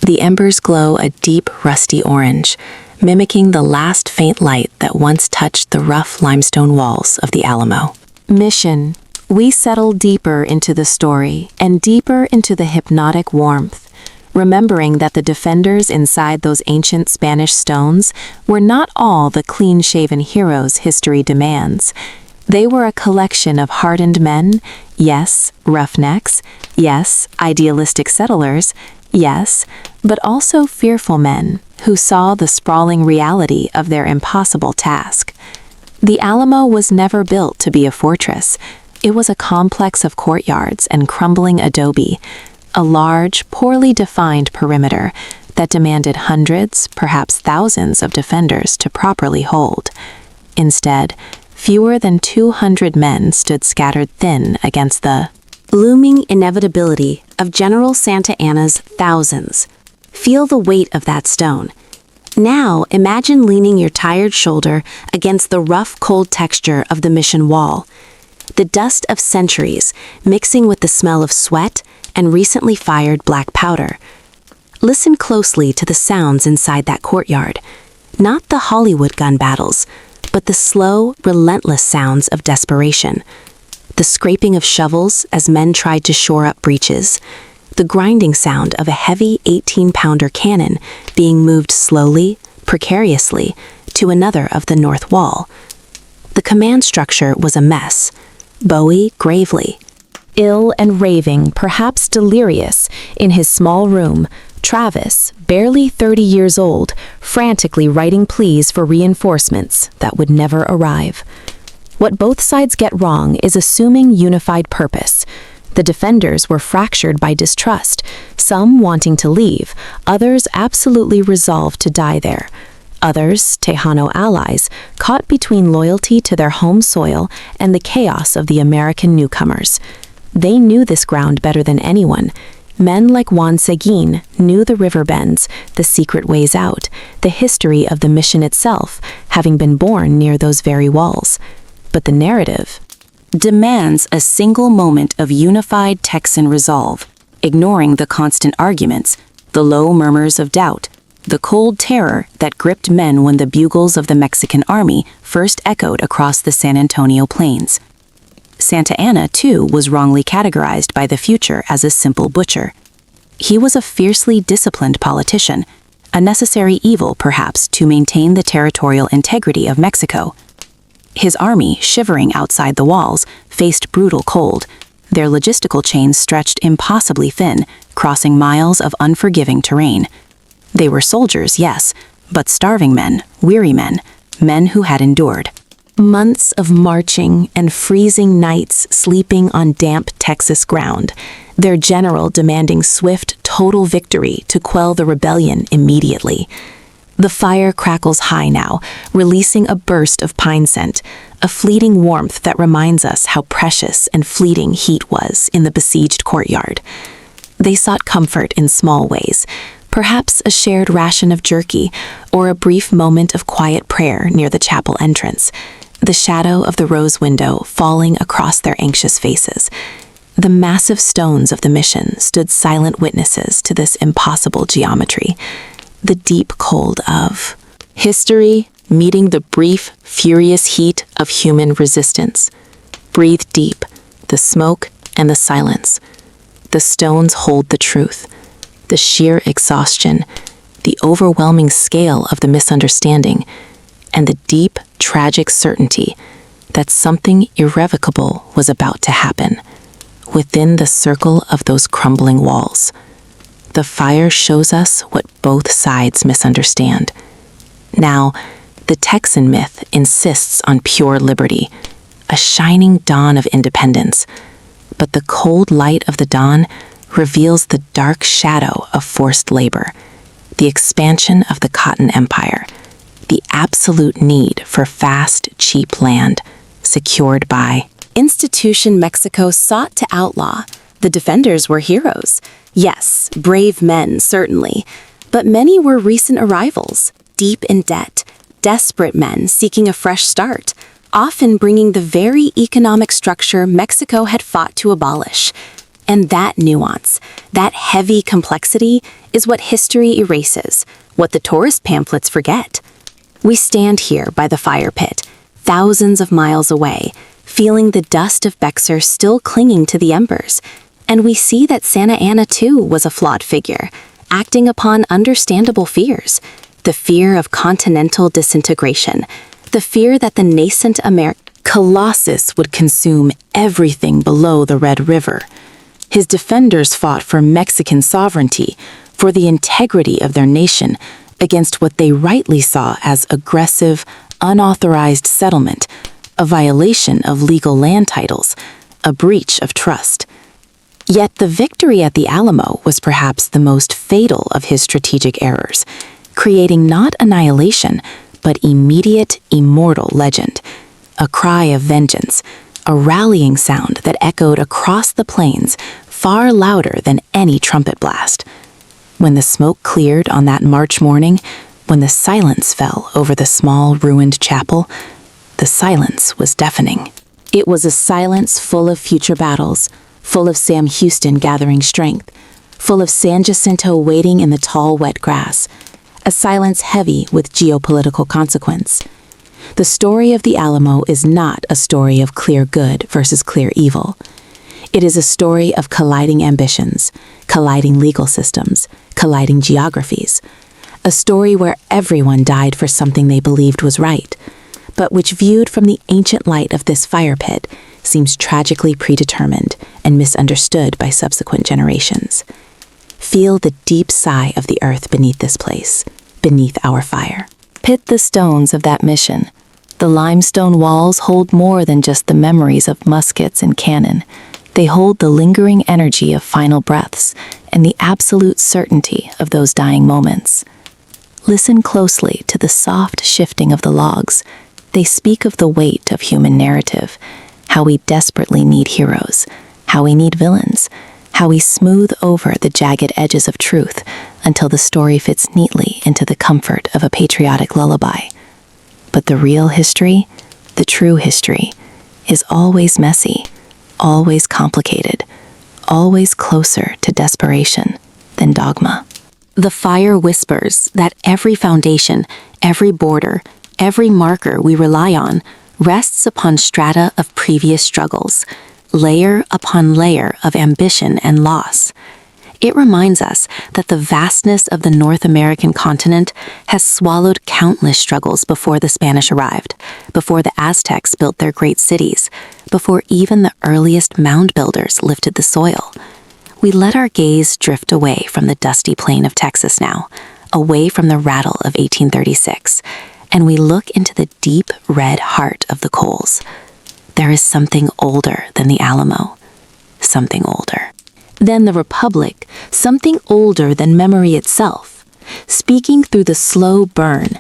The embers glow a deep, rusty orange, mimicking the last faint light that once touched the rough limestone walls of the Alamo. Mission. We settle deeper into the story and deeper into the hypnotic warmth, remembering that the defenders inside those ancient Spanish stones were not all the clean-shaven heroes history demands. They were a collection of hardened men, yes, roughnecks, yes, idealistic settlers, yes, but also fearful men who saw the sprawling reality of their impossible task. The Alamo was never built to be a fortress. It was a complex of courtyards and crumbling adobe, a large, poorly defined perimeter that demanded hundreds, perhaps thousands of defenders to properly hold. Instead, fewer than 200 men stood scattered thin against the looming inevitability of General Santa Anna's thousands. Feel the weight of that stone. Now imagine leaning your tired shoulder against the rough, cold texture of the mission wall. The dust of centuries mixing with the smell of sweat and recently fired black powder. Listen closely to the sounds inside that courtyard. Not the Hollywood gun battles, but the slow, relentless sounds of desperation. The scraping of shovels as men tried to shore up breaches. The grinding sound of a heavy 18-pounder cannon being moved slowly, precariously, to another of the north wall. The command structure was a mess. Bowie gravely, ill and raving, perhaps delirious, in his small room, Travis, barely 30 years old, frantically writing pleas for reinforcements that would never arrive. What both sides get wrong is assuming unified purpose. The defenders were fractured by distrust, some wanting to leave, others absolutely resolved to die there. Others, Tejano allies, caught between loyalty to their home soil and the chaos of the American newcomers. They knew this ground better than anyone. Men like Juan Seguin knew the river bends, the secret ways out, the history of the mission itself, having been born near those very walls. But the narrative demands a single moment of unified Texan resolve, ignoring the constant arguments, the low murmurs of doubt, the cold terror that gripped men when the bugles of the Mexican army first echoed across the San Antonio plains. Santa Anna, too, was wrongly categorized by the future as a simple butcher. He was a fiercely disciplined politician, a necessary evil, perhaps, to maintain the territorial integrity of Mexico. His army, shivering outside the walls, faced brutal cold. Their logistical chains stretched impossibly thin, crossing miles of unforgiving terrain. They were soldiers, yes, but starving men, weary men, men who had endured months of marching and freezing nights sleeping on damp Texas ground, their general demanding swift, total victory to quell the rebellion immediately. The fire crackles high now, releasing a burst of pine scent, a fleeting warmth that reminds us how precious and fleeting heat was in the besieged courtyard. They sought comfort in small ways, perhaps a shared ration of jerky or a brief moment of quiet prayer near the chapel entrance, the shadow of the rose window falling across their anxious faces. The massive stones of the mission stood silent witnesses to this impossible geometry, the deep cold of history meeting the brief, furious heat of human resistance. Breathe deep, the smoke and the silence. The stones hold the truth, the sheer exhaustion, the overwhelming scale of the misunderstanding, and the deep, tragic certainty that something irrevocable was about to happen within the circle of those crumbling walls. The fire shows us what both sides misunderstand. Now, the Texan myth insists on pure liberty, a shining dawn of independence, but the cold light of the dawn reveals the dark shadow of forced labor, the expansion of the cotton empire, the absolute need for fast, cheap land, secured by institution Mexico sought to outlaw. The defenders were heroes. Yes, brave men, certainly, but many were recent arrivals, deep in debt, desperate men seeking a fresh start, often bringing the very economic structure Mexico had fought to abolish. And that nuance, that heavy complexity, is what history erases, what the tourist pamphlets forget. We stand here by the fire pit, thousands of miles away, feeling the dust of Bexar still clinging to the embers, and we see that Santa Anna too was a flawed figure, acting upon understandable fears, the fear of continental disintegration, the fear that the nascent American colossus would consume everything below the Red River. His defenders fought for Mexican sovereignty, for the integrity of their nation, against what they rightly saw as aggressive, unauthorized settlement, a violation of legal land titles, a breach of trust. Yet the victory at the Alamo was perhaps the most fatal of his strategic errors, creating not annihilation, but immediate, immortal legend, a cry of vengeance, a rallying sound that echoed across the plains far louder than any trumpet blast. When the smoke cleared on that March morning, when the silence fell over the small, ruined chapel, the silence was deafening. It was a silence full of future battles, full of Sam Houston gathering strength, full of San Jacinto waiting in the tall, wet grass, a silence heavy with geopolitical consequence. The story of the Alamo is not a story of clear good versus clear evil. It is a story of colliding ambitions, colliding legal systems, colliding geographies, a story where everyone died for something they believed was right, but which viewed from the ancient light of this fire pit seems tragically predetermined and misunderstood by subsequent generations. Feel the deep sigh of the earth beneath this place, beneath our fire. Pit the stones of that mission. The limestone walls hold more than just the memories of muskets and cannon. They hold the lingering energy of final breaths and the absolute certainty of those dying moments. Listen closely to the soft shifting of the logs. They speak of the weight of human narrative, how we desperately need heroes, how we need villains, how we smooth over the jagged edges of truth until the story fits neatly into the comfort of a patriotic lullaby. But the real history, the true history, is always messy, always complicated, always closer to desperation than dogma. The fire whispers that every foundation, every border, every marker we rely on rests upon strata of previous struggles, layer upon layer of ambition and loss. It reminds us that the vastness of the North American continent has swallowed countless struggles before the Spanish arrived, before the Aztecs built their great cities, before even the earliest mound builders lifted the soil. We let our gaze drift away from the dusty plain of Texas now, away from the rattle of 1836, and we look into the deep red heart of the coals. There is something older than the Alamo, something older. Then the Republic, something older than memory itself, speaking through the slow burn.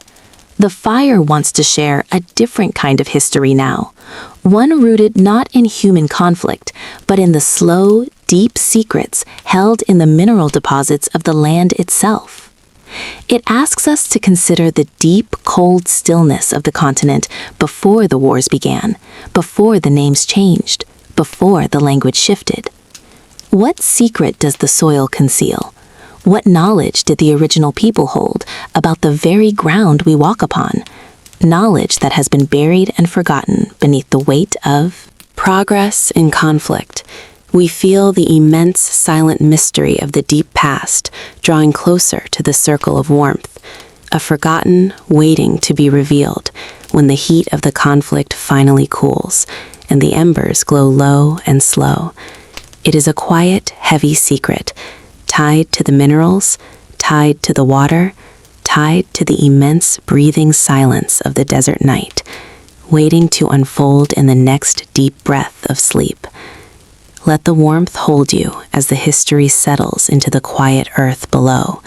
The fire wants to share a different kind of history now, one rooted not in human conflict, but in the slow, deep secrets held in the mineral deposits of the land itself. It asks us to consider the deep, cold stillness of the continent before the wars began, before the names changed, before the language shifted. What secret does the soil conceal? What knowledge did the original people hold about the very ground we walk upon? Knowledge that has been buried and forgotten beneath the weight of progress in conflict. We feel the immense silent mystery of the deep past drawing closer to the circle of warmth, a forgotten waiting to be revealed when the heat of the conflict finally cools and the embers glow low and slow. It is a quiet, heavy secret, tied to the minerals, tied to the water, tied to the immense breathing silence of the desert night, waiting to unfold in the next deep breath of sleep. Let the warmth hold you as the history settles into the quiet earth below,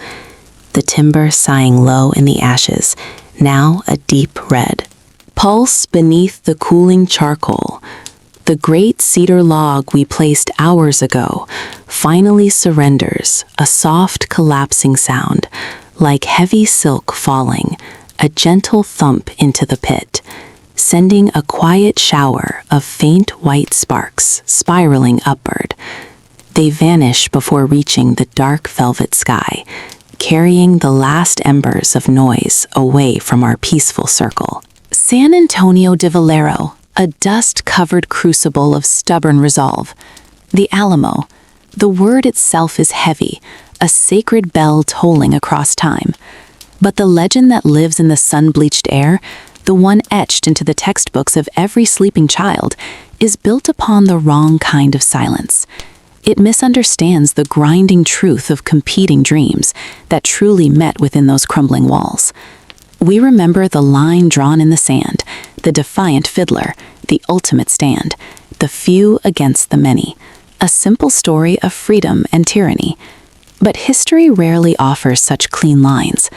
the timber sighing low in the ashes, now a deep red. Pulse beneath the cooling charcoal. The great cedar log we placed hours ago finally surrenders, a soft collapsing sound, like heavy silk falling, a gentle thump into the pit, sending a quiet shower of faint white sparks spiraling upward. They vanish before reaching the dark velvet sky, carrying the last embers of noise away from our peaceful circle. San Antonio de Valero, a dust-covered crucible of stubborn resolve. The Alamo, the word itself is heavy, a sacred bell tolling across time. But the legend that lives in the sun-bleached air, the one etched into the textbooks of every sleeping child, is built upon the wrong kind of silence. It misunderstands the grinding truth of competing dreams that truly met within those crumbling walls. We remember the line drawn in the sand, the defiant fiddler, the ultimate stand, the few against the many, a simple story of freedom and tyranny. But history rarely offers such clean lines.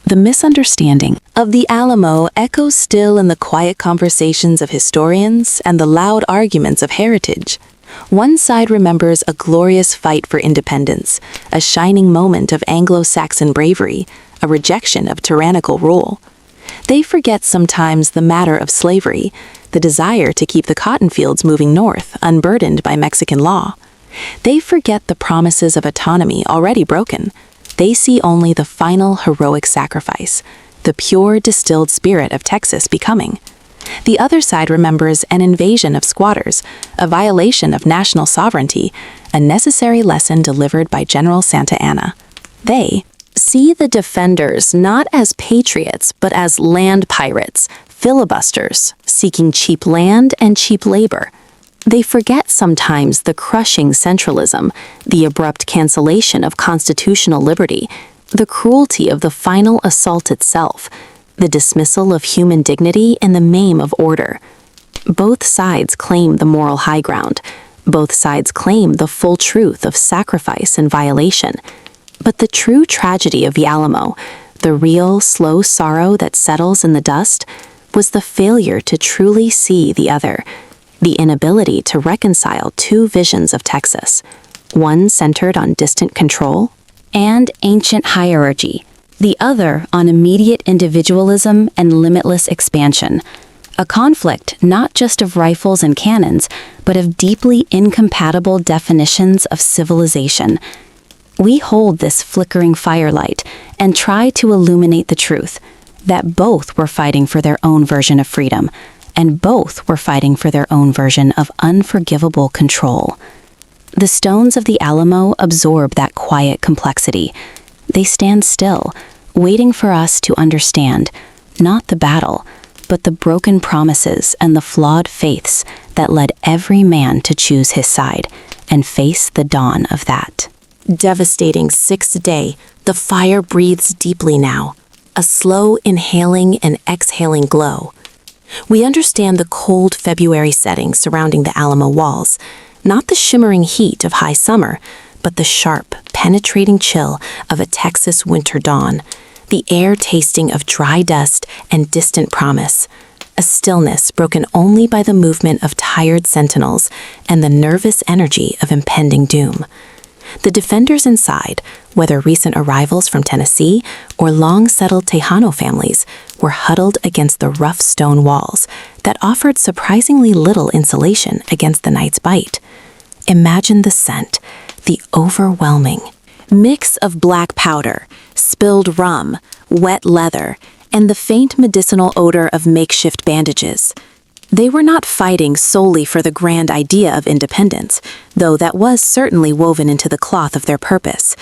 The misunderstanding of the Alamo echoes still in the quiet conversations of historians and the loud arguments of heritage. One side remembers a glorious fight for independence, a shining moment of Anglo-Saxon bravery, a rejection of tyrannical rule. They forget sometimes the matter of slavery, the desire to keep the cotton fields moving north, unburdened by Mexican law. They forget the promises of autonomy already broken. They see only the final heroic sacrifice, the pure distilled spirit of Texas becoming. The other side remembers an invasion of squatters, a violation of national sovereignty, a necessary lesson delivered by General Santa Anna. They see the defenders not as patriots, but as land pirates, filibusters, seeking cheap land and cheap labor. They forget sometimes the crushing centralism, the abrupt cancellation of constitutional liberty, the cruelty of the final assault itself, the dismissal of human dignity in the name of order. Both sides claim the moral high ground. Both sides claim the full truth of sacrifice and violation. But the true tragedy of the Alamo, the real, slow sorrow that settles in the dust, was the failure to truly see the other, the inability to reconcile two visions of Texas, one centered on distant control and ancient hierarchy, the other on immediate individualism and limitless expansion, a conflict not just of rifles and cannons, but of deeply incompatible definitions of civilization. We hold this flickering firelight and try to illuminate the truth that both were fighting for their own version of freedom, and both were fighting for their own version of unforgivable control. The stones of the Alamo absorb that quiet complexity. They stand still, waiting for us to understand, not the battle, but the broken promises and the flawed faiths that led every man to choose his side and face the dawn of that. Devastating sixth day, the fire breathes deeply now, a slow inhaling and exhaling glow. We understand the cold February setting surrounding the Alamo walls, not the shimmering heat of high summer, but the sharp, penetrating chill of a Texas winter dawn, the air tasting of dry dust and distant promise, a stillness broken only by the movement of tired sentinels and the nervous energy of impending doom. The defenders inside, whether recent arrivals from Tennessee or long-settled Tejano families, were huddled against the rough stone walls that offered surprisingly little insulation against the night's bite. Imagine the scent, the overwhelming mix of black powder, spilled rum, wet leather, and the faint medicinal odor of makeshift bandages. They were not fighting solely for the grand idea of independence, though that was certainly woven into the cloth of their purpose.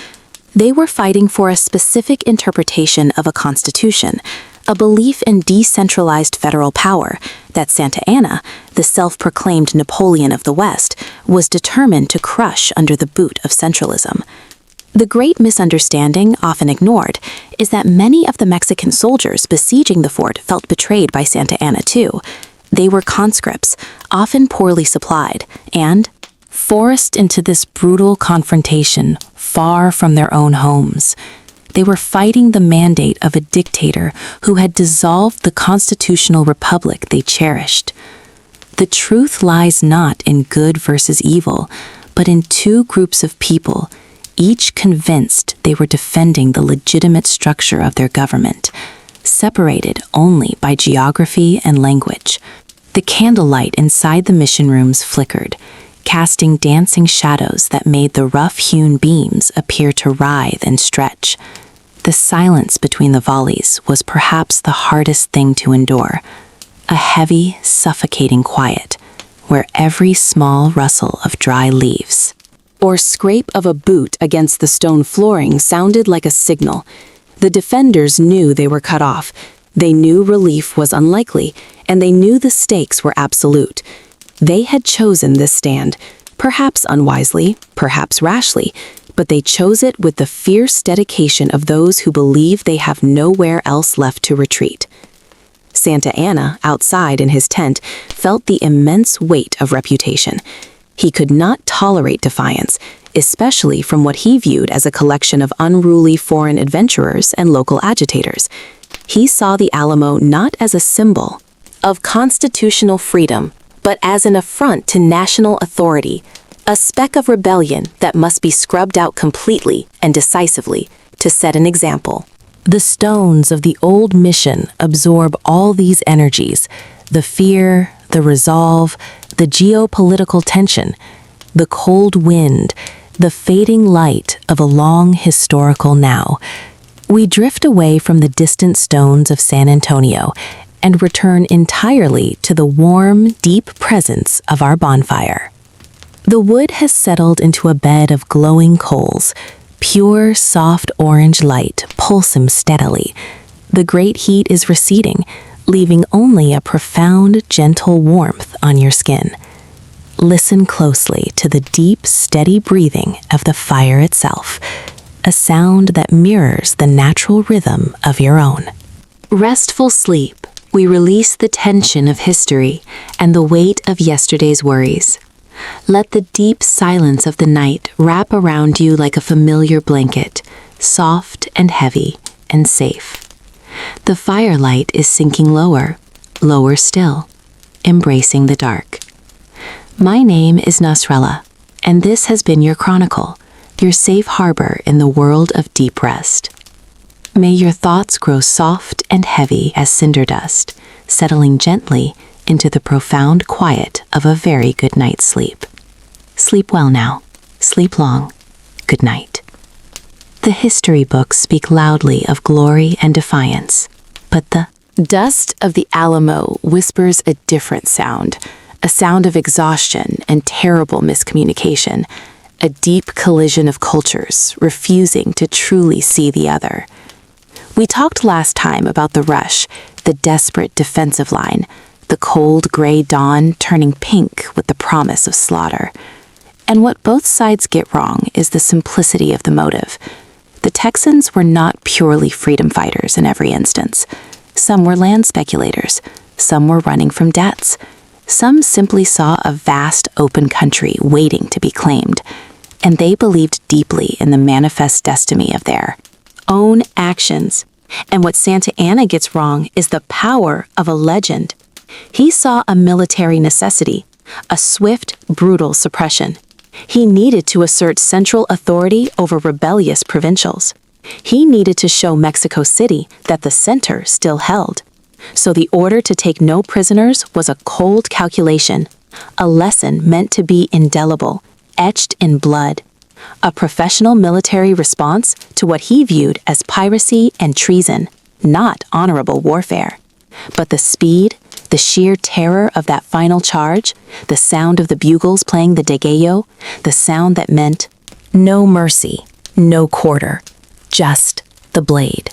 They were fighting for a specific interpretation of a constitution, a belief in decentralized federal power that Santa Anna, the self-proclaimed Napoleon of the West, was determined to crush under the boot of centralism. The great misunderstanding, often ignored, is that many of the Mexican soldiers besieging the fort felt betrayed by Santa Anna too. They were conscripts, often poorly supplied, and forced into this brutal confrontation far from their own homes. They were fighting the mandate of a dictator who had dissolved the constitutional republic they cherished. The truth lies not in good versus evil, but in two groups of people, each convinced they were defending the legitimate structure of their government, separated only by geography and language. The candlelight inside the mission rooms flickered, casting dancing shadows that made the rough-hewn beams appear to writhe and stretch. The silence between the volleys was perhaps the hardest thing to endure, a heavy, suffocating quiet, where every small rustle of dry leaves or scrape of a boot against the stone flooring sounded like a signal. The defenders knew they were cut off. They knew relief was unlikely, and they knew the stakes were absolute. They had chosen this stand, perhaps unwisely, perhaps rashly, but they chose it with the fierce dedication of those who believe they have nowhere else left to retreat. Santa Anna, outside in his tent, felt the immense weight of reputation. He could not tolerate defiance, especially from what he viewed as a collection of unruly foreign adventurers and local agitators. He saw the Alamo not as a symbol of constitutional freedom, but as an affront to national authority, a speck of rebellion that must be scrubbed out completely and decisively to set an example. The stones of the old mission absorb all these energies, the fear, the resolve, the geopolitical tension, the cold wind, the fading light of a long historical now. We drift away from the distant stones of San Antonio and return entirely to the warm, deep presence of our bonfire. The wood has settled into a bed of glowing coals, pure, soft orange light pulsing steadily. The great heat is receding, leaving only a profound, gentle warmth on your skin. Listen closely to the deep, steady breathing of the fire itself, a sound that mirrors the natural rhythm of your own. Restful sleep, we release the tension of history and the weight of yesterday's worries. Let the deep silence of the night wrap around you like a familiar blanket, soft and heavy and safe. The firelight is sinking lower, lower still, embracing the dark. My name is Nasrallah, and this has been your chronicle, your safe harbor in the world of deep rest. May your thoughts grow soft and heavy as cinder dust, settling gently into the profound quiet of a very good night's sleep. Sleep well now. Sleep long. Good night. The history books speak loudly of glory and defiance, but the dust of the Alamo whispers a different sound, a sound of exhaustion and terrible miscommunication, a deep collision of cultures refusing to truly see the other. We talked last time about the rush, the desperate defensive line, the cold gray dawn turning pink with the promise of slaughter. And what both sides get wrong is the simplicity of the motive. The Texans were not purely freedom fighters in every instance. Some were land speculators. Some were running from debts. Some simply saw a vast open country waiting to be claimed. and they believed deeply in the manifest destiny of their own actions. And what Santa Anna gets wrong is the power of a legend. He saw a military necessity, a swift, brutal suppression. He needed to assert central authority over rebellious provincials. He needed to show Mexico City that the center still held. So the order to take no prisoners was a cold calculation, a lesson meant to be indelible, etched in blood, a professional military response to what he viewed as piracy and treason, not honorable warfare. But the speed, the sheer terror of that final charge, the sound of the bugles playing the degallo, the sound that meant No mercy, no quarter, just the blade.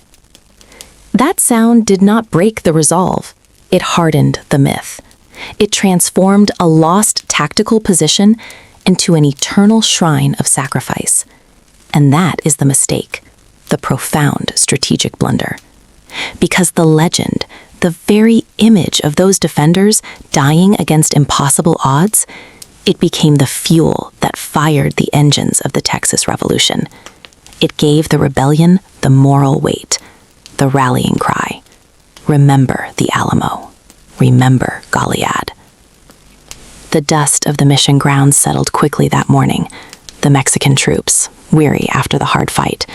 That sound did not break the resolve. It hardened the myth. It transformed a lost tactical position into an eternal shrine of sacrifice. And that is the mistake, the profound strategic blunder. Because the legend, the very image of those defenders dying against impossible odds, it became the fuel that fired the engines of the Texas Revolution. It gave the rebellion the moral weight, the rallying cry. Remember the Alamo. Remember Goliad. The dust of the mission grounds settled quickly that morning. The Mexican troops, weary after the hard fight,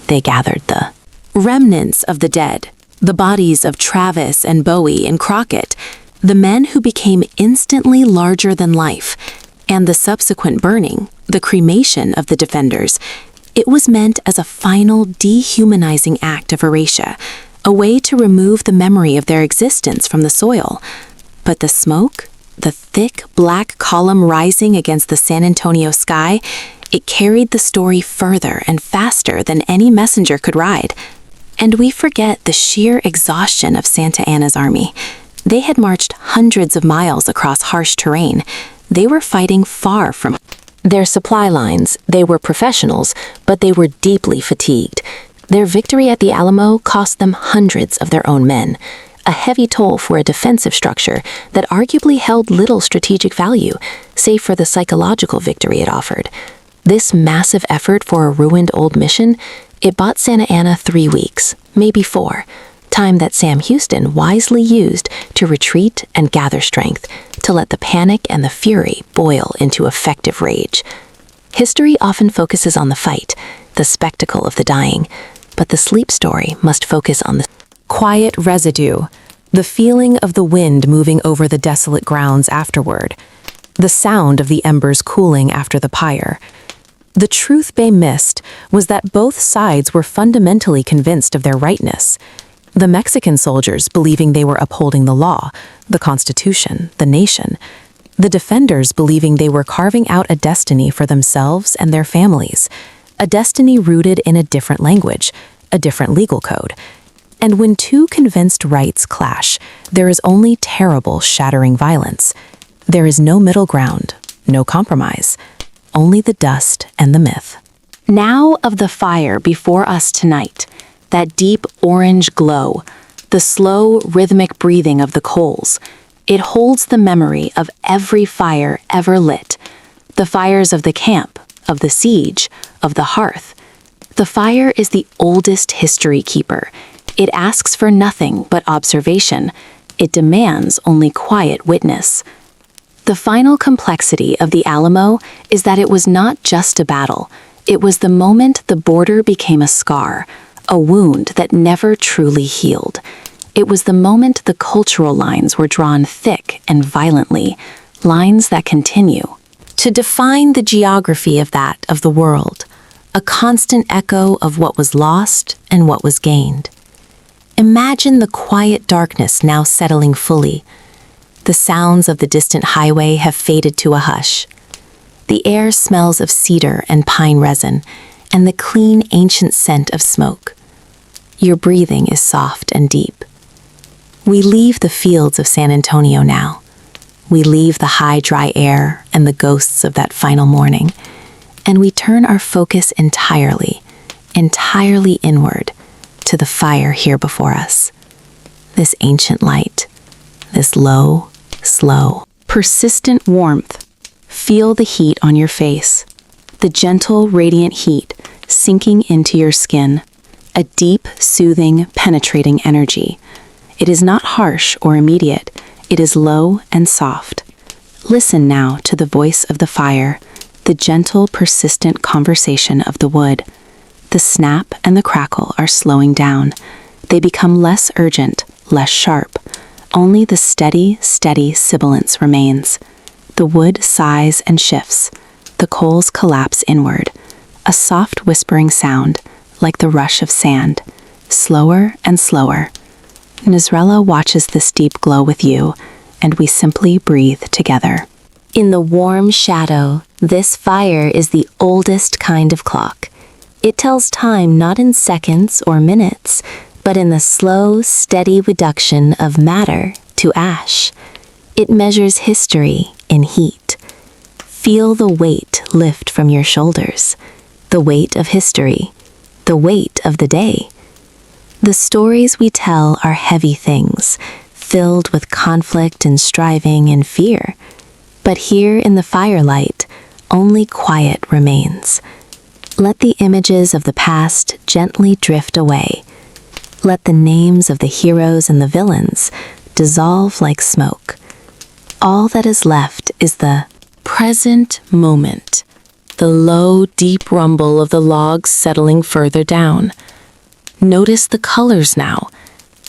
they gathered the remnants of the dead, the bodies of Travis and Bowie and Crockett, the men who became instantly larger than life, and the subsequent burning, the cremation of the defenders. It was meant as a final dehumanizing act of erasure, a way to remove the memory of their existence from the soil. But the smoke, the thick black column rising against the San Antonio sky, it carried the story further and faster than any messenger could ride. And we forget the sheer exhaustion of Santa Anna's army. They had marched hundreds of miles across harsh terrain. They were fighting far from their supply lines. They were professionals, but they were deeply fatigued. Their victory at the Alamo cost them hundreds of their own men, a heavy toll for a defensive structure that arguably held little strategic value, save for the psychological victory it offered. This massive effort for a ruined old mission, it bought Santa Anna 3 weeks, maybe 4, time that Sam Houston wisely used to retreat and gather strength, to let the panic and the fury boil into effective rage. History often focuses on the fight, the spectacle of the dying, but the sleep story must focus on the Quiet residue, the feeling of the wind moving over the desolate grounds afterward, the sound of the embers cooling after the pyre. The truth they missed was that both sides were fundamentally convinced of their rightness. The Mexican soldiers believing they were upholding the law, the Constitution, the nation. The defenders believing they were carving out a destiny for themselves and their families, a destiny rooted in a different language, a different legal code. And when two convinced rights clash, there is only terrible, shattering violence. There is no middle ground, no compromise, only the dust and the myth. Now of the fire before us tonight, that deep orange glow, the slow, rhythmic breathing of the coals. It holds the memory of every fire ever lit, the fires of the camp, of the siege, of the hearth. The fire is the oldest history keeper. It asks for nothing but observation. It demands only quiet witness. The final complexity of the Alamo is that it was not just a battle. It was the moment the border became a scar, a wound that never truly healed. It was the moment the cultural lines were drawn thick and violently, lines that continue to define the geography of the world, a constant echo of what was lost and what was gained. Imagine the quiet darkness now settling fully. The sounds of the distant highway have faded to a hush. The air smells of cedar and pine resin, and the clean, ancient scent of smoke. Your breathing is soft and deep. We leave the fields of San Antonio now. We leave the high, dry air and the ghosts of that final morning, and we turn our focus entirely inward to the fire here before us. This ancient light, this low, slow, persistent warmth. Feel the heat on your face, the gentle, radiant heat sinking into your skin, a deep, soothing, penetrating energy. It is not harsh or immediate, it is low and soft. Listen now to the voice of the fire, the gentle, persistent conversation of the wood. The snap and the crackle are slowing down. They become less urgent, less sharp. Only the steady sibilance remains. The wood sighs and shifts. The coals collapse inward. A soft whispering sound, like the rush of sand. Slower and slower. Nasrallah watches this deep glow with you, and we simply breathe together. In the warm shadow, this fire is the oldest kind of clock. It tells time not in seconds or minutes, but in the slow, steady reduction of matter to ash. It measures history in heat. Feel the weight lift from your shoulders, the weight of history, the weight of the day. The stories we tell are heavy things, filled with conflict and striving and fear. But here in the firelight, only quiet remains. Let the images of the past gently drift away. Let the names of the heroes and the villains dissolve like smoke. All that is left is the present moment, the low, deep rumble of the logs settling further down. Notice the colors now.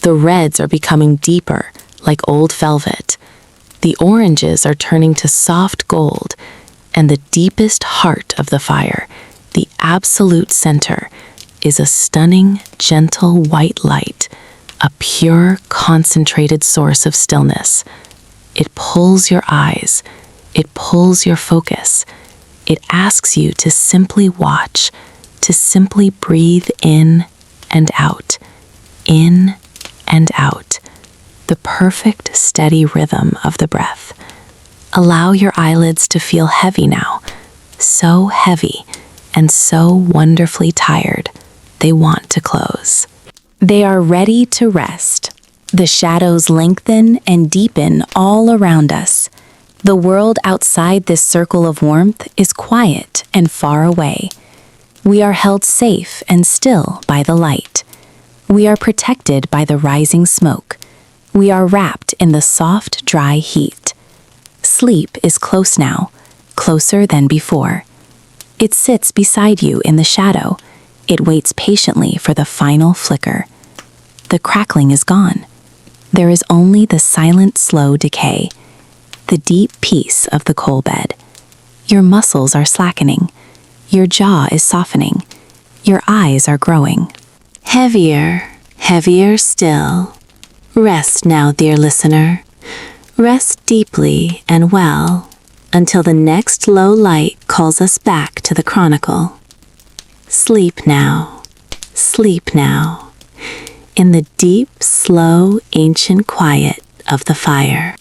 The reds are becoming deeper, like old velvet. The oranges are turning to soft gold, and the deepest heart of the fire, the absolute center, is a stunning, gentle white light, a pure, concentrated source of stillness. It pulls your eyes. It pulls your focus. It asks you to simply watch, to simply breathe in and out, in and out, the perfect steady rhythm of the breath. Allow your eyelids to feel heavy now, so heavy and so wonderfully tired, they want to close. They are ready to rest. The shadows lengthen and deepen all around us. The world outside this circle of warmth is quiet and far away. We are held safe and still by the light. We are protected by the rising smoke. We are wrapped in the soft, dry heat. Sleep is close now, closer than before. It sits beside you in the shadow. It waits patiently for the final flicker. The crackling is gone. There is only the silent, slow decay, the deep peace of the coal bed. Your muscles are slackening. Your jaw is softening. Your eyes are growing. Heavier, heavier still. Rest now, dear listener. Rest deeply and well until the next low light calls us back to the chronicle. Sleep now, in the deep, slow, ancient quiet of the fire.